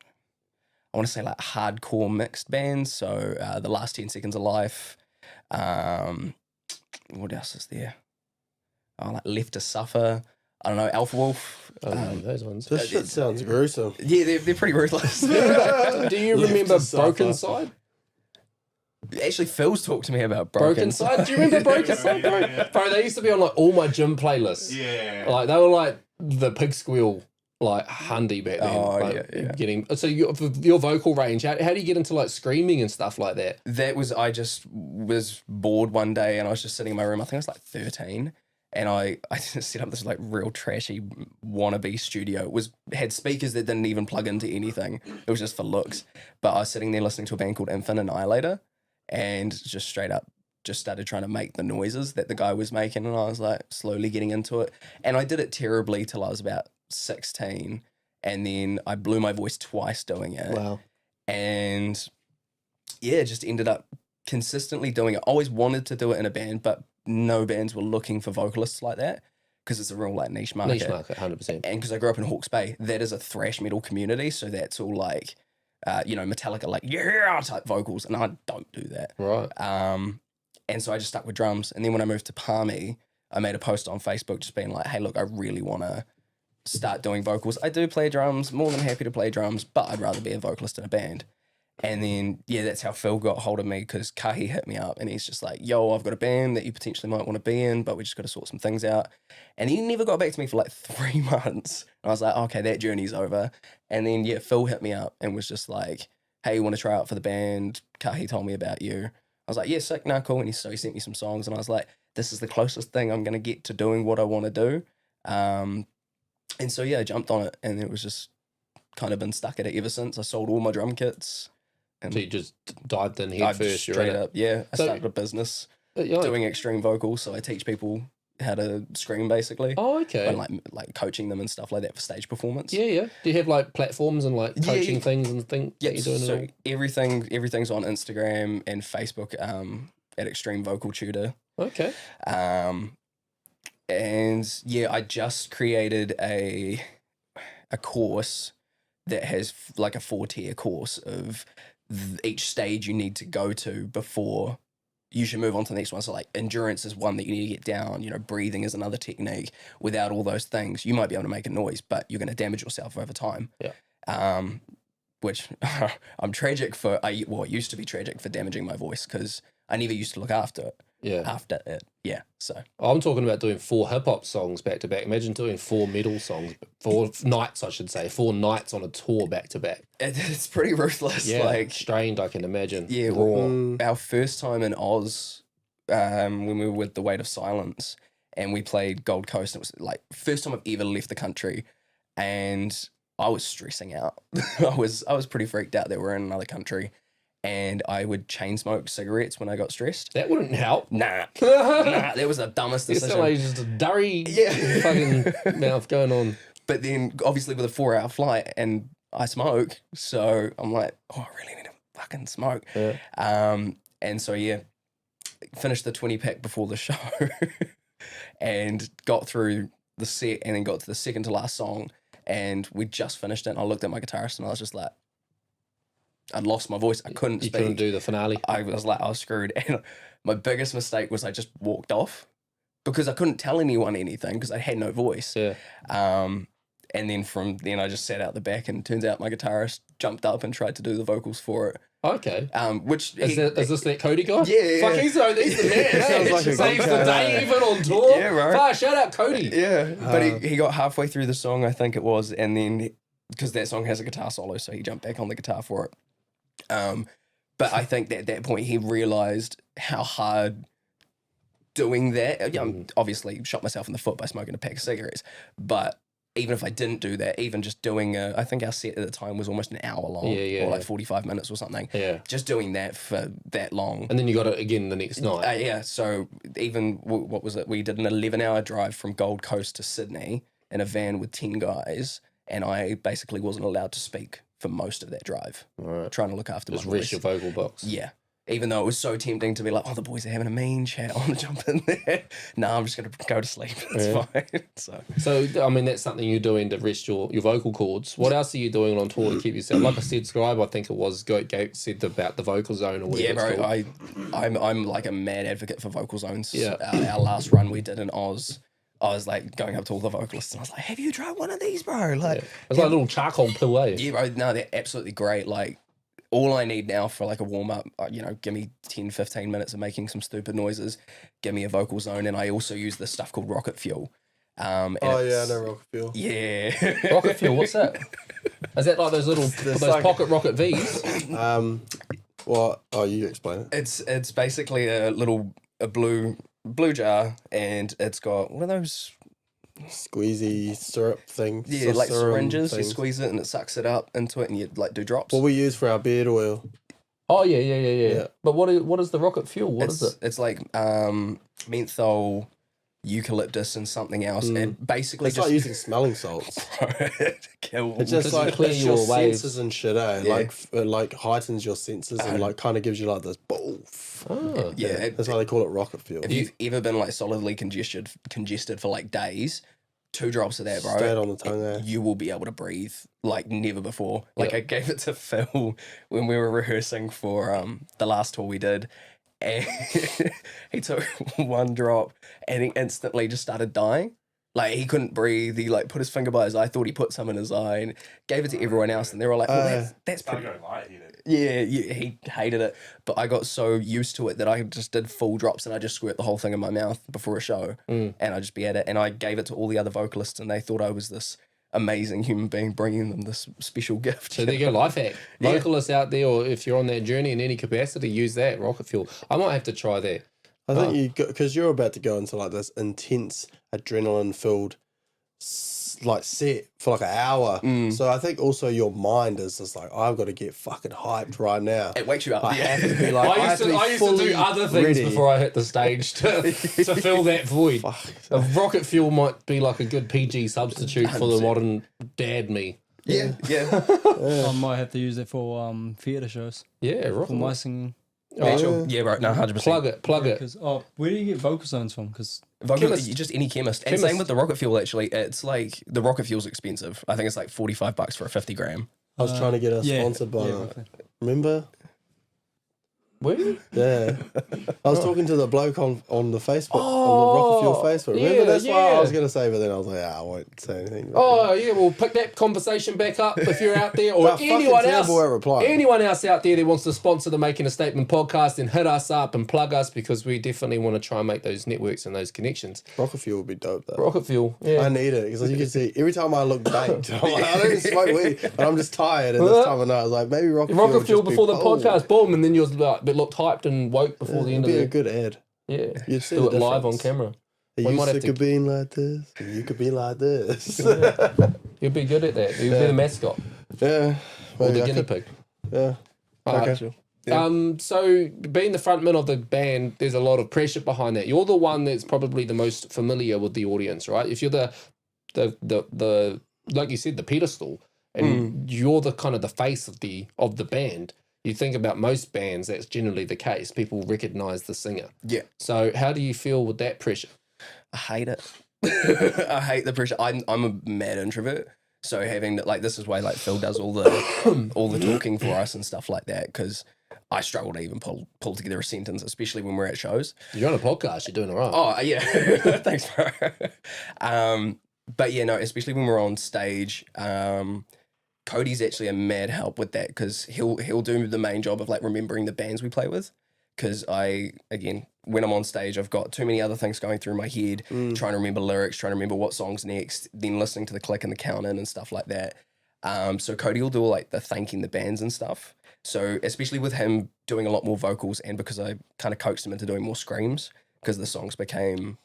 S4: I want to say like hardcore mixed bands. So The Last 10 Seconds of Life. What else is there? Oh, like Left to Suffer. I don't know, Alpha Wolf.
S1: Those ones.
S3: This shit sounds gruesome.
S4: Yeah, they're pretty ruthless.
S1: Do you remember Broken Side?
S4: Actually, Phil's talked to me about Broken
S1: Side. Do you remember Broken Side, bro? Bro, they used to be on like all my gym playlists.
S2: Yeah.
S1: Like they were like the pig squeal like handy back then.
S4: Oh,
S1: like,
S4: yeah.
S1: Getting so your vocal range. How do you get into like screaming and stuff like that?
S4: That was I just was bored one day and I was just sitting in my room. I think I was like 13, and I set up this like real trashy wannabe studio. It had speakers that didn't even plug into anything. It was just for looks. But I was sitting there listening to a band called Infinite Annihilator, and just straight up just started trying to make the noises that the guy was making, and I was like slowly getting into it. And I did it terribly till I was about 16, and then I blew my voice twice doing it.
S1: Wow.
S4: And yeah, just ended up consistently doing it. Always wanted to do it in a band, but no bands were looking for vocalists like that because it's a real like niche market.
S1: Niche market, 100%.
S4: And because I grew up in Hawke's Bay, that is a thrash metal community, so that's all like Metallica like yeah type vocals, and I don't do that.
S1: Right.
S4: And so I just stuck with drums. And then when I moved to Palmy, I made a post on Facebook just being like, hey, look, I really want to start doing vocals. I do play drums, more than happy to play drums, but I'd rather be a vocalist in a band. And then, yeah, that's how Phil got hold of me, because Kahi hit me up and he's just like, yo, I've got a band that you potentially might want to be in, but we just got to sort some things out. And he never got back to me for like 3 months. And I was like, okay, that journey's over. And then, yeah, Phil hit me up and was just like, hey, you want to try out for the band? Kahi told me about you. I was like, yeah, sick, nah, cool. And he sent me some songs, and I was like, this is the closest thing I'm going to get to doing what I want to do. And so, yeah, I jumped on it, and it was just kind of been stuck at it ever since. I sold all my drum kits. And
S1: So you just dived in
S4: I
S1: head
S4: just
S1: first. You're in
S4: straight
S1: it.
S4: up, yeah. I
S1: So-
S4: started a business
S1: Yeah.
S4: doing extreme vocals, so I teach people how to scream, basically.
S1: Oh, okay.
S4: And like coaching them and stuff like that for stage performance.
S1: Yeah, yeah. Do you have like platforms and like
S4: Yeah,
S1: coaching
S4: yeah.
S1: things and things
S4: Yeah,
S1: that you're doing?
S4: so
S1: and
S4: everything's on Instagram and Facebook at Extreme Vocal Tutor.
S1: all? Okay.
S4: And yeah, I just created a course that has like a 4-tier course of each stage you need to go to before you should move on to the next one. So like endurance is one that you need to get down, you know, breathing is another technique. Without all those things, you might be able to make a noise, but you're going to damage yourself over time.
S1: Yeah.
S4: Which I'm tragic for, it used to be tragic for damaging my voice because I never used to look after it.
S1: Yeah.
S4: Yeah. So
S1: I'm talking about doing 4 hip hop songs back to back. Imagine doing 4 metal songs, 4 nights, I should say, 4 nights on a tour back to back.
S4: it's pretty ruthless.
S1: Yeah.
S4: Like,
S1: strained, I can imagine.
S4: yeah,
S1: Raw.
S4: our first time in Oz, when we were with The Weight of Silence, and we played Gold Coast, it was like first time I've ever left the country, and I was stressing out. I was pretty freaked out that we're in another country, and I would chain smoke cigarettes when I got stressed.
S1: That wouldn't help.
S4: Nah,
S1: Nah,
S4: that was the dumbest
S1: you
S4: decision.
S1: sound like just a durry
S4: Yeah.
S1: fucking mouth going on.
S4: But then obviously with a 4-hour flight and I smoke, so I'm like, oh, I really need to fucking smoke.
S1: Yeah.
S4: And so yeah, finished the 20-pack before the show and got through the set and then got to the second to last song and we just finished it and I looked at my guitarist and I was just like, I'd lost my voice. I couldn't
S1: You
S4: speak.
S1: couldn't do the finale.
S4: I was like, I was screwed. And my biggest mistake was I just walked off because I couldn't tell anyone anything because I had no voice.
S1: Yeah.
S4: And then from then I just sat out the back and turns out my guitarist jumped up and tried to do the vocals for it.
S1: Okay.
S4: Which
S1: Is this that Cody guy?
S4: Yeah.
S1: Fuck, he's the man.
S3: Sounds like a
S1: Saves
S3: good
S1: the
S3: guy.
S1: day even on tour.
S4: Yeah, right.
S1: Fuck, shout out Cody.
S4: Yeah, but he got halfway through the song, I think it was, and then because that song has a guitar solo, so he jumped back on the guitar for it. But I think that at that point he realized how hard doing that. Obviously shot myself in the foot by smoking a pack of cigarettes, but even if I didn't do that, even just doing I think our set at the time was almost an hour long, or like 45 minutes or something.
S1: Yeah.
S4: Just doing that for that long.
S1: And then you got it again the next night.
S4: Yeah, so even, what was it? We did an 11-hour drive from Gold Coast to Sydney in a van with 10 guys, and I basically wasn't allowed to speak for most of that drive,
S1: Right.
S4: trying to look after
S1: Just
S4: my
S1: rest
S4: voice.
S1: your vocal box.
S4: Yeah. Even though it was so tempting to be like, oh, the boys are having a mean chat, I want to jump in there. No, I'm just going to go to sleep. It's
S1: Yeah.
S4: fine.
S1: So, I mean, that's something you're doing to rest your vocal cords. What else are you doing on tour to keep yourself? Like I said, Scribe, I think it was, said about the vocal zone or
S4: Yeah,
S1: whatever.
S4: bro.
S1: it's called.
S4: I'm like a mad advocate for vocal zones.
S1: Yeah.
S4: Our last run we did in Oz, I was like going up to all the vocalists and I was like, have you tried one of these, bro? Like,
S1: It's like a little charcoal pill, eh?
S4: yeah, bro. No, they're absolutely great. Like, all I need now for like a warm up, give me 10, 15 minutes of making some stupid noises, give me a vocal zone. And I also use this stuff called rocket fuel. And
S3: Oh yeah, I
S4: it's-
S3: know rocket fuel.
S4: Yeah.
S1: Rocket fuel, what's that? Is that like those
S3: like-
S1: pocket rocket Vs?
S3: What? Oh, you explain it.
S4: It's basically a blue jar and it's got one of those,
S3: Squeezy syrup things.
S4: yeah, like
S3: serum
S4: syringes.
S3: things.
S4: You squeeze it and it sucks it up into it and you like do drops.
S3: What we use for our beard oil.
S1: Oh, yeah.
S3: Yeah.
S1: But what is the rocket fuel? What is it?
S4: It's like menthol, eucalyptus, and something else, and basically
S3: It's like using smelling salts.
S4: kill.
S3: It's just
S1: Because
S3: like
S1: you clear
S3: it's your
S1: your waves.
S3: senses and shit, eh?
S4: Yeah.
S3: Like it like heightens your senses and like kind of gives you like this boof.
S1: Oh.
S4: yeah.
S3: That's why they call it rocket fuel.
S4: If you've ever been like solidly congested for like days, 2 drops of that, bro,
S3: Stay it on the tongue, eh?
S4: you will be able to breathe like never before. Like
S1: Yeah.
S4: I gave it to Phil when we were rehearsing for the last tour we did, and he took 1 drop and he instantly just started dying. Like he couldn't breathe. He like put his finger by his eye, thought he put some in his eye, and gave it to everyone else. And they were like, "Well, that's
S2: Started
S4: pretty."
S2: going lightheaded.
S4: Yeah, he hated it. But I got so used to it that I just did full drops and I just squirt the whole thing in my mouth before a show, and I just be at it. And I gave it to all the other vocalists, and they thought I was this amazing human being bringing them this special gift.
S1: So there you go, life hack.
S4: Yeah.
S1: Vocalists out there, or if you're on that journey in any capacity, use that rocket fuel. I might have to try that.
S3: I think you got, because you're about to go into like this intense adrenaline filled like set for like an hour. So I think also your mind is just like, I've got to get fucking hyped right now.
S4: It wakes you up.
S3: I
S4: Yeah.
S3: have to be like,
S1: I used to do
S3: fully
S1: other things
S3: ready.
S1: before I hit the stage to fill that void.
S3: Fuck.
S1: A rocket fuel might be like a good PG substitute for the
S4: 100%.
S1: modern dad me.
S4: Yeah.
S6: I might have to use it for theatre shows
S1: Yeah,
S6: for
S1: rocket
S6: my
S1: fuel.
S6: singing.
S1: Oh,
S4: Yeah, right. No, 100%.
S1: plug it.
S6: Because where do you get vocal zones from? Because
S1: Chemist.
S4: Just any chemist. And same with the rocket fuel, actually. It's like, the rocket fuel's expensive. I think it's like $45 for a 50 gram.
S3: I was trying to get us
S6: yeah,
S3: sponsored by
S6: yeah,
S3: them.
S6: roughly.
S3: Remember?
S1: Where?
S3: Yeah. I was talking to the bloke on the Facebook, on
S1: Oh,
S3: the Rocket Fuel Facebook. Remember?
S1: yeah,
S3: That's what I
S1: yeah.
S3: was going to say, but then I was like, I won't say anything.
S1: Oh yeah, we'll pick that conversation back up if you're out there, or
S3: But fucking
S1: anyone else.
S3: terrible at replying.
S1: Anyone else out there that wants to sponsor the Making a Statement podcast, then hit us up and plug us, because we definitely want to try and make those networks and those connections.
S3: Rocket Fuel would be dope, though.
S1: Rocket fuel, yeah.
S3: I need it because you can see every time I look baked, I'm like, I don't even smoke weed, but I'm just tired. And this time of night, I was like, maybe Rocket Fuel.
S1: Rocket
S3: would
S1: fuel
S3: just be
S1: before the
S3: bold.
S1: podcast, boom, and then you're like, it looked hyped and woke before the
S3: It'd
S1: end
S3: be
S1: of
S3: a
S1: the
S3: good ad.
S1: yeah.
S3: You'd see
S1: Do
S3: the
S1: it live on
S3: difference.
S1: camera.
S3: Are
S1: We
S3: you
S1: might have
S3: sick
S1: to-
S3: of being like this? You could be like this.
S1: You'd be good at that. You'd be the mascot
S3: Yeah.
S1: or
S3: Maybe
S1: the
S3: I
S1: guinea
S3: could-
S1: pig.
S3: Yeah.
S1: Okay.
S3: Okay.
S1: So being the frontman of the band, there's a lot of pressure behind that. You're the one that's probably the most familiar with the audience, right? If you're the like you said, the pedestal, and you're the kind of the face of the band. You think about most bands, that's generally the case. People recognize the singer.
S4: Yeah.
S1: So how do you feel with that pressure?
S4: I hate it. I hate the pressure. I'm a mad introvert. So having that, like, this is why like Phil does all the talking for us and stuff like that, because I struggle to even pull together a sentence, especially when we're at shows.
S1: You're on a podcast. You're doing all right.
S4: Oh yeah, thanks, bro. But yeah, no, especially when we're on stage. Cody's actually a mad help with that, because he'll do the main job of like remembering the bands we play with. Because when I'm on stage, I've got too many other things going through my head, trying to remember lyrics, trying to remember what song's next, then listening to the click and the count in and stuff like that. So Cody will do like the thanking the bands and stuff. So especially with him doing a lot more vocals, and because I kind of coaxed him into doing more screams, because the songs became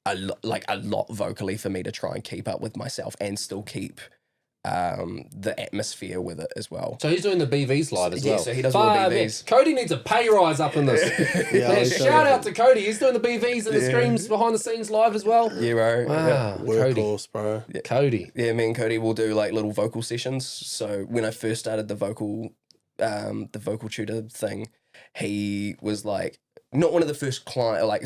S4: a lot vocally for me to try and keep up with myself and still keep the atmosphere with it as well.
S1: So he's doing the BVs live as
S4: Yeah,
S1: well.
S4: so he does all the
S1: Fuck,
S4: BVs.
S1: man. Cody needs a pay rise up in this.
S3: Yeah,
S1: Man,
S3: he's
S1: shout
S3: doing
S1: out to Cody. He's doing the BVs and the screams behind the scenes live as well.
S4: Yeah, bro.
S1: Wow, Cody.
S3: Workhorse, bro.
S1: Cody.
S4: Yeah, me and Cody will do like little vocal sessions. So when I first started the vocal tutor thing, he was like not one of the first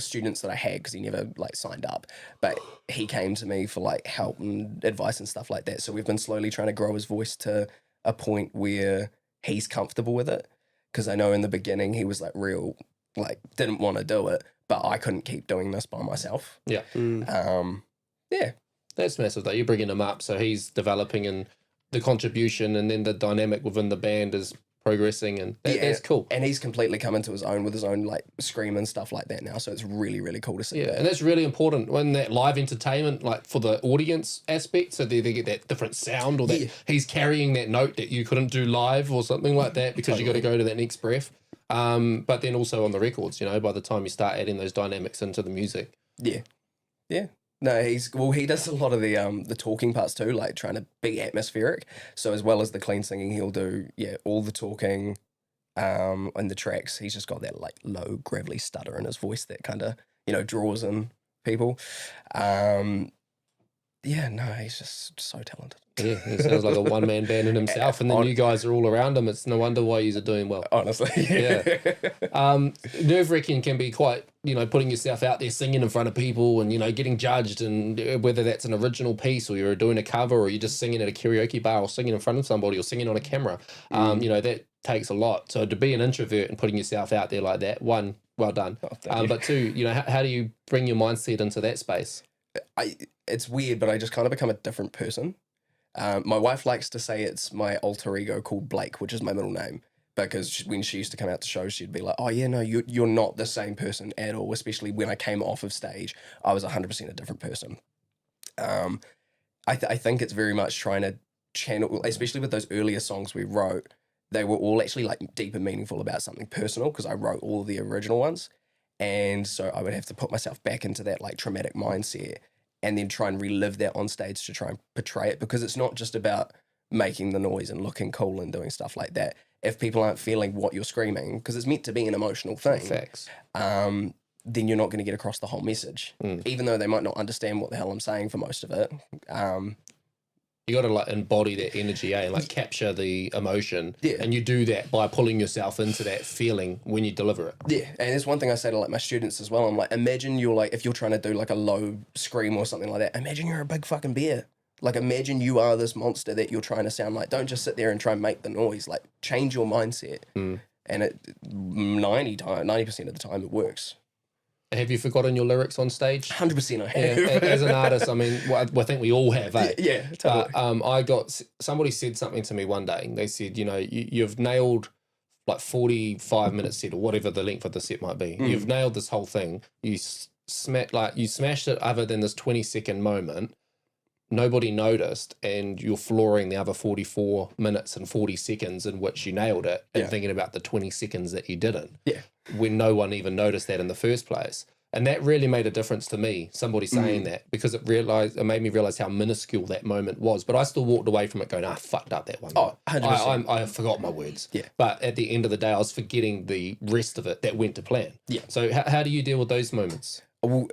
S4: students that I had, because he never like signed up, but he came to me for like help and advice and stuff like that. So we've been slowly trying to grow his voice to a point where he's comfortable with it. Because I know in the beginning he was like didn't want to do it, but I couldn't keep doing this by myself.
S1: Yeah.
S4: Yeah.
S1: That's massive though. You're bringing him up. So he's developing, and the contribution and then the dynamic within the band is progressing, and that's cool.
S4: And he's completely come into his own with his own like scream and stuff like that now. So it's really, really cool to see.
S1: Yeah,
S4: that.
S1: and that's really important when that live entertainment, like for the audience aspect, so they get that different sound, or that he's carrying that note that you couldn't do live or something like that, because you got to go to that next breath. But then also on the records, by the time you start adding those dynamics into the music.
S4: Yeah. No, he does a lot of the talking parts too, like trying to be atmospheric. So as well as the clean singing, he'll do all the talking, and the tracks. He's just got that like low gravelly stutter in his voice that kind of draws in people. He's just so talented.
S1: Yeah, he sounds like a one-man band in himself, and then you guys are all around him. It's no wonder why he's doing well.
S4: Honestly,
S1: Yeah. Nerve-wracking can be quite, putting yourself out there singing in front of people and, getting judged, and whether that's an original piece or you're doing a cover or you're just singing at a karaoke bar or singing in front of somebody or singing on a camera, that takes a lot. So to be an introvert and putting yourself out there like that, one, well done. But two, how do you bring your mindset into that space?
S4: It's weird, but I just kind of become a different person. My wife likes to say it's my alter ego called Blake, which is my middle name, because when she used to come out to shows, she'd be like, oh yeah, no, you're not the same person at all, especially when I came off of stage. I was 100% a different person. I think it's very much trying to channel, especially with those earlier songs we wrote, they were all actually like deep and meaningful about something personal because I wrote all of the original ones. And so I would have to put myself back into that like traumatic mindset and then try and relive that on stage to try and portray it, because it's not just about making the noise and looking cool and doing stuff like that. If people aren't feeling what you're screaming, because it's meant to be an emotional thing,
S1: Facts.
S4: then you're not going to get across the whole message, even though they might not understand what the hell I'm saying for most of it.
S1: You got to like embody that energy, and like capture the emotion.
S4: Yeah.
S1: And you do that by pulling yourself into that feeling when you deliver it.
S4: Yeah, and it's one thing I say to like my students as well. I'm like, imagine you're like, if you're trying to do like a low scream or something like that, imagine you're a big fucking bear. Like, imagine you are this monster that you're trying to sound like. Don't just sit there and try and make the noise. Like, change your mindset. And it 90% of the time it works.
S1: Have you forgotten your lyrics on stage?
S4: 100% I
S1: Yeah,
S4: have.
S1: as an artist, I mean, well, I think we all have, eh?
S4: Yeah, totally.
S1: I got, somebody said something to me one day, and they said, you know, you've nailed like 45 minutes set or whatever the length of the set might be. You've nailed this whole thing. You smashed it other than this 20-second moment. Nobody noticed, and you're flooring the other 44 minutes and 40 seconds in which you nailed it, and thinking about the 20 seconds that you didn't.
S4: Yeah.
S1: When no one even noticed that in the first place. And that really made a difference to me, somebody saying that, because it made me realize how minuscule that moment was. But I still walked away from it going, I fucked up that one.
S4: Oh, 100%.
S1: I forgot my words.
S4: Yeah.
S1: But at the end of the day, I was forgetting the rest of it that went to plan.
S4: Yeah.
S1: So how do you deal with those moments?
S4: Well,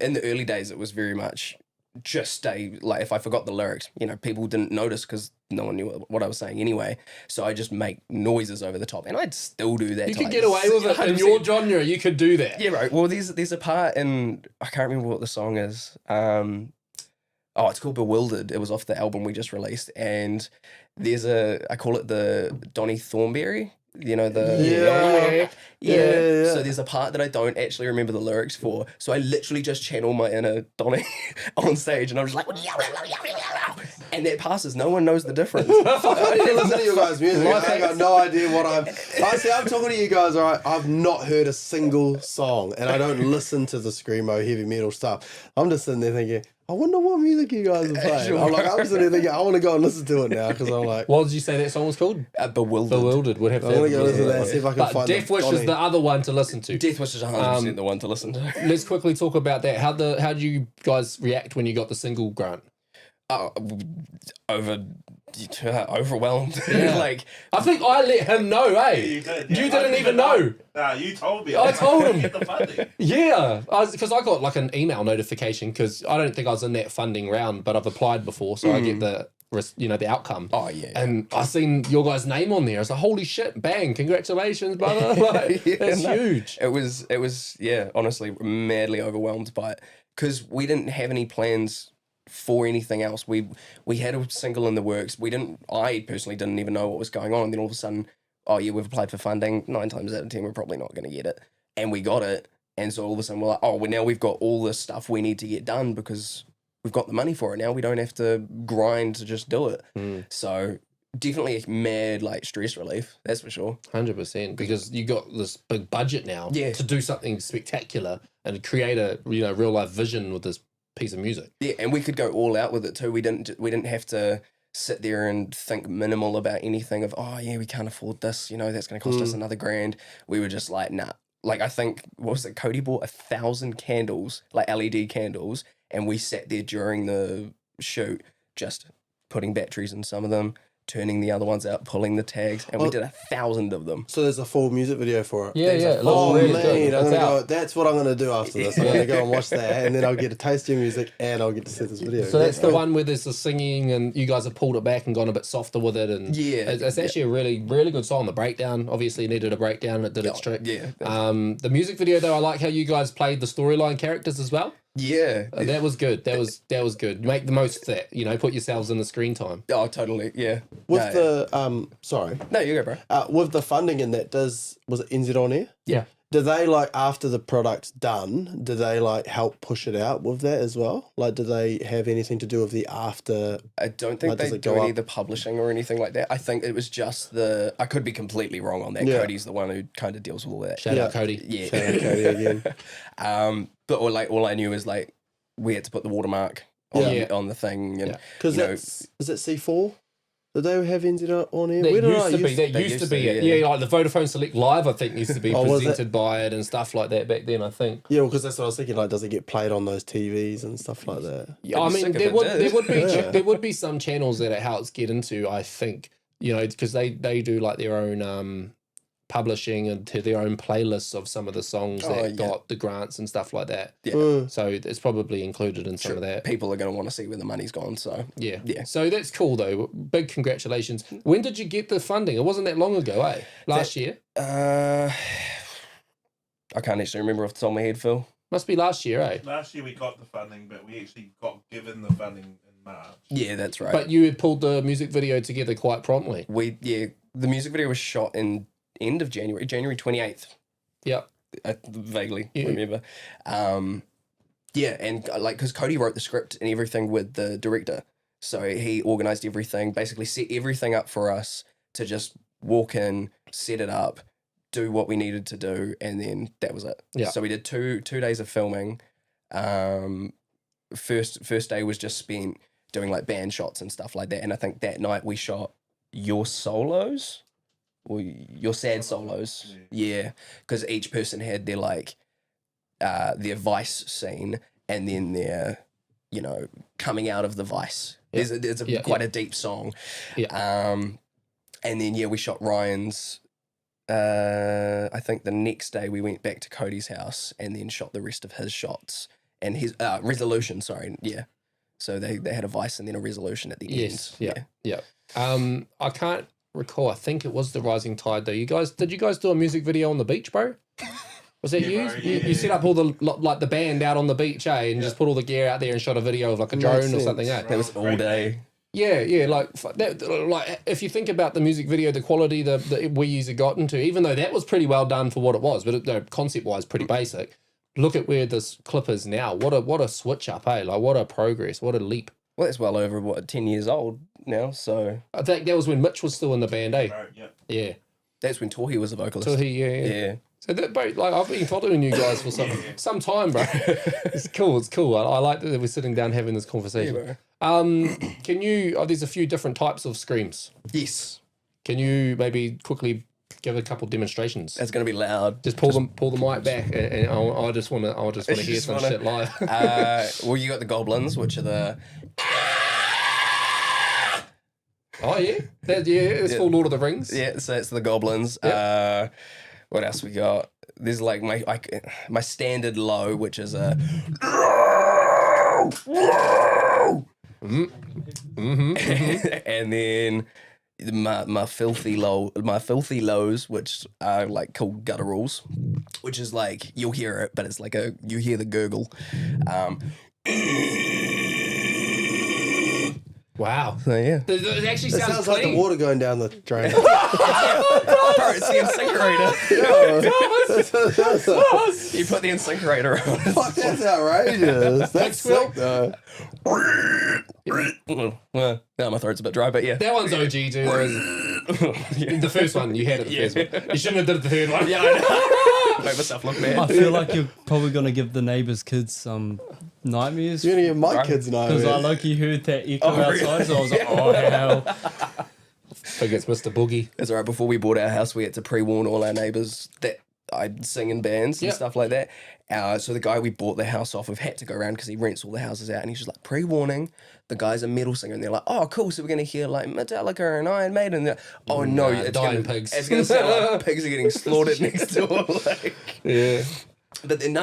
S4: in the early days, it was very much just stay, like, if I forgot the lyrics, you know, people didn't notice because no one knew what I was saying anyway. So I just make noises over the top, and I'd still do that.
S1: You could get away with it in your genre. You could do that.
S4: Yeah, right. Well, there's a part in, I can't remember what the song is. It's called Bewildered. It was off the album we just released, and there's I call it the Donny Thornberry. You know, the
S3: Yeah.
S4: So there's a part that I don't actually remember the lyrics for. So I literally just channel my inner Donny on stage, and I'm just like, and that passes. No one knows the difference.
S3: I need to listen to your guys' music. I got no idea what I'm talking to you guys, all right? I've not heard a single song, and I don't listen to the screamo heavy metal stuff. I'm just sitting there thinking, I wonder what music you guys are playing. I'm sitting there thinking, I want to go and listen to it now, because I'm like,
S1: What did you say that song was called?
S4: Bewildered.
S1: Bewildered. Would have to
S3: I want to go listen to that, see if I can
S1: But
S3: find
S1: Deathwish is the other one to listen to.
S4: Deathwish is 100% the one to listen to.
S1: Let's quickly talk about that. How did you guys react when you got the single grant?
S4: Overwhelmed.
S1: Yeah.
S4: Like,
S1: I think I let him know, eh?
S2: You did.
S1: You didn't even know.
S2: Nah, you told me.
S1: I told him.
S2: Get the funding.
S1: Yeah, because I got like an email notification, because I don't think I was in that funding round, but I've applied before, so I get the outcome.
S4: oh yeah.
S1: And I seen your guy's name on there. I was like, holy shit, bang, congratulations, brother. Like, that's huge.
S4: It was yeah, honestly, madly overwhelmed by it, because we didn't have any plans for anything else. We had a single in the works. I personally didn't even know what was going on. And then all of a sudden, oh yeah, we've applied for funding. 9 times out of 10, we're probably not going to get it. And we got it. And so all of a sudden we're like, oh, well, now we've got all this stuff we need to get done because we've got the money for it. Now we don't have to grind to just do it. So definitely a mad like stress relief. That's for sure.
S1: 100%, because you got this big budget now to do something spectacular and create a real life vision with this piece of music.
S4: Yeah, and we could go all out with it too. We didn't have to sit there and think minimal about anything of, oh yeah, we can't afford this, that's going to cost us another $1,000. We were just like, nah. Like, I think, what was it, Cody bought 1,000 candles, like LED candles, and we sat there during the shoot just putting batteries in some of them, turning the other ones out, pulling the tags, and we did 1,000 of them.
S3: So there's a full music video for it.
S1: Yeah,
S3: It
S1: looks really good.
S3: I'm
S1: It's
S3: gonna
S1: out.
S3: go, that's what I'm going to do after this. I'm going to go and watch that, and then I'll get a taste of your music, and I'll get to see this video.
S1: So that's the one where there's the singing, and you guys have pulled it back and gone a bit softer with it, and it's actually a really, really good song. The breakdown obviously needed a breakdown. It did its trick.
S4: Yeah.
S1: The music video though, I like how you guys played the storyline characters as well.
S4: Yeah.
S1: That was good. That was good. Make the most of that. Put yourselves in the screen time.
S4: Oh, totally. Yeah.
S3: With sorry.
S4: No, you go, bro.
S3: With the funding in that, was it NZ On Air?
S1: Yeah.
S3: Do they, like, after the product's done, do they, like, help push it out with that as well? Like, do they have anything to do with the after?
S4: I don't think
S3: does
S4: they
S3: it
S4: do
S3: go
S4: any
S3: up?
S4: of the publishing or anything like that. I think it was just I could be completely wrong on that.
S3: Yeah.
S4: Cody's the one who kind of deals with all that.
S1: Shout out Cody.
S4: Yeah.
S3: Shout out Cody again.
S4: But all I knew is, like, we had to put the watermark on the thing. And,
S3: Because
S4: you know,
S3: is it C4? Did they have NZ on air?
S1: That
S3: Where did
S1: used
S3: I
S1: to be. That
S4: they
S1: used to
S4: used
S1: be
S4: to,
S1: it.
S4: yeah.
S1: Yeah, like the Vodafone Select Live, I think, used to be
S3: Oh, was it?
S1: presented by it and stuff like that back then. I think.
S3: Yeah, because that's what I was thinking. Like, does it get played on those TVs and stuff like that?
S1: Yeah, I
S4: I'd be
S1: mean,
S4: sick if
S1: there
S4: it
S1: would
S4: did.
S1: there would be
S3: Yeah.
S1: there would be some channels that it helps get into. I think because they do like their own publishing and to their own playlists of some of the songs that got the grants and stuff like that.
S4: Yeah.
S1: So it's probably included in some of that.
S4: people are going to want to see where the money's gone. So
S1: Yeah.
S4: Yeah.
S1: So that's cool though. Big congratulations. When did you get the funding? It wasn't that long ago, eh? Last year.
S4: I can't actually remember off the top of my head, Phil.
S1: Must be last year, eh?
S2: Last year we got the funding, but we actually got given the funding in March.
S4: Yeah, that's right.
S1: But you had pulled the music video together quite promptly.
S4: The music video was shot in end of January 28th.
S1: Yep.
S4: I vaguely
S1: Yeah.
S4: remember. And because Cody wrote the script and everything with the director, so he organized everything, basically set everything up for us to just walk in, set it up, do what we needed to do, and then that was it.
S1: Yeah.
S4: So we did two days of filming. First day was just spent doing like band shots and stuff like that, and I think that night we shot your solos. Or your sad solos, yeah, because each person had their their vice scene and then their, coming out of the vice.
S1: Yeah.
S4: There's quite a deep song, and then we shot Ryan's. I think the next day we went back to Cody's house and then shot the rest of his shots and his resolution. Sorry, yeah. So they had a vice and then a resolution at the
S1: Yes.
S4: end.
S1: Yeah. I can't recall. I think it was the Rising Tide though. Did you guys do a music video on the beach, bro? Was that you?
S2: Bro,
S1: You set up all the band out on the beach, eh? And just put all the gear out there and shot a video of like a drone or
S3: sense.
S1: something, eh?
S4: That was all day.
S1: Yeah, like that. Like if you think about the music video, the quality that we user got into, even though that was pretty well done for what it was, but concept wise, pretty basic. Look at where this clip is now. What a switch up, eh? Like what a progress, what a leap.
S4: Well, that's well over 10 years old now. So
S1: I think that was when Mitch was still in the band, eh?
S2: Right, yeah.
S1: Yeah.
S4: that's when Tohi was a vocalist.
S1: So yeah.
S4: Yeah.
S1: So that, bro, like I've been following you guys for some time, bro. It's cool. I like that we're sitting down having this conversation.
S4: Yeah, bro.
S1: Can you? There's a few different types of screams.
S4: Yes.
S1: Can you maybe quickly give a couple demonstrations?
S4: That's gonna be loud.
S1: Just pull the mic back, and I just want to hear
S4: just
S1: some
S4: wanna-
S1: shit live.
S4: Well, you got the goblins, which are the
S1: Oh yeah, it's full Lord of the Rings.
S4: so it's the goblins.
S1: Yep.
S4: What else we got? There's like my standard low, which is a. And then my filthy lows, which are like called gutturals, which is like you'll hear it, but it's like you hear the gurgle.
S1: Wow.
S4: So yeah,
S1: It actually
S3: It
S1: sounds
S3: sounds like the
S1: clean.
S3: water going down the drain.
S4: bro, it's the incinerator. You put the incinerator on.
S3: Fuck, that's outrageous. That's
S1: Squeal.
S3: sick though.
S4: Well, now my throat's a bit dry, but yeah.
S1: That one's OG too. The first one you had it. The first one. You shouldn't have did the third one.
S4: Yeah, I know. Make myself look bad.
S6: I feel like you're probably gonna give the neighbours' kids some nightmares.
S3: You're gonna get my kids know.
S6: Because I low-key heard that echo
S4: Oh, really?
S6: outside, so I was like, oh hell.
S1: I think it's Mr. Boogie.
S4: That's all right. Before we bought our house, we had to pre-warn all our neighbours that I'd sing in bands and
S1: Yep.
S4: stuff like that. So the guy we bought the house off of had to go around because he rents all the houses out, and he's just like, pre-warning, the guy's a metal singer, and they're like, oh, cool, so we're going to hear like Metallica and Iron Maiden. And they're, oh no,
S1: Nah,
S4: it's
S1: dying
S4: gonna,
S1: pigs.
S4: It's going to sound like pigs are getting slaughtered next door. Like.
S1: Yeah.
S4: But then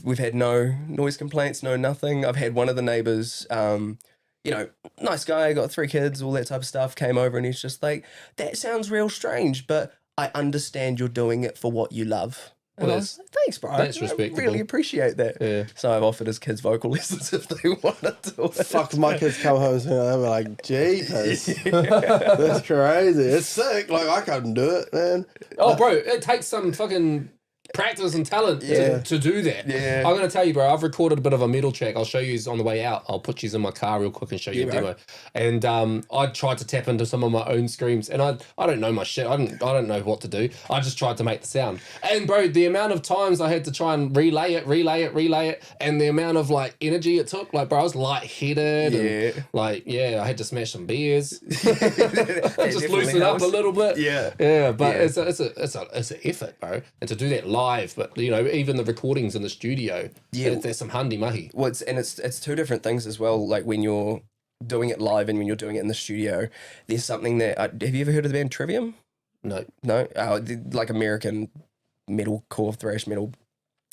S4: we've had no noise complaints, no nothing. I've had one of the neighbours, nice guy, got 3 kids, all that type of stuff, came over and he's just like, that sounds real strange, but I understand you're doing it for what you love. And I was like, thanks, bro.
S1: that's
S4: I
S1: respectable.
S4: really appreciate that.
S1: Yeah.
S4: So I've offered his kids vocal lessons if they want to do it.
S3: Fuck, my kids come home and they're like, jeepers. That's crazy. It's sick. Like, I couldn't do it, man.
S1: Oh, bro, it takes some fucking practice and talent
S3: Yeah.
S1: to do that.
S4: Yeah.
S1: I'm going to tell you, bro, I've recorded a bit of a metal track. I'll show you on the way out. I'll put you in my car real quick and show you a
S4: Yeah,
S1: demo. And I tried to tap into some of my own screams, and I don't know my shit. I don't know what to do. I just tried to make the sound. And bro, the amount of times I had to try and relay it, and the amount of like energy it took, like bro, I was lightheaded and like I had to smash some beers. Just loosen up a little bit. Yeah, but it's an effort, bro, and to do that live. But you know, even the recordings in the studio, there's some handy mahi.
S4: Well, it's two different things as well. Like when you're doing it live and when you're doing it in the studio, there's something that have you ever heard of the band Trivium?
S1: No.
S4: Like American metalcore thrash metal.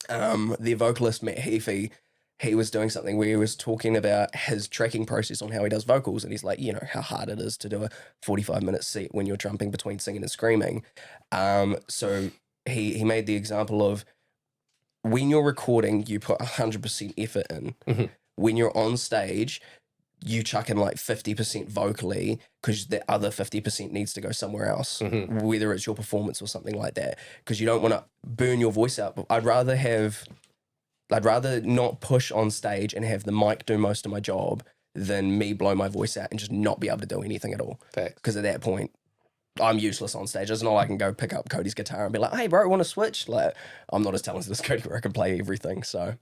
S4: The vocalist Matt Heafy, he was doing something where he was talking about his tracking process on how he does vocals, and he's like, you know, how hard it is to do a 45-minute set when you're jumping between singing and screaming. So he made the example of when you're recording, you put 100% effort in.
S1: Mm-hmm.
S4: When you're on stage, you chuck in like 50% vocally because the other 50% needs to go somewhere else, whether it's your performance or something like that, because you don't want to burn your voice out. But I'd rather not push on stage and have the mic do most of my job than me blow my voice out and just not be able to do anything at all.
S1: Facts.
S4: Because at that point, I'm useless on stage. It's not like I can go pick up Cody's guitar and be like, hey, bro, want to switch? Like, I'm not as talented as Cody where I can play everything. So,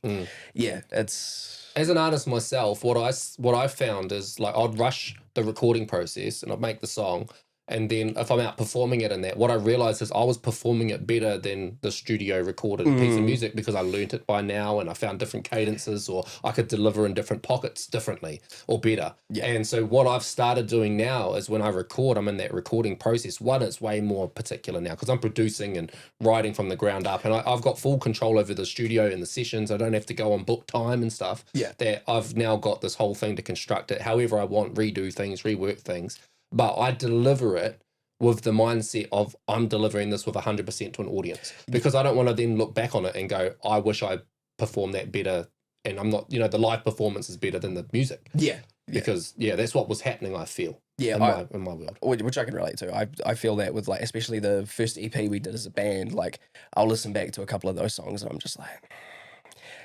S4: yeah, it's...
S1: As an artist myself, what I found is like I'd rush the recording process and I'd make the song, and then if I'm out performing it in that, what I realized is I was performing it better than the studio recorded piece of music because I learnt it by now and I found different cadences, or I could deliver in different pockets differently or better. Yeah. And so what I've started doing now is when I record, I'm in that recording process. One, it's way more particular now because I'm producing and writing from the ground up, and I've got full control over the studio and the sessions. I don't have to go on book time and stuff.
S4: Yeah.
S1: That I've now got this whole thing to construct it however I want, redo things, rework things. But I deliver it with the mindset of I'm delivering this with 100% to an audience, because I don't want to then look back on it and go, I wish I performed that better. And I'm not, you know, the live performance is better than the music.
S4: Yeah.
S1: Because, that's what was happening, I feel.
S4: Yeah.
S1: In my world.
S4: Which I can relate to. I feel that with like, especially the first EP we did as a band, like I'll listen back to a couple of those songs and I'm just like,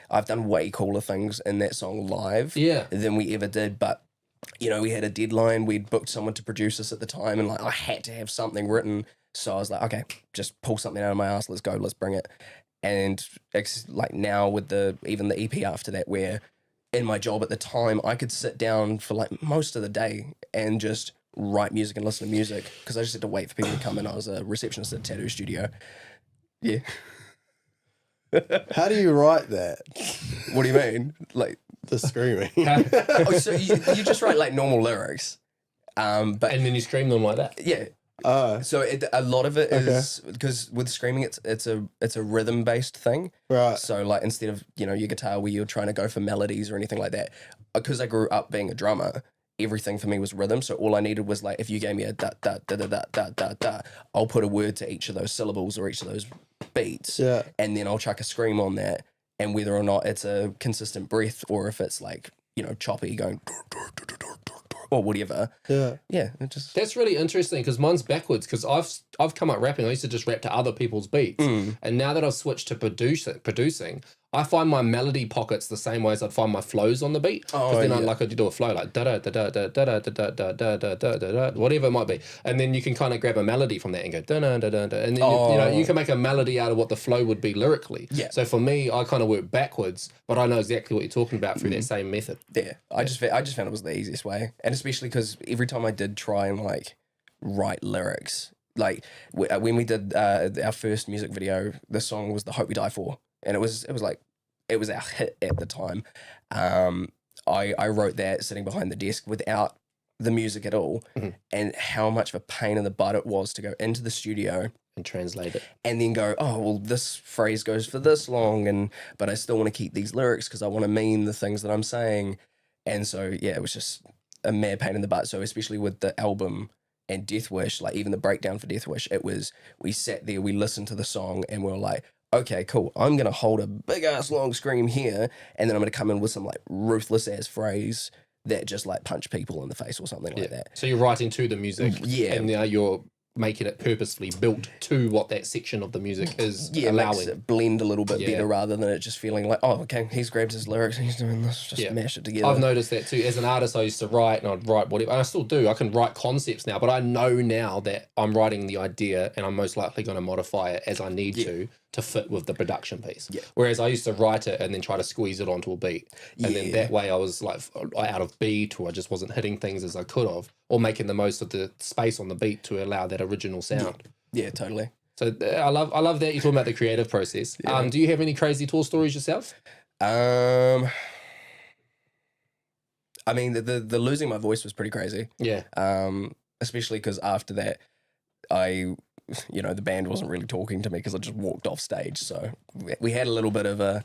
S4: I've done way cooler things in that song live than we ever did. But you know, we had a deadline. We'd booked someone to produce us at the time, and like I had to have something written. So I was like, okay, just pull something out of my ass. Let's go. Let's bring it. And like now with even the EP after that, where in my job at the time, I could sit down for like most of the day and just write music and listen to music because I just had to wait for people to come in. I was a receptionist at a tattoo studio. Yeah.
S3: How do you write that?
S4: What do you mean? Like
S3: the screaming.
S4: So you just write like normal lyrics, but
S1: and then you scream them like that.
S4: Yeah. So a lot of it is because with screaming, it's a rhythm based thing.
S3: Right.
S4: So like instead of your guitar where you're trying to go for melodies or anything like that, because I grew up being a drummer, everything for me was rhythm. So all I needed was like if you gave me a da da da da da da da da, I'll put a word to each of those syllables or each of those beats.
S3: Yeah.
S4: And then I'll chuck a scream on that. And whether or not it's a consistent breath or if it's like, choppy going or whatever. Yeah. Yeah.
S1: That's really interesting because mine's backwards because I've come up rapping. I used to just rap to other people's beats. And now that I've switched to producing, I find my melody pockets the same way as I'd find my flows on the beat. Because then I do a flow like da da da da da da da da da da da da da whatever it might be, and then you can kind of grab a melody from that and go da da da da da, and then you can make a melody out of what the flow would be lyrically.
S4: Yeah.
S1: So for me, I kind of work backwards, but I know exactly what you're talking about through that same method.
S4: Yeah. I just found it was the easiest way, and especially because every time I did try and like write lyrics, like when we did our first music video, the song was "The Hope We Die For." And it was our hit at the time. I wrote that sitting behind the desk without the music at all, and how much of a pain in the butt it was to go into the studio
S1: and translate it,
S4: and then go, oh well, this phrase goes for this long, but I still want to keep these lyrics because I want to mean the things that I'm saying, and so it was just a mad pain in the butt. So especially with the album and Deathwish, like even the breakdown for Deathwish, it was we sat there, we listened to the song, and we were like, okay, cool. I'm going to hold a big ass long scream here, and then I'm going to come in with some like ruthless ass phrase that just like punch people in the face or something like that.
S1: So you're writing to the music.
S4: Yeah.
S1: And now you're making it purposefully built to what that section of the music is
S4: Yeah, it makes
S1: allowing.
S4: it blend a little bit
S1: Yeah.
S4: better rather than it just feeling like, oh, okay, he's grabbed his lyrics and he's doing this, just
S1: Yeah.
S4: mash it together.
S1: I've noticed that too. As an artist, I used to write and I'd write whatever. And I still do. I can write concepts now, but I know now that I'm writing the idea and I'm most likely going to modify it as I need to fit with the production piece.
S4: Yeah.
S1: Whereas I used to write it and then try to squeeze it onto a beat. And then
S4: Yeah.
S1: that way I was like out of beat, or I just wasn't hitting things as I could have, or making the most of the space on the beat to allow that original sound.
S4: Yeah, totally.
S1: So I love that you're talking about the creative process. Do you have any crazy tour stories yourself?
S4: I mean, the losing my voice was pretty crazy.
S1: Yeah.
S4: Especially because after that, the band wasn't really talking to me because I just walked off stage. So we had a little bit of a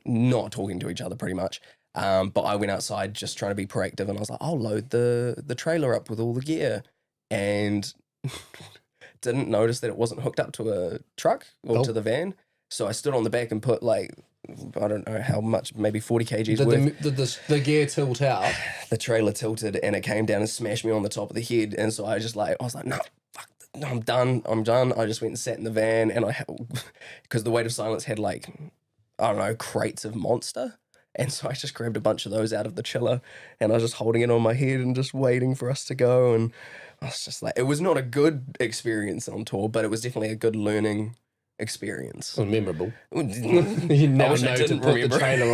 S4: not talking to each other pretty much. But I went outside just trying to be proactive, and I was like, I'll load the trailer up with all the gear, and didn't notice that it wasn't hooked up to a truck or to the van. So I stood on the back and put like, I don't know how much, maybe 40 kgs worth.
S1: Did the gear tilt out?
S4: The trailer tilted and it came down and smashed me on the top of the head. And so I was like, no, fuck, no, I'm done. I just went and sat in the van, and because the Weight of Silence had like, I don't know, crates of Monster. And so I just grabbed a bunch of those out of the chiller, and I was just holding it on my head and just waiting for us to go. And I was just like, it was not a good experience on tour, but it was definitely a good learning experience.
S1: Well, memorable.
S4: I
S1: You now
S4: wish I
S1: know to
S4: didn't
S1: put
S4: remember.
S1: the trailer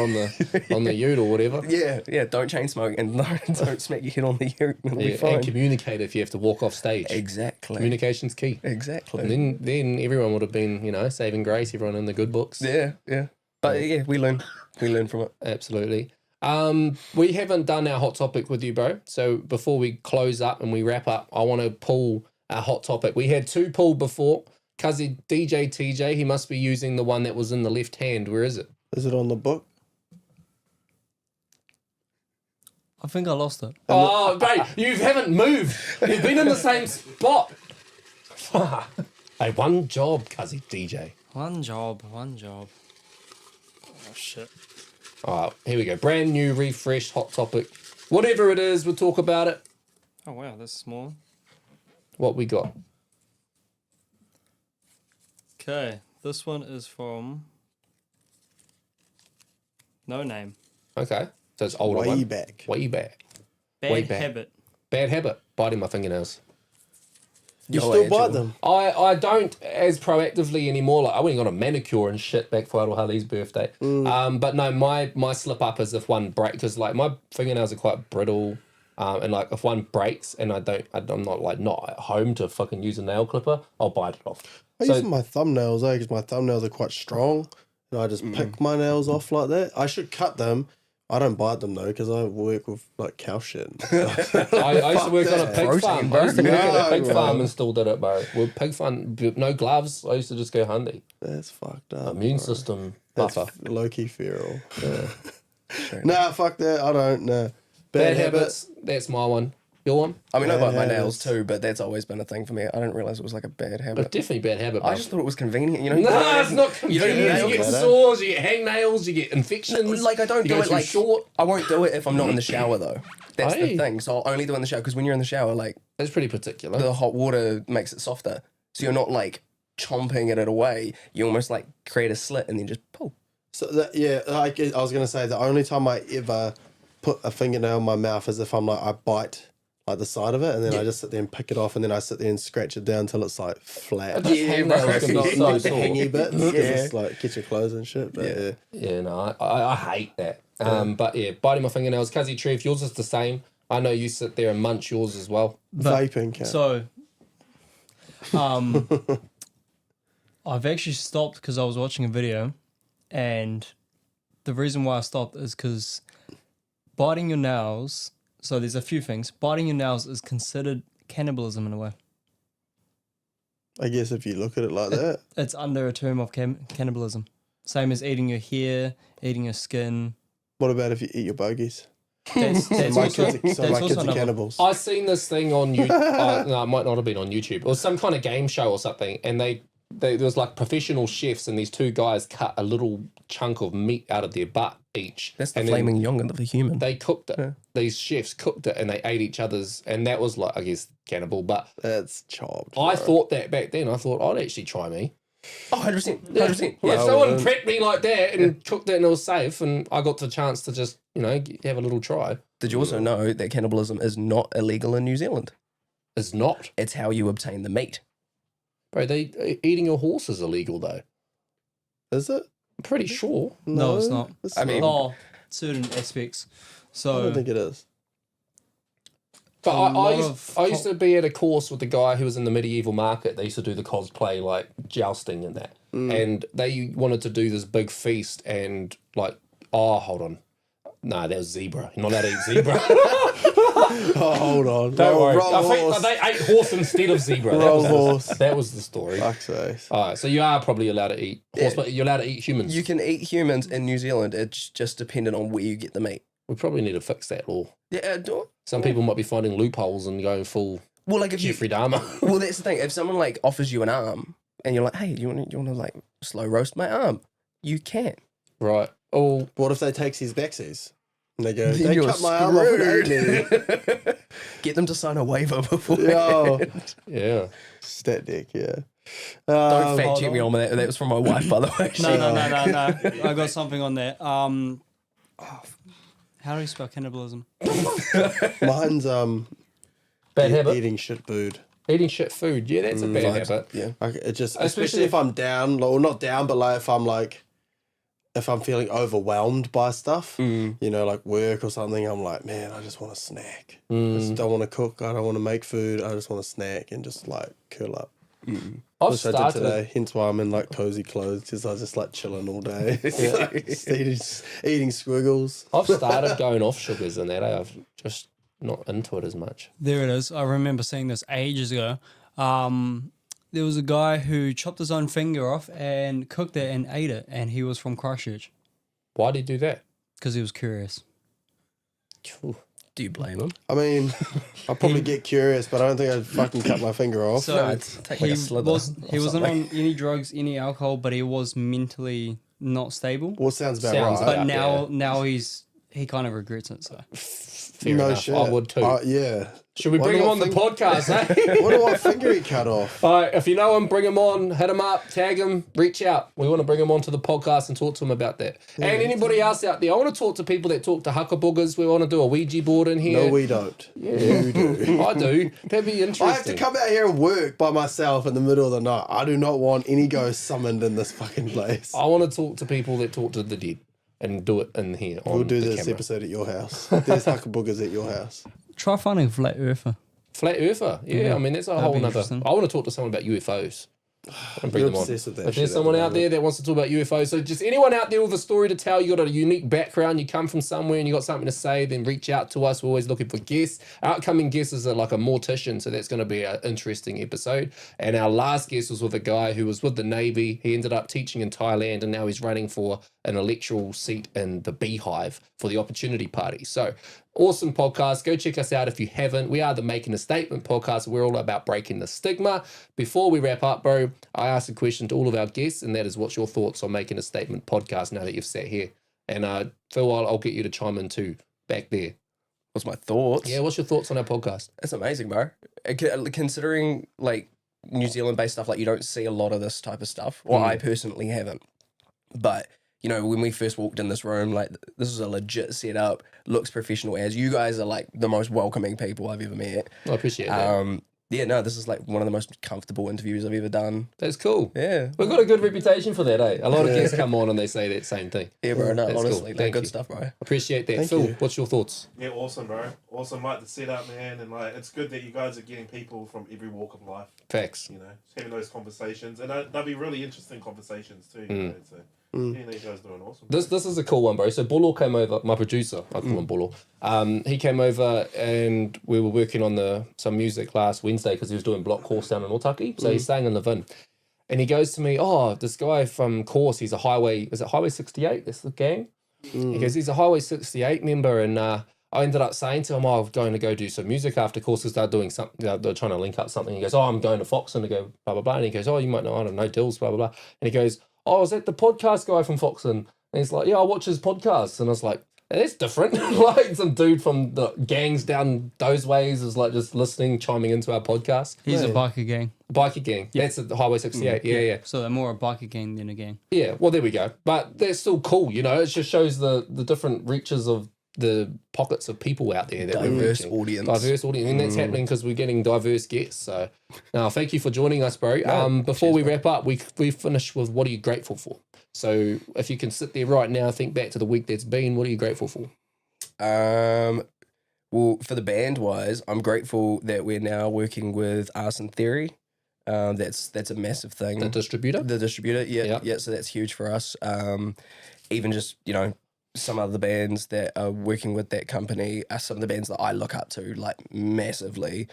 S1: on the ute or whatever.
S4: Yeah, don't chain smoke and don't smack your head on the ute. It'll be
S1: Yeah,
S4: fine.
S1: and communicate if you have to walk off stage.
S4: Exactly.
S1: Communication's key.
S4: Exactly.
S1: And then everyone would have been, saving grace, everyone in the good books.
S4: Yeah. But yeah, we learn from it.
S1: Absolutely. We haven't done our hot topic with you, bro. So before we close up and we wrap up, I want to pull a hot topic. We had two pulled before. Cuzzy DJ TJ, he must be using the one that was in the left hand. Where is it?
S3: Is it on the book?
S6: I think I lost it.
S1: Oh, great. You haven't moved. You've been in the same spot. Hey, one job, Cuzzy DJ.
S6: One job. Oh, shit.
S1: All right, here we go. Brand new, refreshed, hot topic. Whatever it is, we'll talk about it.
S6: Oh, wow, that's small.
S1: What we got?
S6: Okay, this one is from No Name.
S1: Okay. So it's older
S3: Way
S1: one.
S3: back.
S1: Way back.
S6: Bad
S1: Way back.
S6: Habit.
S1: Bad habit. Biting my fingernails.
S3: You
S4: No,
S3: still buy
S4: Angela.
S3: them?
S1: I don't as proactively anymore. Like I went and got a manicure and shit back for Arohali's birthday. But no, my slip up is if one breaks, because like my fingernails are quite brittle. And like if one breaks and I'm not like not at home to fucking use a nail clipper, I'll bite it off.
S3: I use my thumbnails, because my thumbnails are quite strong. And I just pick my nails off like that. I should cut them. I don't bite them though, because I work with like cow shit. and stuff.
S1: I used to work on a
S3: that.
S1: pig
S4: Protein,
S1: farm.
S4: bro.
S1: I used to work at a pig
S3: No,
S1: farm
S3: bro.
S1: and still did it, bro. With pig farm, no gloves. I used to just go handy.
S3: That's fucked up.
S1: Immune
S3: bro.
S1: system
S3: That's
S1: buffer.
S3: low-key feral. Nah, fuck that. I don't know.
S1: Bad habits. That's my one. Your one?
S4: I mean, I
S3: Bad
S4: bite my nails
S3: habits.
S4: too, but that's always been a thing for me. I didn't realize it was like a bad
S1: But
S4: habit.
S1: definitely bad habit.
S4: I
S1: bro.
S4: just thought it was convenient, you know.
S1: No, it's not
S4: You don't
S1: convenient. You
S4: nail
S1: get
S3: clipper.
S1: sores, you get hangnails, you get infections.
S4: Like I don't
S1: you
S4: do
S1: go
S4: it
S1: too
S4: like
S1: short.
S4: I won't do it if I'm not in the shower though. That's
S1: Aye.
S4: the thing. So I'll only do it in the shower because when you're in the shower, like
S1: That's pretty particular.
S4: the hot water makes it softer. So you're not like chomping it away. You almost like create a slit and then just pull.
S3: So that, yeah, like I was gonna say, the only time I ever put a fingernail in my mouth is if I'm like I bite like the side of it, and then I just sit there and pick it off, and then I sit there and scratch it down till it's like flat.
S1: Just
S4: Yeah,
S1: hangnails
S4: bro.
S1: can be
S3: Not
S1: so
S3: like the
S1: sore.
S3: hangy bits, 'cause
S4: Yeah.
S3: it's like get your clothes and shit. But yeah,
S1: Yeah, no, I hate that. But yeah, biting my fingernails. Cuzzy Trev, yours is the same. I know you sit there and munch yours as well.
S3: vaping. Cat.
S6: So, I've actually stopped because I was watching a video, and the reason why I stopped is because biting your nails. So there's a few things. Biting your nails is considered cannibalism in a way.
S3: I guess if you look at it like that,
S6: It's under a term of cannibalism. Same as eating your hair, eating your skin.
S3: what about if you eat your bogies?
S6: That's
S3: My
S6: also,
S3: kids, so my
S6: that's
S3: kids
S6: also
S3: are
S6: another.
S3: cannibals.
S1: I seen this thing on YouTube. No, it might not have been on YouTube. It was some kind of game show or something, and there was like professional chefs, and these two guys cut a little chunk of meat out of their butt each.
S4: That's the
S1: and then
S4: flaming young of the human.
S1: They cooked it. these chefs cooked it and they ate each other's, and that was like, I guess, cannibal. But
S3: That's chopped.
S1: I
S3: bro.
S1: thought that back then. I thought I'd actually try me.
S4: Oh, 100%. 100%.
S1: Well,
S4: Yeah.
S1: if someone prepped me like that and cooked it and it was safe, and I got the chance to just, have a little try.
S4: Did you also know that cannibalism is not illegal in New Zealand?
S1: It's not.
S4: It's how you obtain the meat.
S1: Bro, eating a horse is illegal, though.
S3: Is it?
S1: I'm pretty sure.
S6: No, it's not.
S4: I mean-
S6: Oh, certain aspects.
S3: I
S6: So
S3: don't think it is.
S1: But
S6: A
S1: I
S6: lot
S1: used,
S6: of
S1: I used to be at a course with the guy who was in the medieval market. They used to do the cosplay, like jousting and that. And they wanted to do this big feast and hold on. No, that was zebra. You're not allowed to eat zebra.
S3: Oh, hold on.
S1: Don't worry.
S3: Wrong
S1: I think
S3: horse.
S1: they ate horse instead of zebra.
S3: Wrong horse.
S1: That was the story.
S3: Fuck's sake.
S1: All right, so you are probably allowed to eat horse, but you're allowed to eat humans.
S4: You can eat humans in New Zealand. It's just dependent on where you get the meat.
S1: We probably need to fix that law.
S4: Yeah.
S1: Some people might be finding loopholes and going full
S4: Well, like if you.
S1: Jeffrey Dahmer.
S4: Well, that's the thing. If someone like offers you an arm and you're like, hey, you want to like slow roast my arm? You can.
S1: Right. Oh,
S3: What if they takes his backsies? And they go,
S4: Then
S3: they
S4: you're
S3: cut my arm off and ate me.
S4: Get them to sign a waiver before.
S3: Yo.
S1: yeah.
S3: Stat dick, yeah.
S4: Don't fact
S6: hold
S4: check me
S6: on.
S4: on that. That was from my wife, by the way.
S6: no. I got something on that. How do you spell cannibalism?
S3: Mine's
S1: Bad habit.
S3: eating shit food.
S1: Eating shit food. Yeah, that's a bad habit.
S4: Yeah.
S3: Like, it just,
S1: Especially
S3: especially if I'm down, or not down, but like if I'm feeling overwhelmed by stuff, like work or something, I'm like, man, I just want a snack. I just don't want to cook. I don't want to make food. I just want a snack and just like curl up.
S1: I've
S3: Which I did
S1: started.
S3: today. Hence why I'm in like cozy clothes, because I was just like chilling all day. Just eating squiggles.
S1: I've started going off sugars and that. I've just not into it as much.
S6: There it is. I remember seeing this ages ago. There was a guy who chopped his own finger off and cooked it and ate it, and he was from Christchurch
S1: Why do you do that?
S6: because he was curious.
S1: Phew.
S4: Do you blame him?
S3: I mean, I'll probably get curious, but I don't think I'd fucking cut my finger off.
S6: So
S4: No, it's take like
S6: he
S4: a slither.
S6: he
S4: or
S6: wasn't
S4: something.
S6: on any drugs, any alcohol, but he was mentally not stable.
S3: Well, sounds about
S1: Sounds
S3: right.
S6: But
S1: Yeah.
S6: now he kind of regrets it. So
S1: Fair
S3: no
S1: enough.
S3: shit.
S1: I would too.
S3: Yeah.
S1: Should we
S3: Wonder
S1: bring him
S3: what
S1: on the
S3: finger-
S1: podcast, eh?
S3: Wonder what finger he cut off.
S1: All right, if you know him, bring him on, hit him up, tag him, reach out. We want to bring him onto the podcast and talk to him about that. And anybody else out there, I want to talk to people that talk to huckaboogers. We want to do a Ouija board in here.
S3: No, we don't. You do.
S1: I do. That'd be interesting.
S3: I have to come out here and work by myself in the middle of the night. I do not want any ghosts summoned in this fucking place.
S1: I want to talk to people that talk to the dead and do it in here on
S3: We'll do
S1: the
S3: this
S1: camera.
S3: episode at your house. There's huckaboogers at your house.
S6: try finding a flat earther.
S1: Flat earther. Yeah, I mean, that's a
S6: That'd
S1: whole
S6: be
S1: nother.
S6: interesting.
S1: I want to talk to someone about UFOs. And bring
S3: You're
S1: them on.
S3: obsessed with that
S1: If
S3: shit
S1: there's
S3: at
S1: someone
S3: the
S1: out there that wants to talk about UFOs, so just anyone out there with a story to tell, you got a unique background, you come from somewhere and you got something to say, then reach out to us. We're always looking for guests. Our upcoming guest is like a mortician, so that's going to be an interesting episode. And our last guest was with a guy who was with the Navy. He ended up teaching in Thailand, and now he's running for an electoral seat in the Beehive for the Opportunity Party. So awesome podcast. Go check us out if you haven't. We are the Making a Statement podcast. We're all about breaking the stigma. Before we wrap up, bro, I asked a question to all of our guests, and that is, what's your thoughts on Making a Statement podcast now that you've sat here? And Phil, I'll get you to chime in too back there.
S4: What's my thoughts?
S1: Yeah, what's your thoughts on our podcast?
S4: It's amazing, bro. Considering like New Zealand-based stuff, like you don't see a lot of this type of stuff. Well, I personally haven't. But you know, when we first walked in this room, like this is a legit setup. Looks professional. As you guys are like the most welcoming people I've ever met.
S1: I appreciate that.
S4: Yeah, no, this is like one of the most comfortable interviews I've ever done.
S1: That's cool.
S4: Yeah,
S1: We've got a good reputation for that, eh? A lot of guests come on and they say that same thing.
S4: yeah, bro. No,
S1: That's cool.
S4: honestly, no,
S1: Thank
S4: good
S1: you.
S4: stuff, bro.
S1: Appreciate that.
S3: Thank
S1: Phil,
S3: you.
S1: what's your thoughts?
S2: Yeah, awesome, bro. Awesome, like the setup, man, and like it's good that you guys are getting people from every walk of life.
S1: Facts.
S2: You know, having those conversations, and they'll be really interesting conversations too. You know, so yeah, you guys doing awesome.
S1: This is a cool one, bro. So Bolo came over, my producer, I call him Bolo. He came over and we were working on some music last Wednesday because he was doing block course down in Otaki. So he's staying in the Vin. And he goes to me, oh, this guy from course, he's a Highway 68? That's the gang? He goes, he's a Highway 68 member. And I ended up saying to him, oh, I'm going to go do some music after course because they're doing something, they're trying to link up something. He goes, oh, I'm going to Foxton to go blah, blah, blah. And he goes, oh, you might know, I don't know, Dills, blah, blah, blah. And he goes, oh, is that the podcast guy from Foxton? And he's like, yeah, I watch his podcast. And I was like, That's different. Like some dude from the gangs down those ways is like just listening, chiming into our podcast.
S6: He's a
S3: Yeah.
S6: biker gang.
S1: Biker gang. That's at the Highway 68. Yeah.
S6: So they're more a biker gang than a gang.
S1: Yeah, well, there we go. But they're still cool, you know. It just shows the different reaches of the pockets of people out there that we're
S4: Diverse
S1: reaching.
S4: audience.
S1: Diverse audience, and that's happening because we're getting diverse guests. So, now thank you for joining us, bro. Before we wrap up, we finish with what are you grateful for? So, if you can sit there right now, think back to the week that's been. What are you grateful for?
S4: Well, for the band wise, I'm grateful that we're now working with Arson Theory. That's a massive thing.
S1: The distributor.
S4: The distributor,
S1: Yeah.
S4: yeah. So that's huge for us. Even just some other bands that are working with that company are some of the bands that I look up to like massively.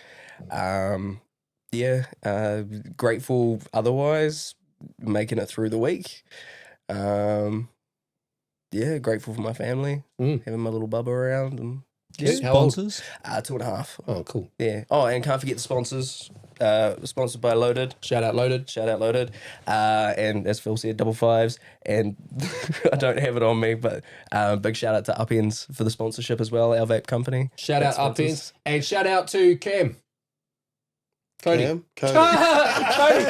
S4: Grateful otherwise, making it through the week. Grateful for my family, having my little bubba around and
S1: How old?
S6: Sponsors?
S4: 2.5.
S1: Oh, cool.
S4: Yeah. Oh, and can't forget the sponsors. Sponsored by Loaded.
S1: Shout out, Loaded.
S4: Shout out Loaded. And as Phil said, 555s. And I don't have it on me, but big shout out to Upends for the sponsorship as well, our vape company.
S1: Shout out,
S4: Sponsors.
S1: Upends. And shout out to Cam. Cody.
S3: Cam? Cody.
S1: Cody.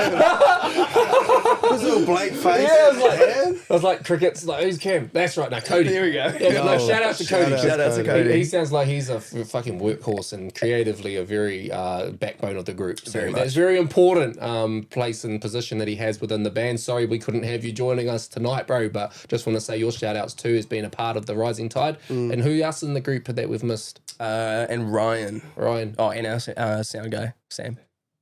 S3: His little blank face.
S1: Yeah, it was like-
S3: man.
S1: I was like, cricket's like, who's Cam? That's right, now Cody.
S4: There we go.
S1: Yeah, no,
S3: Oh,
S1: shout out to
S3: shout
S1: Cody.
S3: out
S4: Shout out to Cody.
S1: He sounds like he's a fucking workhorse and creatively a very backbone of the group. So
S4: Very
S1: that's
S4: much.
S1: very important place and position that he has within the band. Sorry we couldn't have you joining us tonight, bro, but just want to say your shout outs too as being a part of the Rising Tide. And who else in the group that we've missed?
S4: And Ryan.
S1: Ryan.
S4: Oh, and our sound guy, Sam.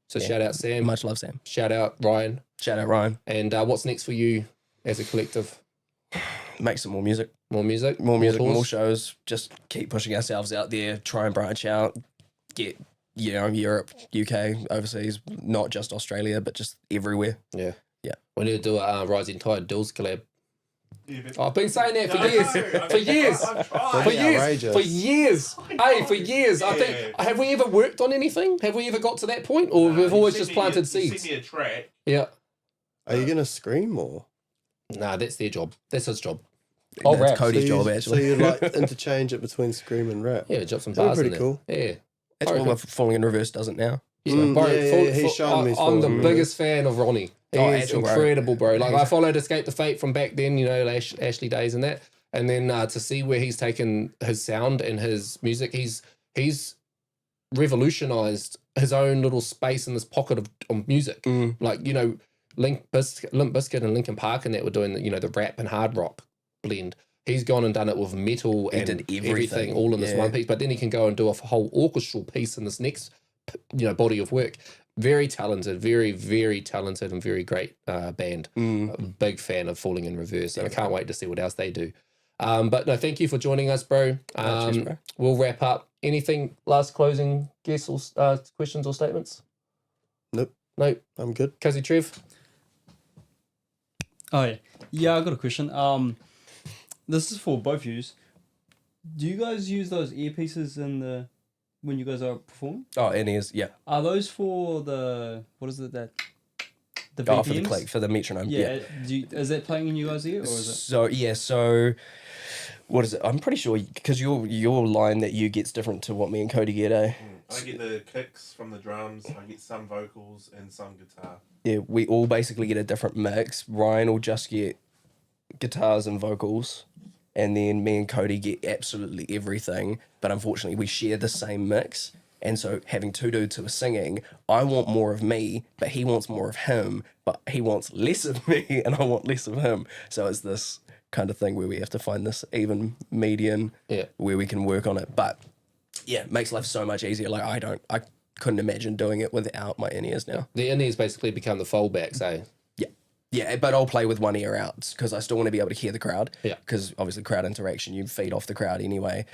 S1: So
S4: Yeah.
S1: shout out Sam.
S4: Much love, Sam.
S1: Shout out Ryan.
S4: Shout out Ryan.
S1: And what's next for you as a collective?
S4: Make some more music.
S1: More music?
S4: More
S1: tours?
S4: shows. Just keep pushing ourselves out there. Try and branch out. Get, Europe, UK, overseas. Not just Australia, but just everywhere.
S1: Yeah.
S4: Yeah.
S1: We need to do a Rising Tide Dills collab.
S5: Yeah, but-
S1: I've been saying that for
S5: No,
S1: years.
S5: no,
S1: For years.
S5: I've tried.
S1: For
S3: That'd be
S1: years,
S3: outrageous.
S1: for years, hey, for years. I
S5: Yeah.
S1: think have we ever worked on anything? Have we ever got to that point, or we've
S5: You
S1: always
S5: sent
S1: just
S5: me
S1: planted
S5: you
S1: seeds?
S5: sent me a track.
S1: Yeah,
S3: Are you gonna scream or?
S1: nah, that's their job. That's his job. I'll
S4: That's
S1: rap.
S4: Cody's job,
S3: So
S4: actually.
S3: you'd like interchange it between scream and rap?
S1: Yeah, drop some
S3: That'd be
S1: bars in
S3: pretty
S1: there.
S3: cool.
S1: Yeah,
S4: That's
S1: I
S4: what
S1: reckon.
S4: my Falling in Reverse does it now.
S1: yeah,
S3: Mm,
S1: bro.
S3: yeah, he's shown me
S1: I'm the
S3: for-
S1: biggest fan of Ronnie. He's
S4: Oh, actual, bro.
S1: incredible, bro. Like I followed Escape the Fate from back then, Ashley days and that, and then to see where he's taken his sound and his music, he's revolutionized his own little space in this pocket of music. Like, Limp Bizkit and Linkin Park and that were doing the rap and hard rock blend. He's gone and done it with metal
S4: He
S1: and
S4: did
S1: everything
S4: everything,
S1: all in this
S4: yeah.
S1: one piece. But then he can go and do a whole orchestral piece in this next body of work. Very talented, very, very talented and very great band. A big fan of Falling in Reverse, and I can't wait to see what else they do. But no, thank you for joining us, bro.
S4: Cheers, bro.
S1: We'll wrap up. Anything last closing guess or questions or statements?
S3: Nope.
S1: Nope.
S3: I'm good.
S1: Kazi Trev?
S6: Oh yeah, yeah. I got a question. This is for both of yous. Do you guys use those earpieces when you guys are performing?
S4: Oh, and he is, yeah.
S6: Are those for the what is it that the
S4: Oh, for the
S6: VPNs?
S4: click, for the metronome.
S6: Yeah. Is that playing in you guys' ear or is it?
S4: So what is it? I'm pretty sure because your line that you get's different to what me and Cody get, eh?
S5: I get the kicks from the drums. I get some vocals and some guitar.
S4: Yeah, we all basically get a different mix. Ryan will just get guitars and vocals, and then me and Cody get absolutely everything. But unfortunately, we share the same mix. And so having two dudes who are singing, I want more of me, but he wants more of him, but he wants less of me, and I want less of him. So it's this kind of thing where we have to find this even median where we can work on it. But yeah, it makes life so much easier. Like I couldn't imagine doing it without my in-ears now.
S1: The in-ears basically become the fallbacks, eh?
S4: Yeah, but I'll play with one ear out because I still want to be able to hear the crowd.
S1: Yeah.
S4: Because obviously crowd interaction, you feed off the crowd anyway.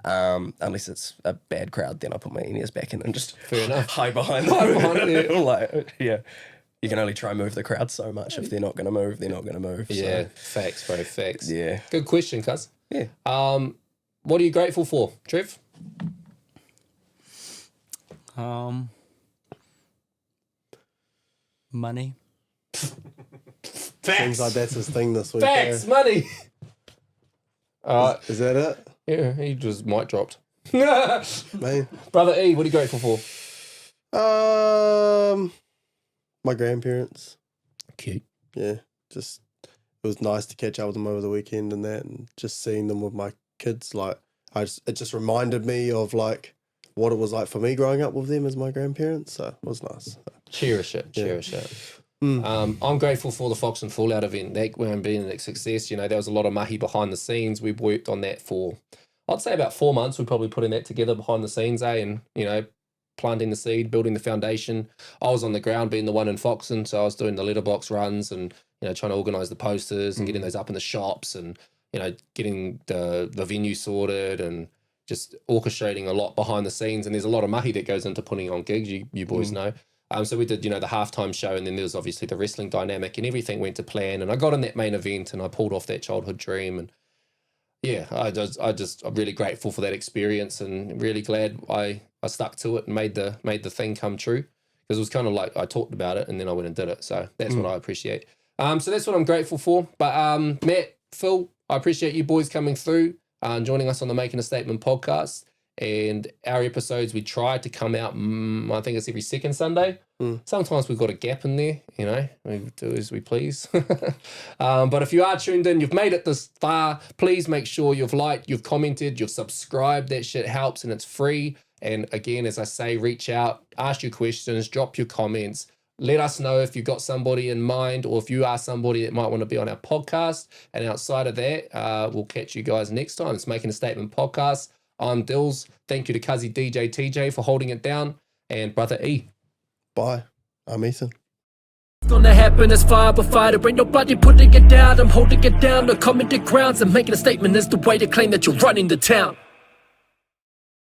S4: Unless it's a bad crowd, then I put my in-ears back in and just
S1: Fair enough.
S4: hide behind
S1: Hide
S4: them.
S1: behind it, yeah.
S4: Like, yeah. You can only try and move the crowd so much. If they're not going to move, they're not going to move.
S1: Yeah,
S4: So,
S1: facts, bro, facts.
S4: yeah.
S1: Good question, cuz.
S4: Yeah.
S1: What are you grateful for, Trev?
S6: Money.
S3: Seems like that's his thing this week.
S1: Facts, money.
S3: Is that it?
S1: Yeah, he just mic dropped.
S3: Man.
S1: Brother E, what are you grateful for?
S3: My grandparents.
S1: Cute.
S3: Yeah, just it was nice to catch up with them over the weekend and that, and just seeing them with my kids. Like, it just reminded me of like what it was like for me growing up with them as my grandparents. So it was nice.
S1: Cherish it. I'm grateful for the Fox and Fallout event. That when being a success, you know, there was a lot of mahi behind the scenes. We've worked on that for, I'd say about 4 months. We're probably putting that together behind the scenes, and you know, planting the seed, building the foundation. I was on the ground being the one in Foxen, so I was doing the letterbox runs and, you know, trying to organise the posters and getting those up in the shops and, you know, getting the venue sorted and just orchestrating a lot behind the scenes. And there's a lot of mahi that goes into putting on gigs, you boys know. So we did, you know, the halftime show, and then there was obviously the wrestling dynamic, and everything went to plan. And I got in that main event and I pulled off that childhood dream. And yeah, I'm really grateful for that experience, and really glad I stuck to it and made the thing come true, because it was kind of like I talked about it and then I went and did it. So that's what I appreciate. So that's what I'm grateful for. But Matt, Phil, I appreciate you boys coming through and joining us on the Making a Statement podcast. And our episodes, we try to come out, I think it's every second Sunday. Sometimes we've got a gap in there, you know, we do as we please. But if you are tuned in, you've made it this far, please make sure you've liked, you've commented, you've subscribed. That shit helps and it's free. And again, as I say, reach out, ask your questions, drop your comments. Let us know if you've got somebody in mind, or if you are somebody that might want to be on our podcast. And outside of that, we'll catch you guys next time. It's Making a Statement podcast. I'm Dills. Thank you to Cuzzy DJ TJ for holding it down, and Brother E.
S3: Bye. I'm Ethan.
S7: Gonna happen as fire but fighter, ain't nobody putting it down. I'm holding it down, no common grounds. I'm making a statement is the way to claim that you're running the town.